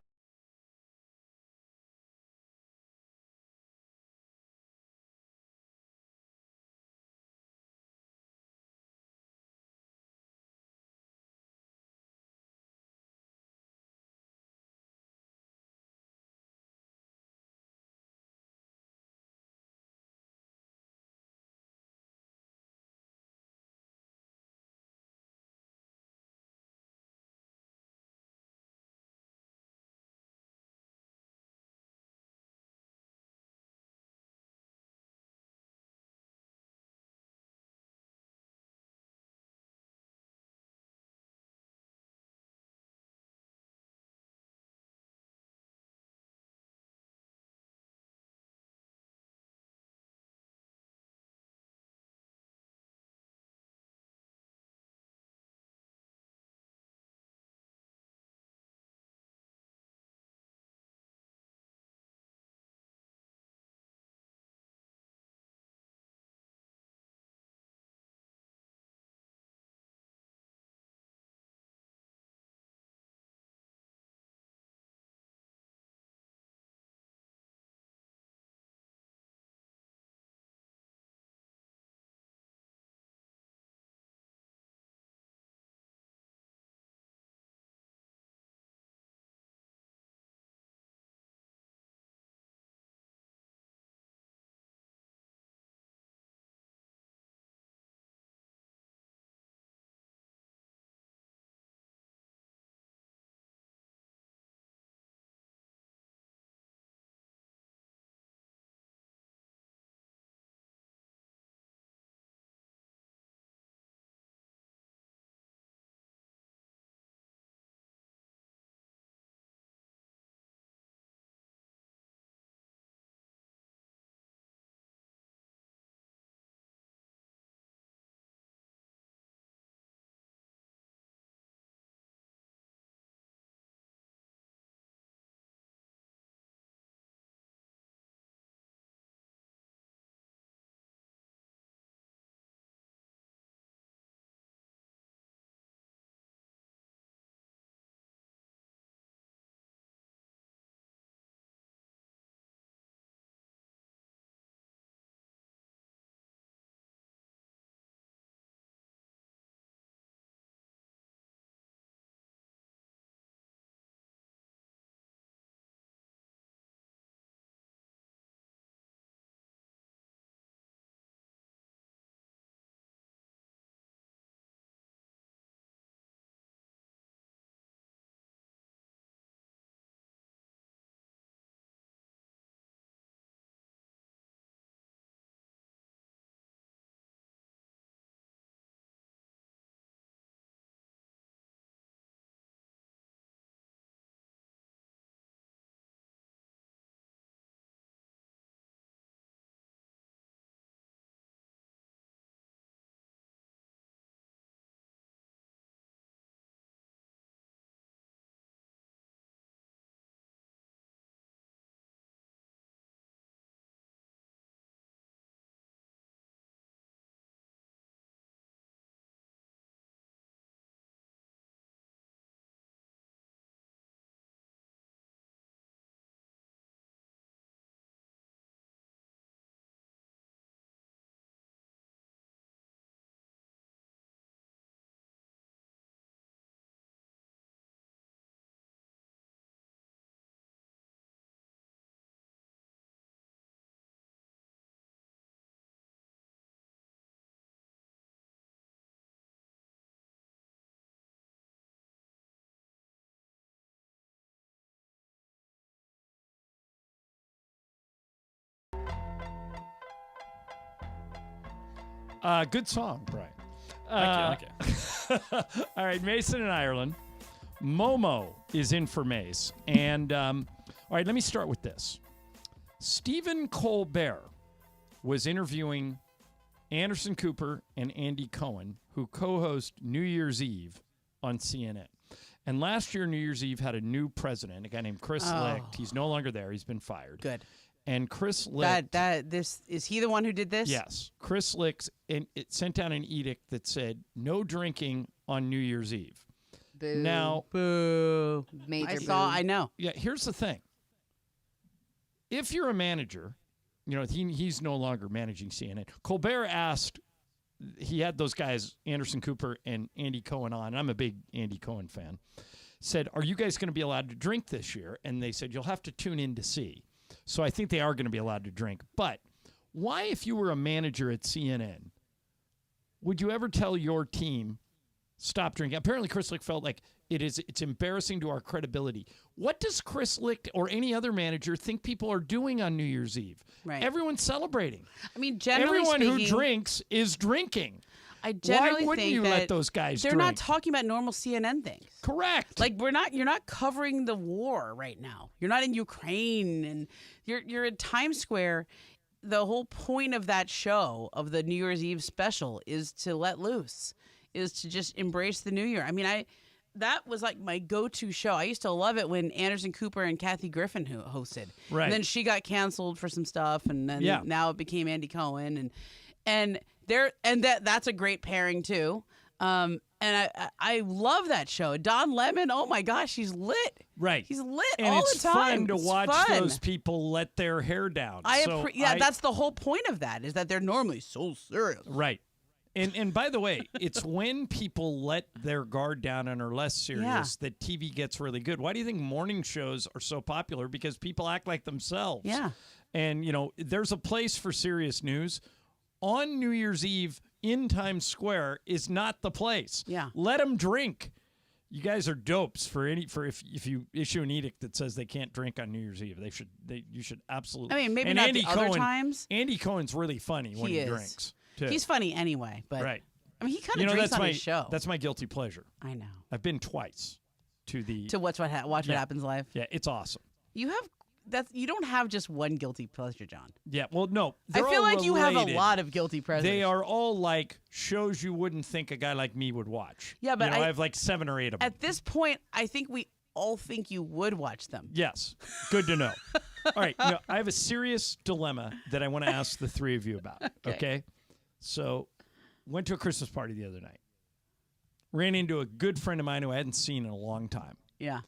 Good song, Brian. Thank you. All right, Mason in Ireland. Momo is in for Mace. And, all right, let me start with this. Stephen Colbert was interviewing Anderson Cooper and Andy Cohen, who co-host New Year's Eve on CNN. And last year, New Year's Eve had a new president, a guy named Chris Licht. He's no longer there. He's been fired. Good. And Chris Licht. Is he the one who did this? Yes. Chris Licht it sent out an edict that said no drinking on New Year's Eve. Boo. Now, boo. I know. Yeah, here's the thing. If you're a manager, he's no longer managing CNN. Colbert asked, he had those guys, Anderson Cooper and Andy Cohen on, and I'm a big Andy Cohen fan, said, are you guys going to be allowed to drink this year? And they said, you'll have to tune in to see. So I think they are going to be allowed to drink. But why, if you were a manager at CNN, would you ever tell your team, stop drinking? Apparently, Chris Licht felt like it's embarrassing to our credibility. What does Chris Licht or any other manager think people are doing on New Year's Eve? Right. Everyone's celebrating. I mean, generally everyone speaking, who drinks is drinking. I generally Why wouldn't think you that let those guys they're drink? not talking about normal CNN things. Correct. Like you're not covering the war right now. You're not in Ukraine, and you're at Times Square. The whole point of that show, of the New Year's Eve special, is to let loose, is to just embrace the new year. I mean, that was like my go-to show. I used to love it when Anderson Cooper and Kathy Griffin hosted. Right. And then she got canceled for some stuff, and then now it became Andy Cohen, and that's a great pairing too. And I love that show. Don Lemon, oh my gosh, he's lit. Right. He's lit and all it's the time. fun to It's watch fun. those people let their hair down. That's the whole point of that, is that they're normally so serious. Right. And by the way, it's when people let their guard down and are less serious that TV gets really good. Why do you think morning shows are so popular? Because people act like themselves. Yeah. And, there's a place for serious news. On New Year's Eve in Times Square is not the place. Yeah. Let them drink. You guys are dopes if you issue an edict that says they can't drink on New Year's Eve. You should absolutely. I mean, maybe and not Andy the other Cohen, times. Andy Cohen's really funny when he is. drinks. Too. He's funny anyway, but right. I mean, he kind of drinks on his show. That's my guilty pleasure. I know. I've been twice to Watch What Happens Live. Yeah, it's awesome. You don't have just one guilty pleasure, John. Yeah, well, no. I feel like you have a related. lot of guilty pleasures. They are all like shows you wouldn't think a guy like me would watch. Yeah, but I have like 7 or 8 of them. At this point, I think we all think you would watch them. Yes. Good to know. All right. I have a serious dilemma that I want to ask the three of you about. Okay? So, went to a Christmas party the other night. Ran into a good friend of mine who I hadn't seen in a long time. Yeah.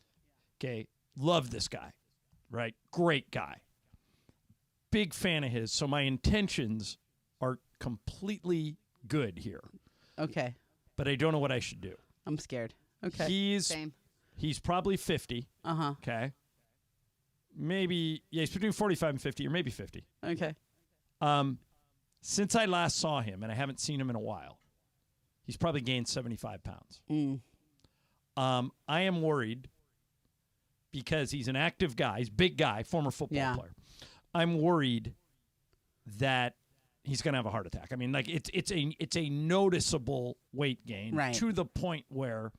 Okay. Love this guy. Right? Great guy. Big fan of his. So my intentions are completely good here. Okay. But I don't know what I should do. I'm scared. Okay. He's probably 50. Uh-huh. Okay. Maybe, he's between 45 and 50, or maybe 50. Okay. Since I last saw him, and I haven't seen him in a while, he's probably gained 75 pounds. I am worried because he's an active guy. He's a big guy, former football player. I'm worried that he's going to have a heart attack. I mean, like it's a noticeable weight gain to the point where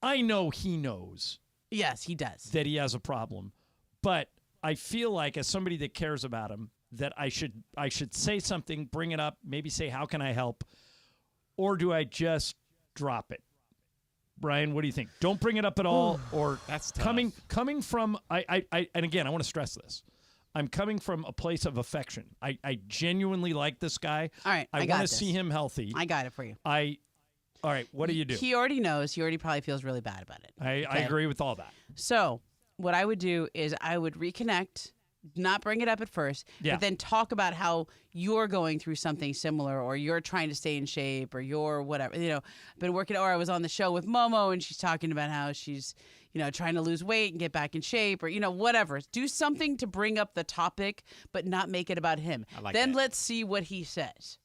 I know he knows. Yes, he does. That he has a problem. But I feel like, as somebody that cares about him, that I should say something, bring it up, maybe say, how can I help? Or do I just drop it? Brian, what do you think? Don't bring it up at all, or that's tough. coming from and again, I want to stress this. I'm coming from a place of affection. I genuinely like this guy. All right, I want to see him healthy. I got it for you. All right, what do you do? He already knows. He already probably feels really bad about it. I agree with all that. So what I would do is I would reconnect, not bring it up at first, but then talk about how you're going through something similar, or you're trying to stay in shape, or you're whatever, been working, or I was on the show with Momo and she's talking about how she's, trying to lose weight and get back in shape, or, whatever. Do something to bring up the topic, but not make it about him. Then let's see what he says.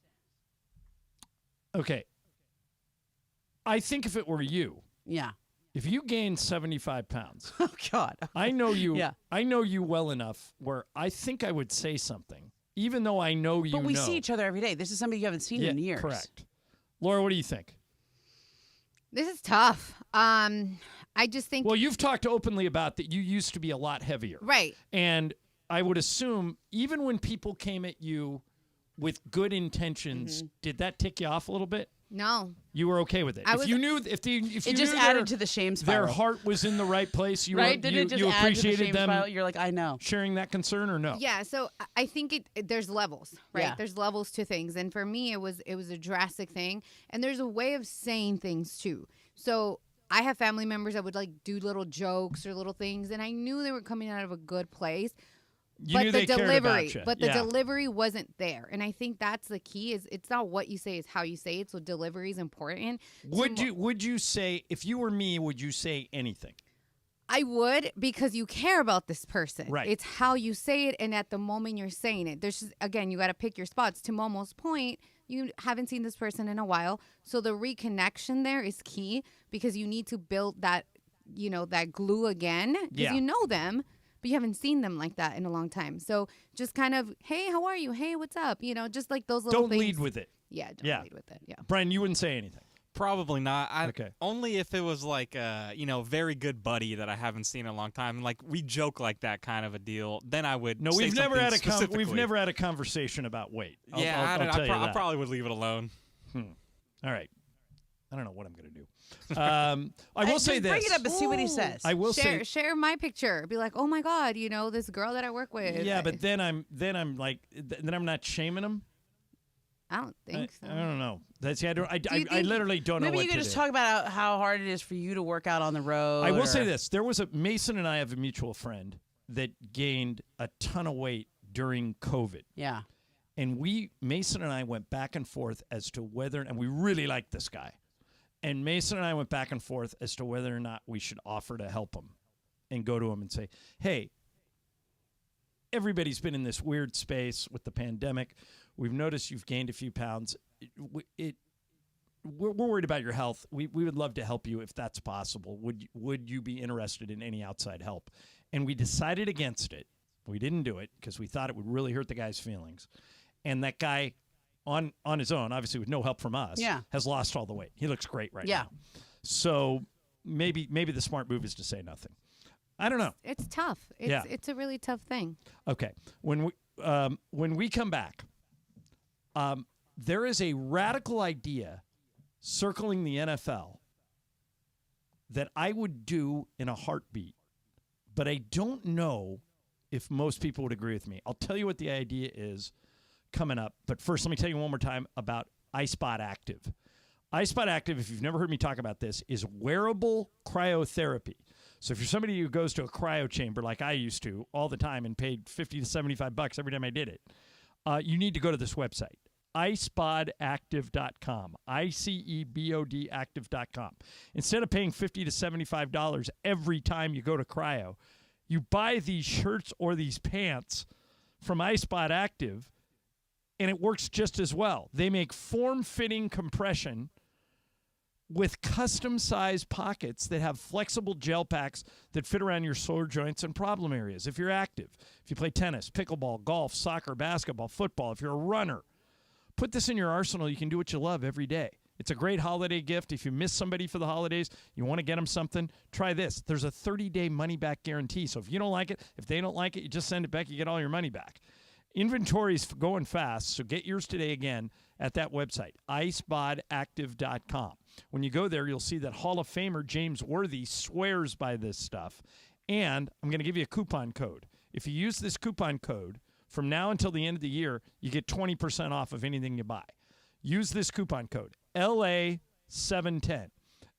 Okay. I think if it were you. Yeah. If you gain 75 pounds, oh God, I know you. I know you well enough where I think I would say something, even though I know you But we know. see each other every day. This is somebody you haven't seen in years. Correct. Laura, what do you think? This is tough. I just think. Well, you've talked openly about that you used to be a lot heavier. Right. And I would assume even when people came at you with good intentions, did that tick you off a little bit? No. You were okay with it. I if was- you knew, if you It just knew added to the shame spiral. their heart was in the right place, you Right? were, Didn't you, it just you add to the appreciated shame them spiral? You're like, I know. sharing that concern or no? Yeah, so I think there's levels, right? Yeah. There's levels to things, and for me, it was a drastic thing, and there's a way of saying things too. So I have family members that would like do little jokes or little things, and I knew they were coming out of a good place. You but knew the they cared delivery, about you. but the Yeah. delivery wasn't there, and I think that's the key. Is it's not what you say, it's how you say it. So delivery is important. Would you say, if you were me, would you say anything? I would, because you care about this person. Right. It's how you say it, and at the moment you're saying it. There's just, again, you got to pick your spots. To Momo's point, you haven't seen this person in a while, so the reconnection there is key, because you need to build that, that glue again, because Yeah. you know them, but you haven't seen them like that in a long time. So just kind of, hey, how are you? Hey, what's up? Just like those little Don't things. lead with it. Yeah, don't lead with it. Yeah. Brian, you wouldn't say anything. Probably not. Okay. Only if it was like a, very good buddy that I haven't seen in a long time. Like we joke like that kind of a deal. Then I would. No, say we've never had something we've specifically. never had a conversation about weight. I'll I tell you that. probably would leave it alone. All right. I don't know what I'm going to do. I will say just this. bring it up and see what he says. I will say. Share my picture. Be like, oh my God, this girl that I work with. Yeah, but then I'm not shaming him. I don't think so. I don't know. That's I Do you I think- literally don't know Maybe what you to could just do. talk about how hard it is for you to work out on the road. I will or- say this. There was Mason and I have a mutual friend that gained a ton of weight during COVID. Yeah. And Mason and I went back and forth as to whether, and we really liked this guy. And Mason and I went back and forth as to whether or not we should offer to help him and go to him and say, hey, everybody's been in this weird space with the pandemic. We've noticed you've gained a few pounds. We're worried about your health. We would love to help you if that's possible. Would you be interested in any outside help? And we decided against it. We didn't do it because we thought it would really hurt the guy's feelings. And that guy, on his own, obviously with no help from us, has lost all the weight. He looks great right now. So maybe the smart move is to say nothing. I don't know. It's tough. It's a really tough thing. Okay. When we come back, there is a radical idea circling the NFL that I would do in a heartbeat, but I don't know if most people would agree with me. I'll tell you what the idea is coming up, but first let me tell you one more time about iSpot Active. iSpot Active, if you've never heard me talk about this, is wearable cryotherapy. So if you're somebody who goes to a cryo chamber like I used to all the time and paid $50 to $75 every time I did it, you need to go to this website, iSpotActive.com, ICEBOD active.com. Instead of paying $50 to $75 every time you go to cryo, you buy these shirts or these pants from iSpot Active, and it works just as well. They make form-fitting compression with custom-sized pockets that have flexible gel packs that fit around your sore joints and problem areas. If you're active, if you play tennis, pickleball, golf, soccer, basketball, football, if you're a runner, put this in your arsenal. You can do what you love every day. It's a great holiday gift. If you miss somebody for the holidays, you want to get them something, try this. There's a 30-day money-back guarantee. So if you don't like it, if they don't like it, you just send it back. You get all your money back. Inventory's going fast, so get yours today again at that website, iSpotActive.com. When you go there, you'll see that Hall of Famer James Worthy swears by this stuff. And I'm going to give you a coupon code. If you use this coupon code, from now until the end of the year, you get 20% off of anything you buy. Use this coupon code, LA710.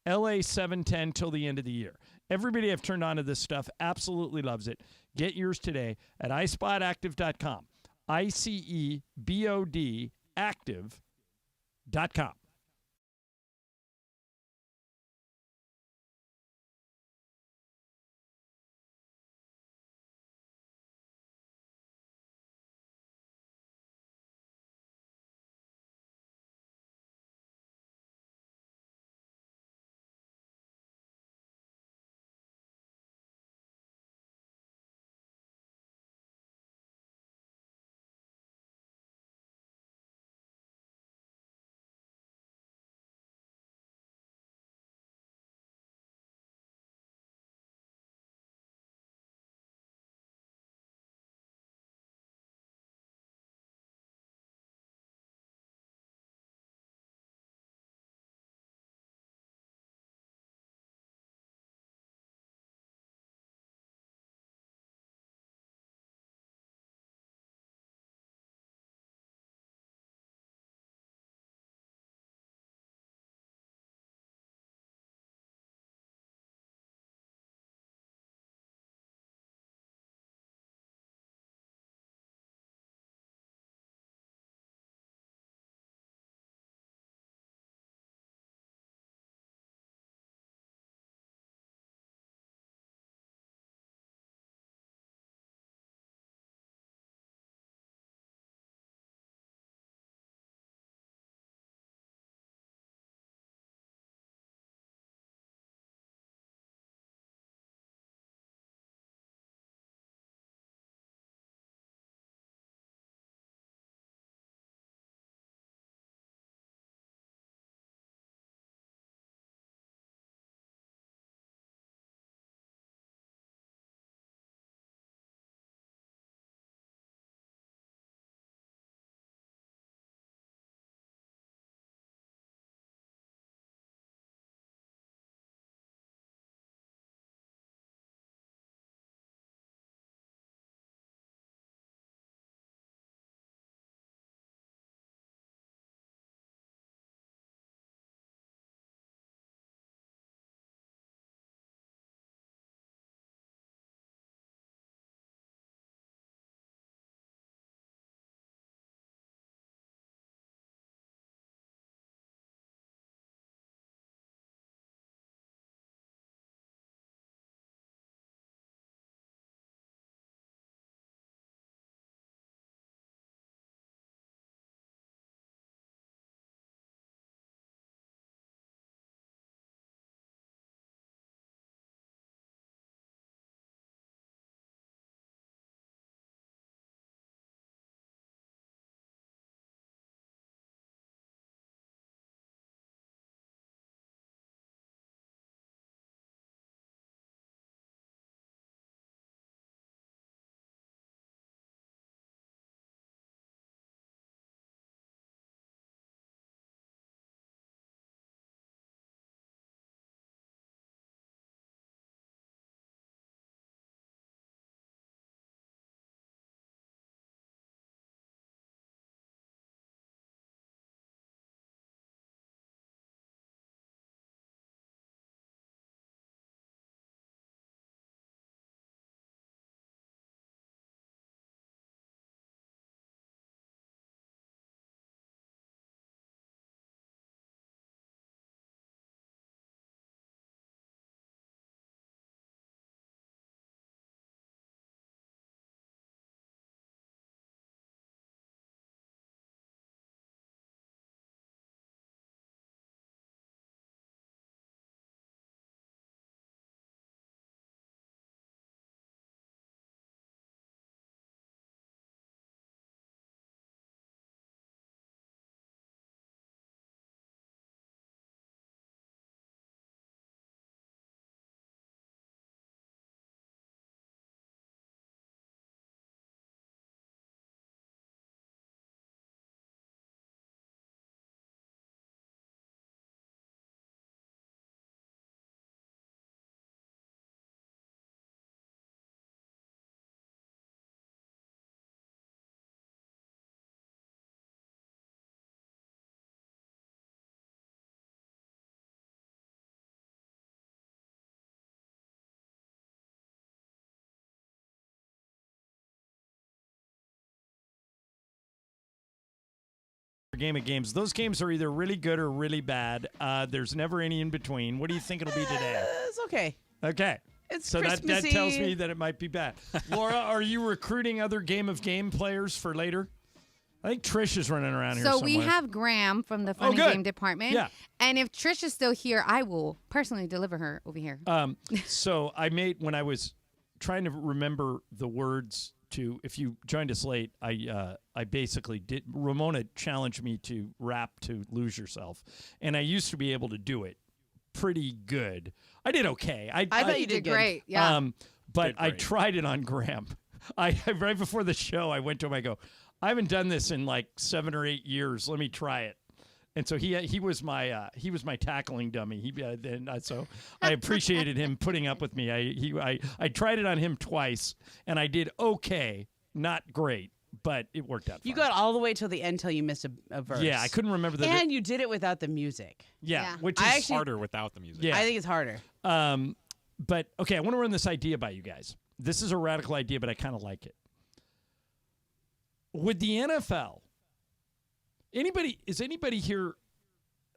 LA710 till the end of the year. Everybody I've turned on to this stuff absolutely loves it. Get yours today at iSpotActive.com. ICEBOD active.com. game of games. Those games are either really good or really bad. There's never any in between. What do you think it'll be today? It's okay. Okay. It's so that Christmassy. tells me that it might be bad. Laura, are you recruiting other game of game players for later? I think Trish is running around here So somewhere. we have Graham from the Funny good. Game department. Yeah. And if Trish is still here, I will personally deliver her over here. So I made, when I was trying to remember the words to, if you joined us late, I basically did, Ramona challenged me to rap to Lose Yourself. And I used to be able to do it pretty good. I did okay. I thought you did great. Yeah. But I tried it on Graham. Right before the show, I went to him, I go, I haven't done this in like 7 or 8 years. Let me try it. And so he was my tackling dummy. So I appreciated him putting up with me. I tried it on him twice, and I did okay, not great, but it worked out. You got all the way till the end till you missed a verse. Yeah, I couldn't remember the. And you did it without the music. Yeah, which is harder without the music. Yeah, I think it's harder. But okay, I want to run this idea by you guys. This is a radical idea, but I kind of like it. Would the NFL? Is anybody here?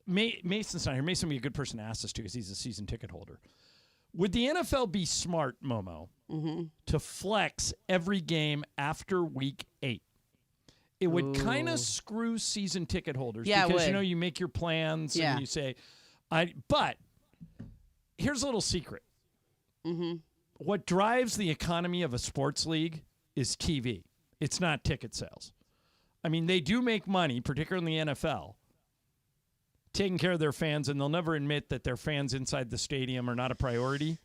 Mason's not here. Mason would be a good person to ask this to because he's a season ticket holder. Would the NFL be smart, Momo, to flex every game after week 8? It would kind of screw season ticket holders because you make your plans and you say, But here's a little secret. What drives the economy of a sports league is TV. It's not ticket sales. I mean, they do make money, particularly in the NFL, taking care of their fans, and they'll never admit that their fans inside the stadium are not a priority.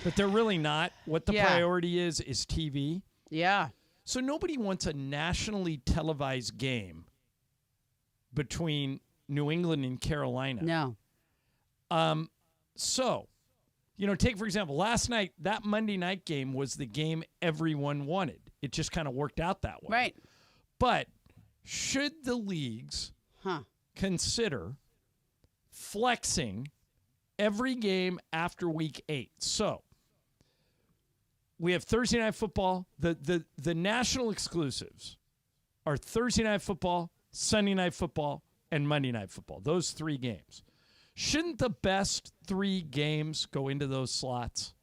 But they're really not. What the priority is TV. Yeah. So nobody wants a nationally televised game between New England and Carolina. No. So, take, for example, last night, that Monday night game was the game everyone wanted. It just kind of worked out that way. Right. But should the leagues consider flexing every game after week 8? So we have Thursday Night Football. The national exclusives are Thursday Night Football, Sunday Night Football, and Monday Night Football. Those 3 games. Shouldn't the best 3 games go into those slots?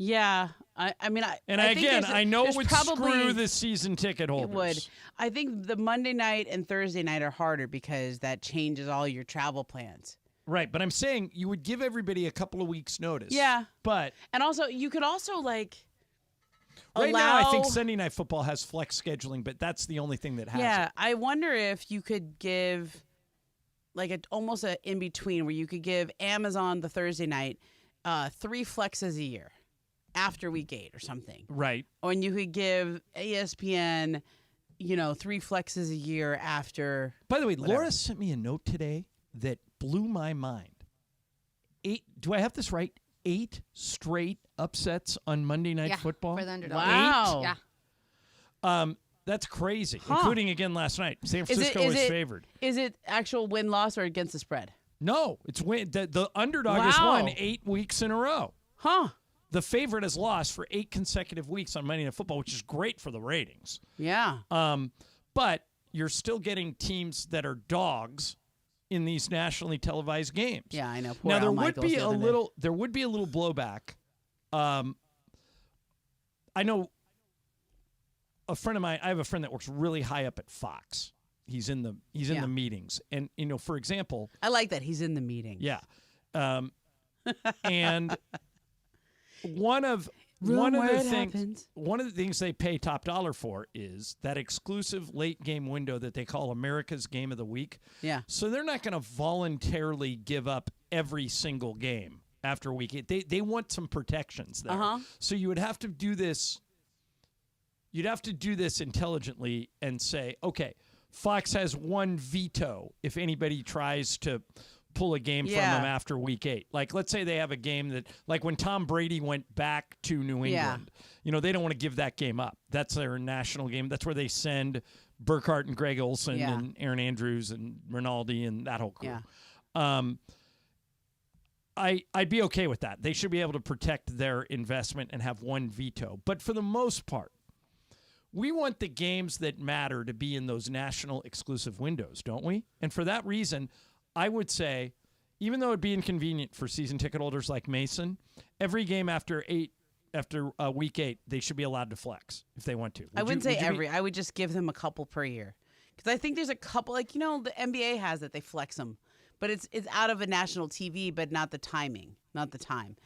Yeah, I know it would screw the season ticket holders. It would. I think the Monday night and Thursday night are harder because that changes all your travel plans. Right, but I'm saying you would give everybody a couple of weeks' notice. Yeah, but and also you could also right now I think Sunday Night Football has flex scheduling, but that's the only thing that has. Yeah, it. I wonder if you could give almost an in between where you could give Amazon the Thursday night 3 flexes a year. After week 8 or something. Right. Or you could give ESPN, 3 flexes a year after. By the way, whatever. Laura sent me a note today that blew my mind. 8, do I have this right? 8 straight upsets on Monday Night Football? For the underdog. Wow. 8? Yeah. That's crazy, including again last night. San Francisco was favored. Is it actual win-loss or against the spread? No, it's win. The underdog has won 8 weeks in a row. Huh. The favorite has lost for 8 consecutive weeks on Monday Night Football, which is great for the ratings. Yeah. But you're still getting teams that are dogs in these nationally televised games. Yeah, I know. Poor Now Al Michaels there would be a little blowback. I know a friend of mine. I have a friend that works really high up at Fox. He's in the meetings, and for example, I like that he's in the meeting. Yeah, and. One of the things they pay top dollar for is that exclusive late game window that they call America's Game of the Week. Yeah. So they're not going to voluntarily give up every single game after week 8. They want some protections there. So you would have to do this. You'd have to do this intelligently and say, okay, Fox has one veto if anybody tries to pull a game from them after week 8. Like, let's say they have a game that, like when Tom Brady went back to New England, they don't want to give that game up. That's their national game. That's where they send Burkhardt and Greg Olson and Aaron Andrews and Rinaldi and that whole crew. Yeah. I'd be okay with that. They should be able to protect their investment and have one veto. But for the most part, we want the games that matter to be in those national exclusive windows, don't we? And for that reason, I would say, even though it'd be inconvenient for season ticket holders like Mason, every game after week 8, they should be allowed to flex if they want to. I wouldn't say every. I would just give them a couple per year. Because I think there's a couple, the NBA has it, they flex them. But it's out of a national TV, but not the timing, not the time.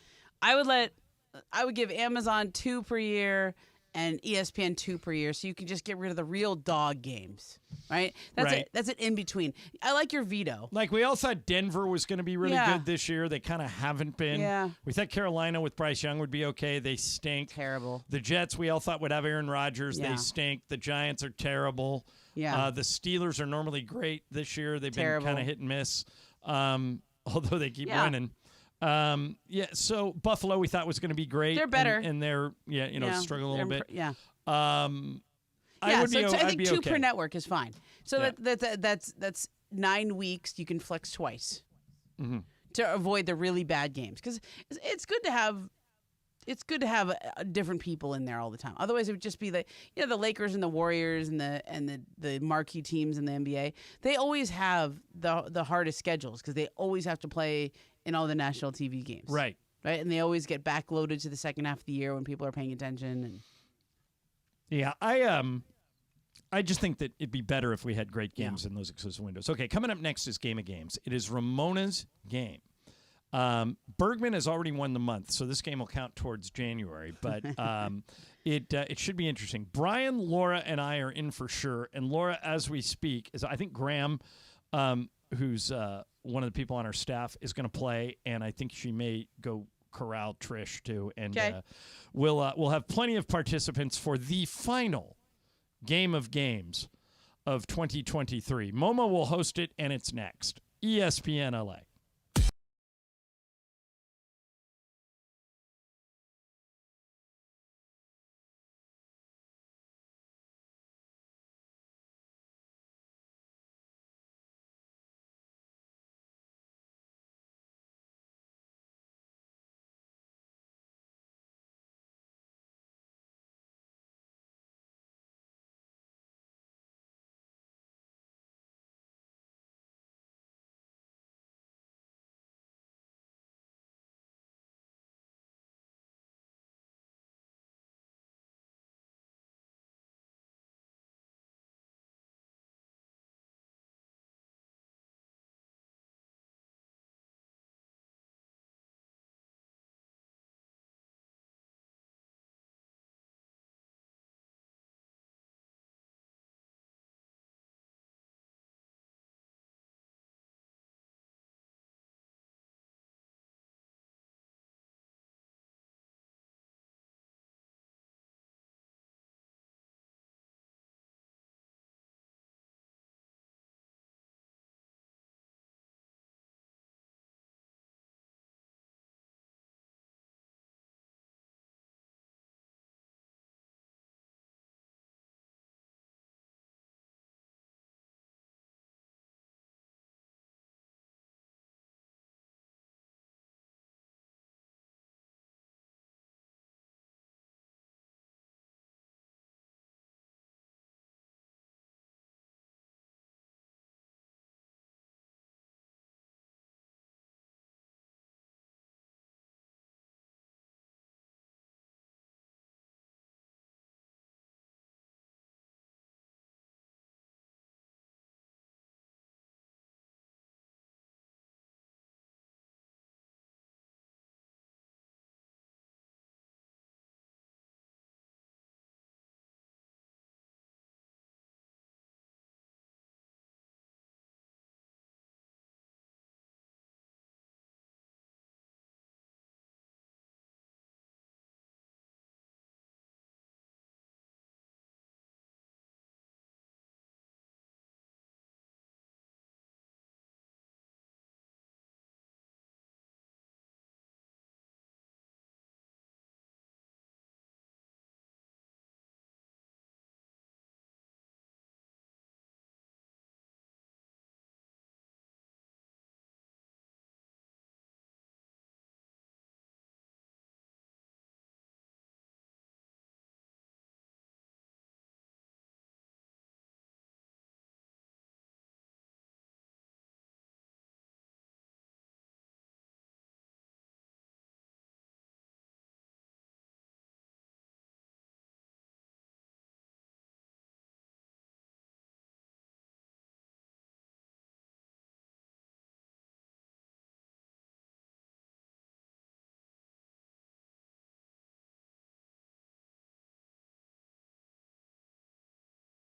I would give Amazon 2 per year and ESPN 2 per year, so you can just get rid of the real dog games, right? That's it in between. I like your veto. Like, we all thought Denver was going to be really good this year. They kind of haven't been. Yeah. We thought Carolina with Bryce Young would be okay. They stink. Terrible. The Jets, we all thought would have Aaron Rodgers. Yeah. They stink. The Giants are terrible. Yeah. The Steelers are normally great this year. They've been kind of hit and miss, although they keep winning. So Buffalo we thought was going to be great. They're better. And they're, struggle a little bit. I think 2 okay. per network is fine. So that's 9 weeks. You can flex twice to avoid the really bad games, because it's good to have. It's good to have different people in there all the time. Otherwise, it would just be the Lakers and the Warriors and the marquee teams in the NBA. They always have the hardest schedules because they always have to play in all the national TV games. Right. And they always get backloaded to the second half of the year when people are paying attention. And yeah, I just think that it'd be better if we had great games in those exclusive windows. Okay, coming up next is Game of Games. It is Ramona's game. Bergman has already won the month, so this game will count towards January, but it should be interesting. Brian, Laura, and I are in for sure, and Laura, as we speak, I think Graham, who's one of the people on our staff, is going to play, and I think she may go corral Trish too, and we'll have plenty of participants for the final Game of Games of 2023. Momo will host it, and it's next. ESPN LA.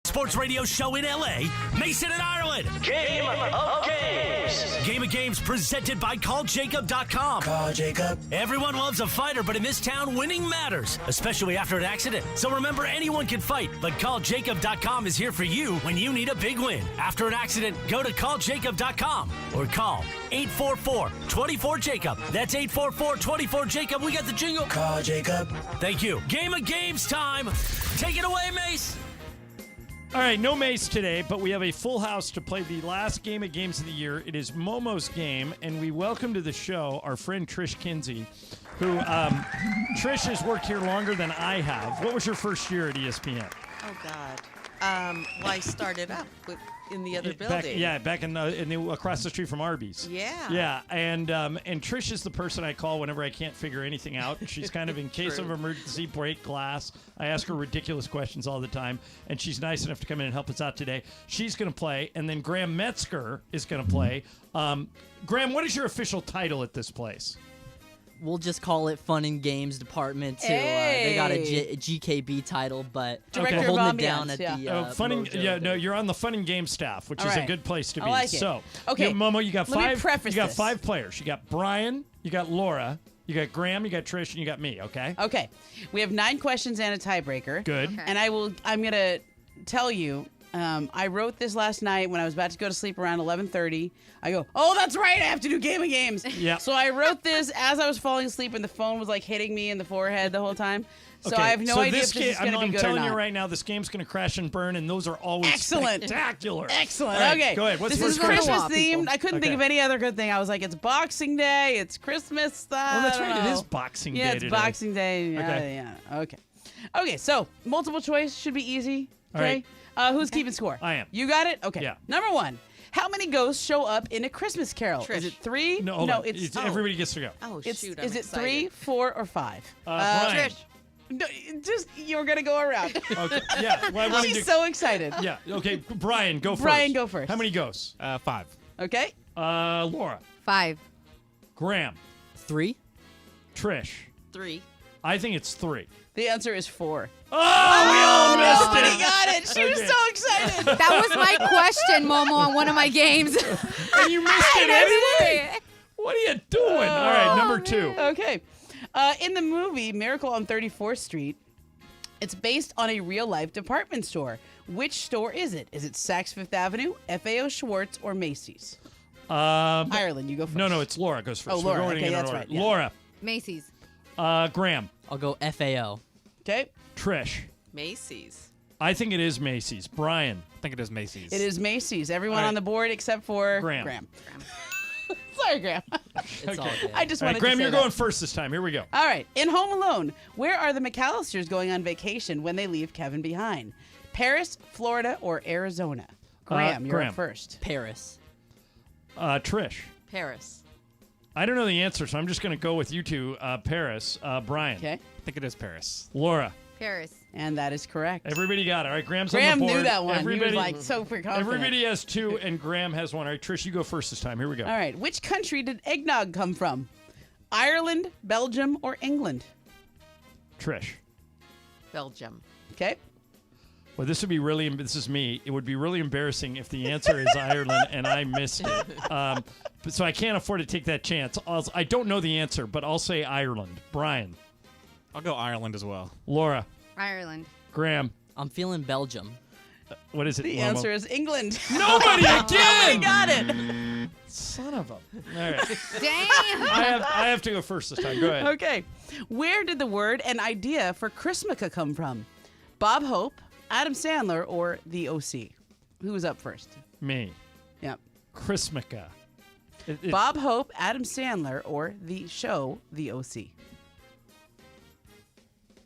Sports radio show in LA, Mason and Ireland. Game of Games. Game of Games presented by CallJacob.com. Call Jacob. Everyone loves a fighter, but in this town, winning matters, especially after an accident. So remember, anyone can fight, but CallJacob.com is here for you when you need a big win. After an accident, go to CallJacob.com or call 844-24-JACOB. That's 844-24-JACOB. We got the jingle. Call Jacob. Thank you. Game of Games time. Take it away, Mace. All right, no Mace today, but we have a full house to play the last game of games of the year. It is Momo's game, and we welcome to the show our friend Trish Kinsey, who Trish has worked here longer than I have. What was your first year at ESPN? Oh, God. Well, I started up in the other building. Back in the across the street from Arby's. Yeah. Yeah, and Trish is the person I call whenever I can't figure anything out. She's kind of in case of emergency, break glass. I ask her ridiculous questions all the time, and she's nice enough to come in and help us out today. She's going to play, and then Graham Metzger is going to play. Graham, what is your official title at this place? We'll just call it Fun and Games Department too. They got a GKB title, but Director we're holding of it down ambience, at the Fun and, you're on the Fun and Game staff, which All is a right. good place to be. I like it. So, Okay, Momo, you got let me five. preface You got this. 5 players. You got Brian, you got Laura, you got Graham, you got Trish, and you got me. Okay. Okay. We have 9 questions and a tiebreaker. Good. Okay. And I'm going to tell you, I wrote this last night when I was about to go to sleep around 11:30. I go, oh, that's right. I have to do Game of Games. Yeah. So I wrote this as I was falling asleep, and the phone was like hitting me in the forehead the whole time. So Okay, I have no so idea this if this is game, going to be I'm good or telling not. you right now, this game's going to crash and burn, and those are always Excellent. spectacular. Excellent. All right, Okay. go ahead. What's this the is first question? Christmas themed. I couldn't think Okay. of any other good thing. I was like, it's Boxing Day. It's Christmas stuff. Oh, that's I don't right. It know. is Boxing Yeah, Day it's today. Boxing Day. Yeah, Okay. yeah. Okay. Okay, so multiple choice should be easy. All Okay. right. Who's keeping score? I am. You got it? Okay. Yeah. Number 1. How many ghosts show up in A Christmas Carol? Trish. Is it 3? No, hold on. it's everybody gets to go. Oh, It's, shoot. is I'm it 3, excited. 4, or 5? Brian. Trish. No, just you're gonna go around. Okay. Yeah. Well, I wanted She's to- so excited. Yeah. Okay. Brian, go first. Brian, go first. How many ghosts? 5. Okay. Laura. 5. Graham. 3. Trish. 3. I think it's 3. The answer is 4. Oh, we all missed Nobody it. got it. She was Okay. so excited. That was my question, Momo, on one of my games. And you missed it anyway. What are you doing? All right, number 2. Okay. In the movie Miracle on 34th Street, it's based on a real-life department store. Which store is it? Is it Saks Fifth Avenue, FAO Schwartz, or Macy's? Ireland, you go first. No, it's Laura goes first. Oh, Laura. We're going Okay, in that's order. right, yeah. Laura. Macy's. Graham. I'll go FAO. Okay. Trish. Macy's. I think it is Macy's. Brian. I think it is Macy's. It is Macy's. Everyone All right. on the board except for Graham. Sorry, Graham. It's all good. I just All wanted right, Graham, to say you're that. going first this time. Here we go. All right. In Home Alone, where are the McAllisters going on vacation when they leave Kevin behind? Paris, Florida, or Arizona? Graham, you're Graham. up first. Paris. Trish. Paris. I don't know the answer, so I'm just going to go with you two. Paris. Brian. Okay. I think it is Paris. Laura. Paris. And that is correct. Everybody got it. All right, Graham's Graham on the board. knew that one. Everybody, He was like super confident. Everybody has 2, and Graham has 1. All right, Trish, you go first this time. Here we go. All right. Which country did eggnog come from? Ireland, Belgium, or England? Trish. Belgium. Okay. Well, this would be really. This is me. It would be really embarrassing if the answer is Ireland and I missed it. So I can't afford to take that chance. I don't know the answer, but I'll say Ireland. Brian. I'll go Ireland as well. Laura. Ireland. Graham. I'm feeling Belgium. What is it? The Momo? answer is England. Nobody again. Nobody got it. Son of a. All right. Damn. I have to go first this time. Go ahead. Okay. Where did the word and idea for Chrismica come from? Bob Hope, Adam Sandler, or the OC? Who was up first? Me. Yep. Chrismica. Bob Hope, Adam Sandler, or the show The OC?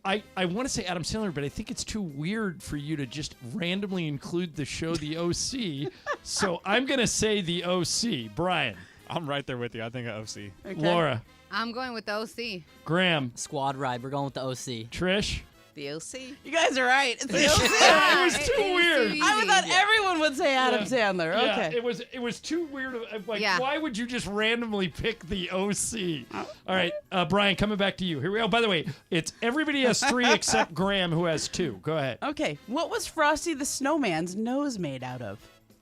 I want to say Adam Sandler, but I think it's too weird for you to just randomly include the show The OC. So I'm going to say The OC. Brian. I'm right there with you. I think OC. Okay. Laura. I'm going with the OC. Graham. Squad ride. We're going with the OC. Trish. The OC. You guys are right. It's the OC. It was too weird. I would thought everyone would say Adam Sandler. Yeah, Okay. it was too weird. Like, why would you just randomly pick the OC? All right, Brian, coming back to you. Here we go. By the way, it's everybody has 3 except Graham, who has 2. Go ahead. Okay. What was Frosty the Snowman's nose made out of?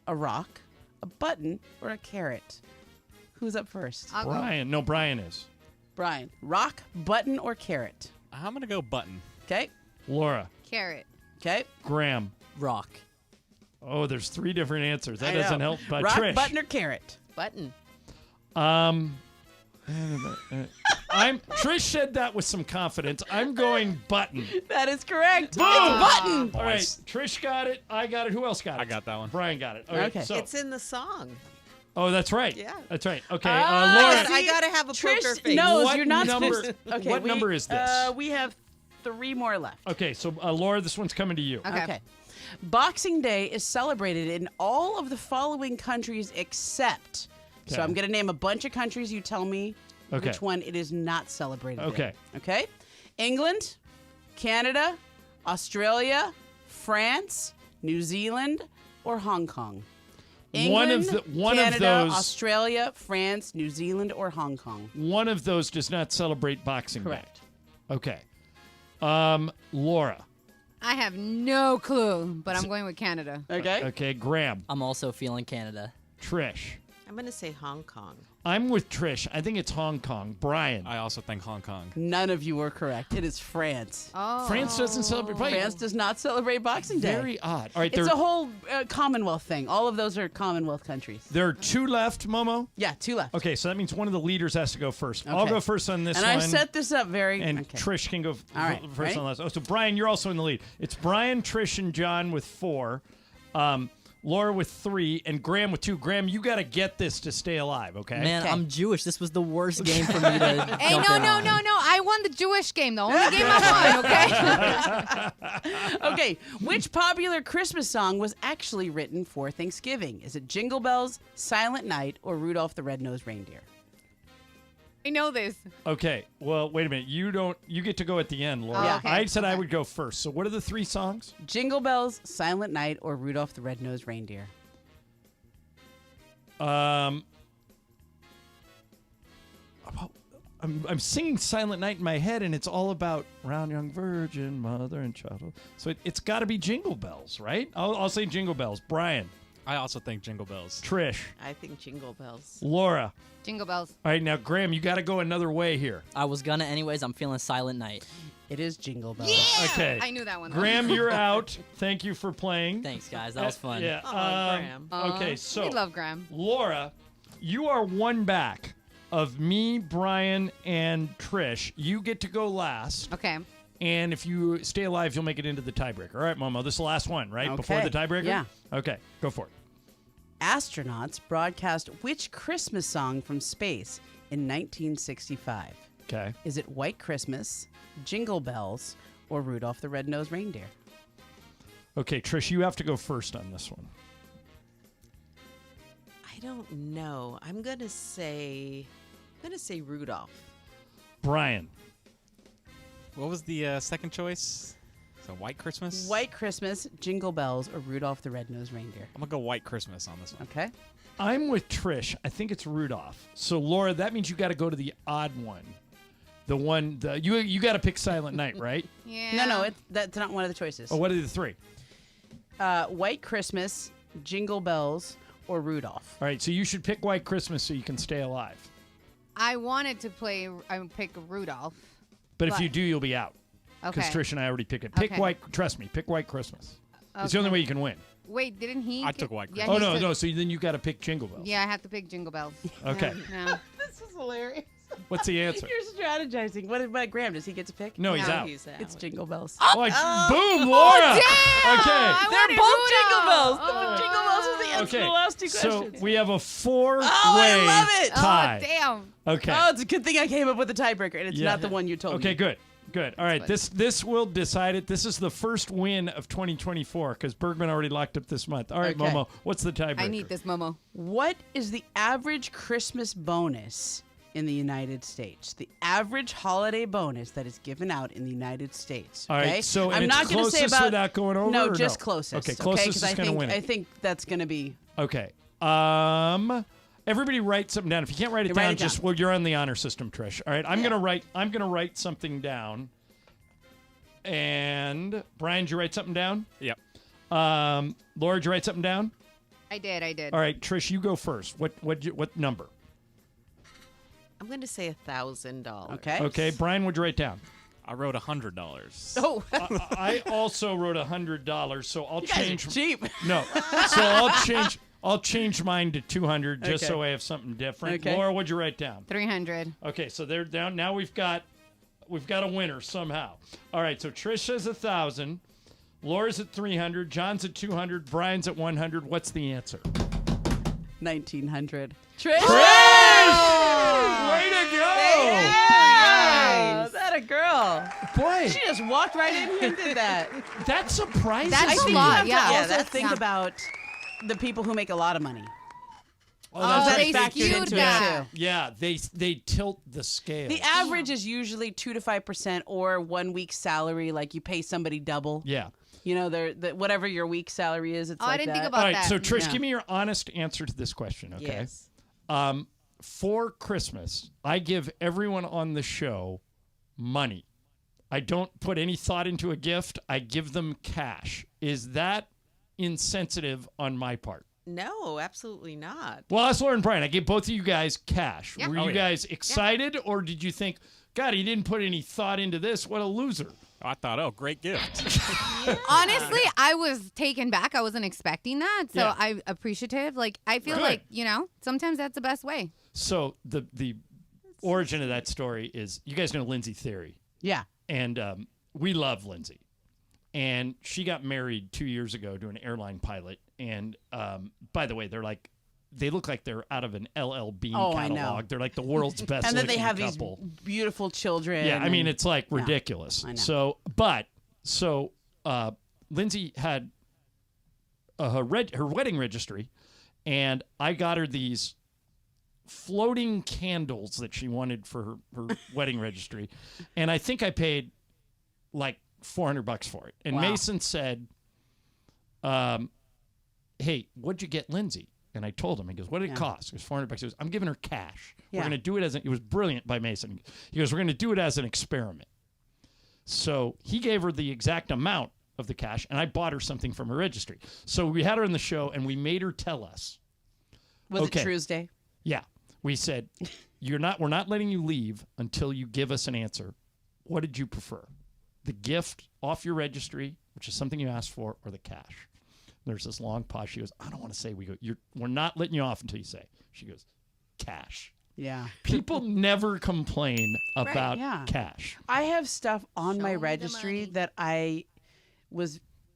A rock, a button, or a carrot? Who's up first? Brian. No, Brian is. Brian. Rock, button, or carrot? I'm going to go button. Okay. Laura. Carrot. Okay. Graham. Rock. Oh, there's 3 different answers. That I doesn't know. help. Rock, Trish. button, or carrot? Button. Trish said that with some confidence. I'm going button. That is correct. Boom! It's button. All right, Trish got it. I got it. Who else got it? I got that one. Brian got it. Okay. So, It's in the song. oh, that's right. Yeah. That's right. Okay, Oh, Laura. I gotta have a poker Trish face. knows What you're not number- supposed to. Okay, what number is this? We have 3 more left. Okay, so Laura, this one's coming to you. Okay. Boxing Day is celebrated in all of the following countries except. So Okay. I'm going to name a bunch of countries. You tell me Okay. which one it is not celebrated in. Okay. Okay. England, Canada, Australia, France, New Zealand, or Hong Kong. One of England, one of Canada, those Australia, France, New Zealand, or Hong Kong. one of those does not celebrate Boxing Correct. Day. Okay. Laura. I have no clue, but I'm going with Canada. Okay. Okay, Graham. I'm also feeling Canada. Trish. I'm gonna say Hong Kong. I'm with Trish. I think it's Hong Kong. Brian. I also think Hong Kong. None of you were correct. It is France. Oh. France doesn't celebrate. France does not celebrate Boxing Day. Very odd. All right, It's a whole Commonwealth thing. All of those are Commonwealth countries. there are 2 left, Momo. Yeah, 2 left. Okay, so that means one of the leaders has to go first. I'll Okay. go first on this and one. I set this up very. And okay. Trish can go All right, first ready? on the last. Oh, so Brian, you're also in the lead. It's Brian, Trish, and John with 4. Laura with 3, and Graham with 2. Graham, you got to get this to stay alive, okay? Man, I'm Jewish. This was the worst game for me to. Hey, jump no. in on. I won the Jewish game, the only game I won, okay? Okay, which popular Christmas song was actually written for Thanksgiving? Is it Jingle Bells, Silent Night, or Rudolph the Red-Nosed Reindeer? I know this. Okay, well, wait a minute. You get to go at the end, Laura. Oh, okay. I said I would go first. So what are the 3 songs? Jingle Bells, Silent Night, or Rudolph the Red-Nosed Reindeer? I'm singing Silent Night in my head, and it's all about round young virgin, mother and child. So it's got to be Jingle Bells, right? I'll say Jingle Bells. Brian. I also think Jingle Bells. Trish. I think Jingle Bells. Laura. Jingle Bells. All right, now, Graham, you got to go another way here. I was gonna anyways. I'm feeling Silent Night. It is Jingle Bells. Yeah! Okay. I knew that one. Graham, you're out. Thank you for playing. Thanks, guys. That was fun. Yeah. Graham. Okay, so We love Graham. Laura, you are 1 back of me, Brian, and Trish. You get to go last. Okay. And if you stay alive, you'll make it into the tiebreaker. All right, Momo, this is the last one, right? Before Okay. the tiebreaker? Yeah. Okay, go for it. Astronauts broadcast which Christmas song from space in 1965? Okay. Is it White Christmas, Jingle Bells, or Rudolph the Red-Nosed Reindeer? Okay, Trish, you have to go first on this one. I don't know. I'm gonna say Rudolph. Brian. What was the second choice? So White Christmas? White Christmas, Jingle Bells, or Rudolph the Red-Nosed Reindeer? I'm going to go White Christmas on this one. Okay. I'm with Trish. I think it's Rudolph. So, Laura, that means you got to go to the odd one. The one, you got to pick Silent Night, right? Yeah. No, that's not one of the choices. Oh, what are the 3? White Christmas, Jingle Bells, or Rudolph? All right, so you should pick White Christmas so you can stay alive. I wanted to pick Rudolph. But if you do, you'll be out. Because Okay. Trish and I already picked it. Pick Okay. White, trust me, pick White Christmas. It's the only Okay. way you can win. Wait, didn't he? I took White Yeah, Christmas. Oh, he no, took- so then you got to pick Jingle Bells. Yeah, I have to pick Jingle Bells. Okay. No. This is hilarious. What's the answer? You're strategizing. What about Graham? Does he get to pick? No, he's No, out. He's out. It's Jingle Bells. Boom, Laura! Damn! Okay. I They're wanted both Rudolph. Jingle Bells. Oh. Jingle Bells is the answer to the last 2 So questions. we have a 4-way I love it. tie. Oh, damn. Okay. Oh, it's a good thing I came up with the tiebreaker, and it's Yeah. not the one you told me. Okay, good. All right, this will decide it. This is the first win of 2024 because Bergman already locked up this month. All right, Okay. Momo, what's the tiebreaker? I need this, Momo. What is the average Christmas bonus in the United States. The average holiday bonus that is given out in the United States. All Okay? right, so I'm and not it's going to say closest about without going over. No, or just no? closest. Okay, closest 'Cause is going to win it. I think that's going to be Okay. Everybody write something down. If you can't write it Write down, it down. just well, you're on the honor system, Trish. All right, I'm gonna write something down. And Brian, did you write something down? Yep. Laura, did you write something down? I did. All right, Trish, you go first. What number? I'm going to say $1,000. Okay. Okay, Brian, what'd you write down? I wrote $100. Oh. I also wrote $100, so I'll You guys are change. cheap. No, so I'll change mine to 200 just Okay. so I have something different. Okay. Laura, what'd you write down? 300. Okay, so they're down. Now we've got a winner somehow. All right, so Trish says 1,000, Laura's at 300, John's at 200, Brian's at 100. What's the answer? 1,900. Trish! Way to go! Yeah! That a girl. Boy. She just walked right in here and did that. That's surprising. That's I a think lot, you have yeah. to also think about the people who make a lot of money. that's they factored skewed into that. it too. Yeah, they tilt the scale. The average is usually 2 to 5% or 1 week's salary. Like you pay somebody double. Yeah. You know, whatever your week's salary is. It's Oh, I like didn't that. think about All right, that. so Trish, Yeah. give me your honest answer to this question, okay? Yes. For Christmas, I give everyone on the show money. I don't put any thought into a gift. I give them cash. Is that insensitive on my part? No, absolutely not. Well, that's Laura and Brian. I gave both of you guys cash. Yeah. Were Oh, you yeah. guys excited, or did you think, God, he didn't put any thought into this? What a loser. I thought, oh, great gift. Honestly, I was taken back. I wasn't expecting that. So Yeah. I'm appreciative. Like, I feel Good. like, sometimes that's the best way. So the origin of that story is, you guys know Lindsay Theory. Yeah. And we love Lindsay. And she got married 2 years ago to an airline pilot. And by the way, they look like they're out of an LL Bean I catalog. know. They're like the world's best And then they looking have couple. these beautiful children. Yeah, I mean, and- it's like Yeah. ridiculous. I know. So Lindsay had her wedding registry, and I got her these floating candles that she wanted for her wedding registry, and I think I paid like $400 for it. And Wow. Mason said, "Hey, what'd you get Lindsay?" And I told him. He goes, "What did it cost?" It was $400. He goes, "I'm giving her cash. We're Yeah. going to do it as it was brilliant by Mason. He goes, "We're going to do it as an experiment." So he gave her the exact amount of the cash, and I bought her something from her registry. So we had her in the show, and we made her tell us. Was Okay. it Tuesday? Yeah. We said, we're not letting you leave until you give us an answer. What did you prefer? The gift off your registry, which is something you asked for, or the cash? There's this long pause. She goes, I don't want to say. We go, we're not letting you off until you say. She goes, cash. Yeah. People never complain about yeah. cash. I have stuff on my registry that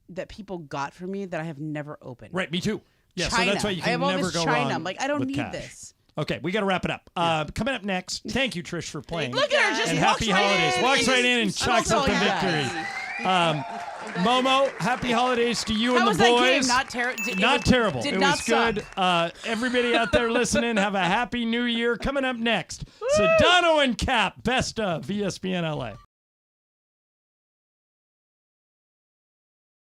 that people got for me that I have never opened. Right, me too. Yeah, China. so that's why you I have can all never this go China. wrong. I'm like, I don't with need cash. this. Okay, we got to wrap it up. Coming up next, thank you, Trish, for playing. Look at her, just and walks happy right holidays. in. Walks right in and Just- chalks up the Oh, victory. yeah. Momo, happy holidays to you How and was the that boys. game? Not terrible. Not terrible. Did It not was good. Everybody out there listening, have a happy new year. Coming up next, Sedano and Cap, best of ESPN LA.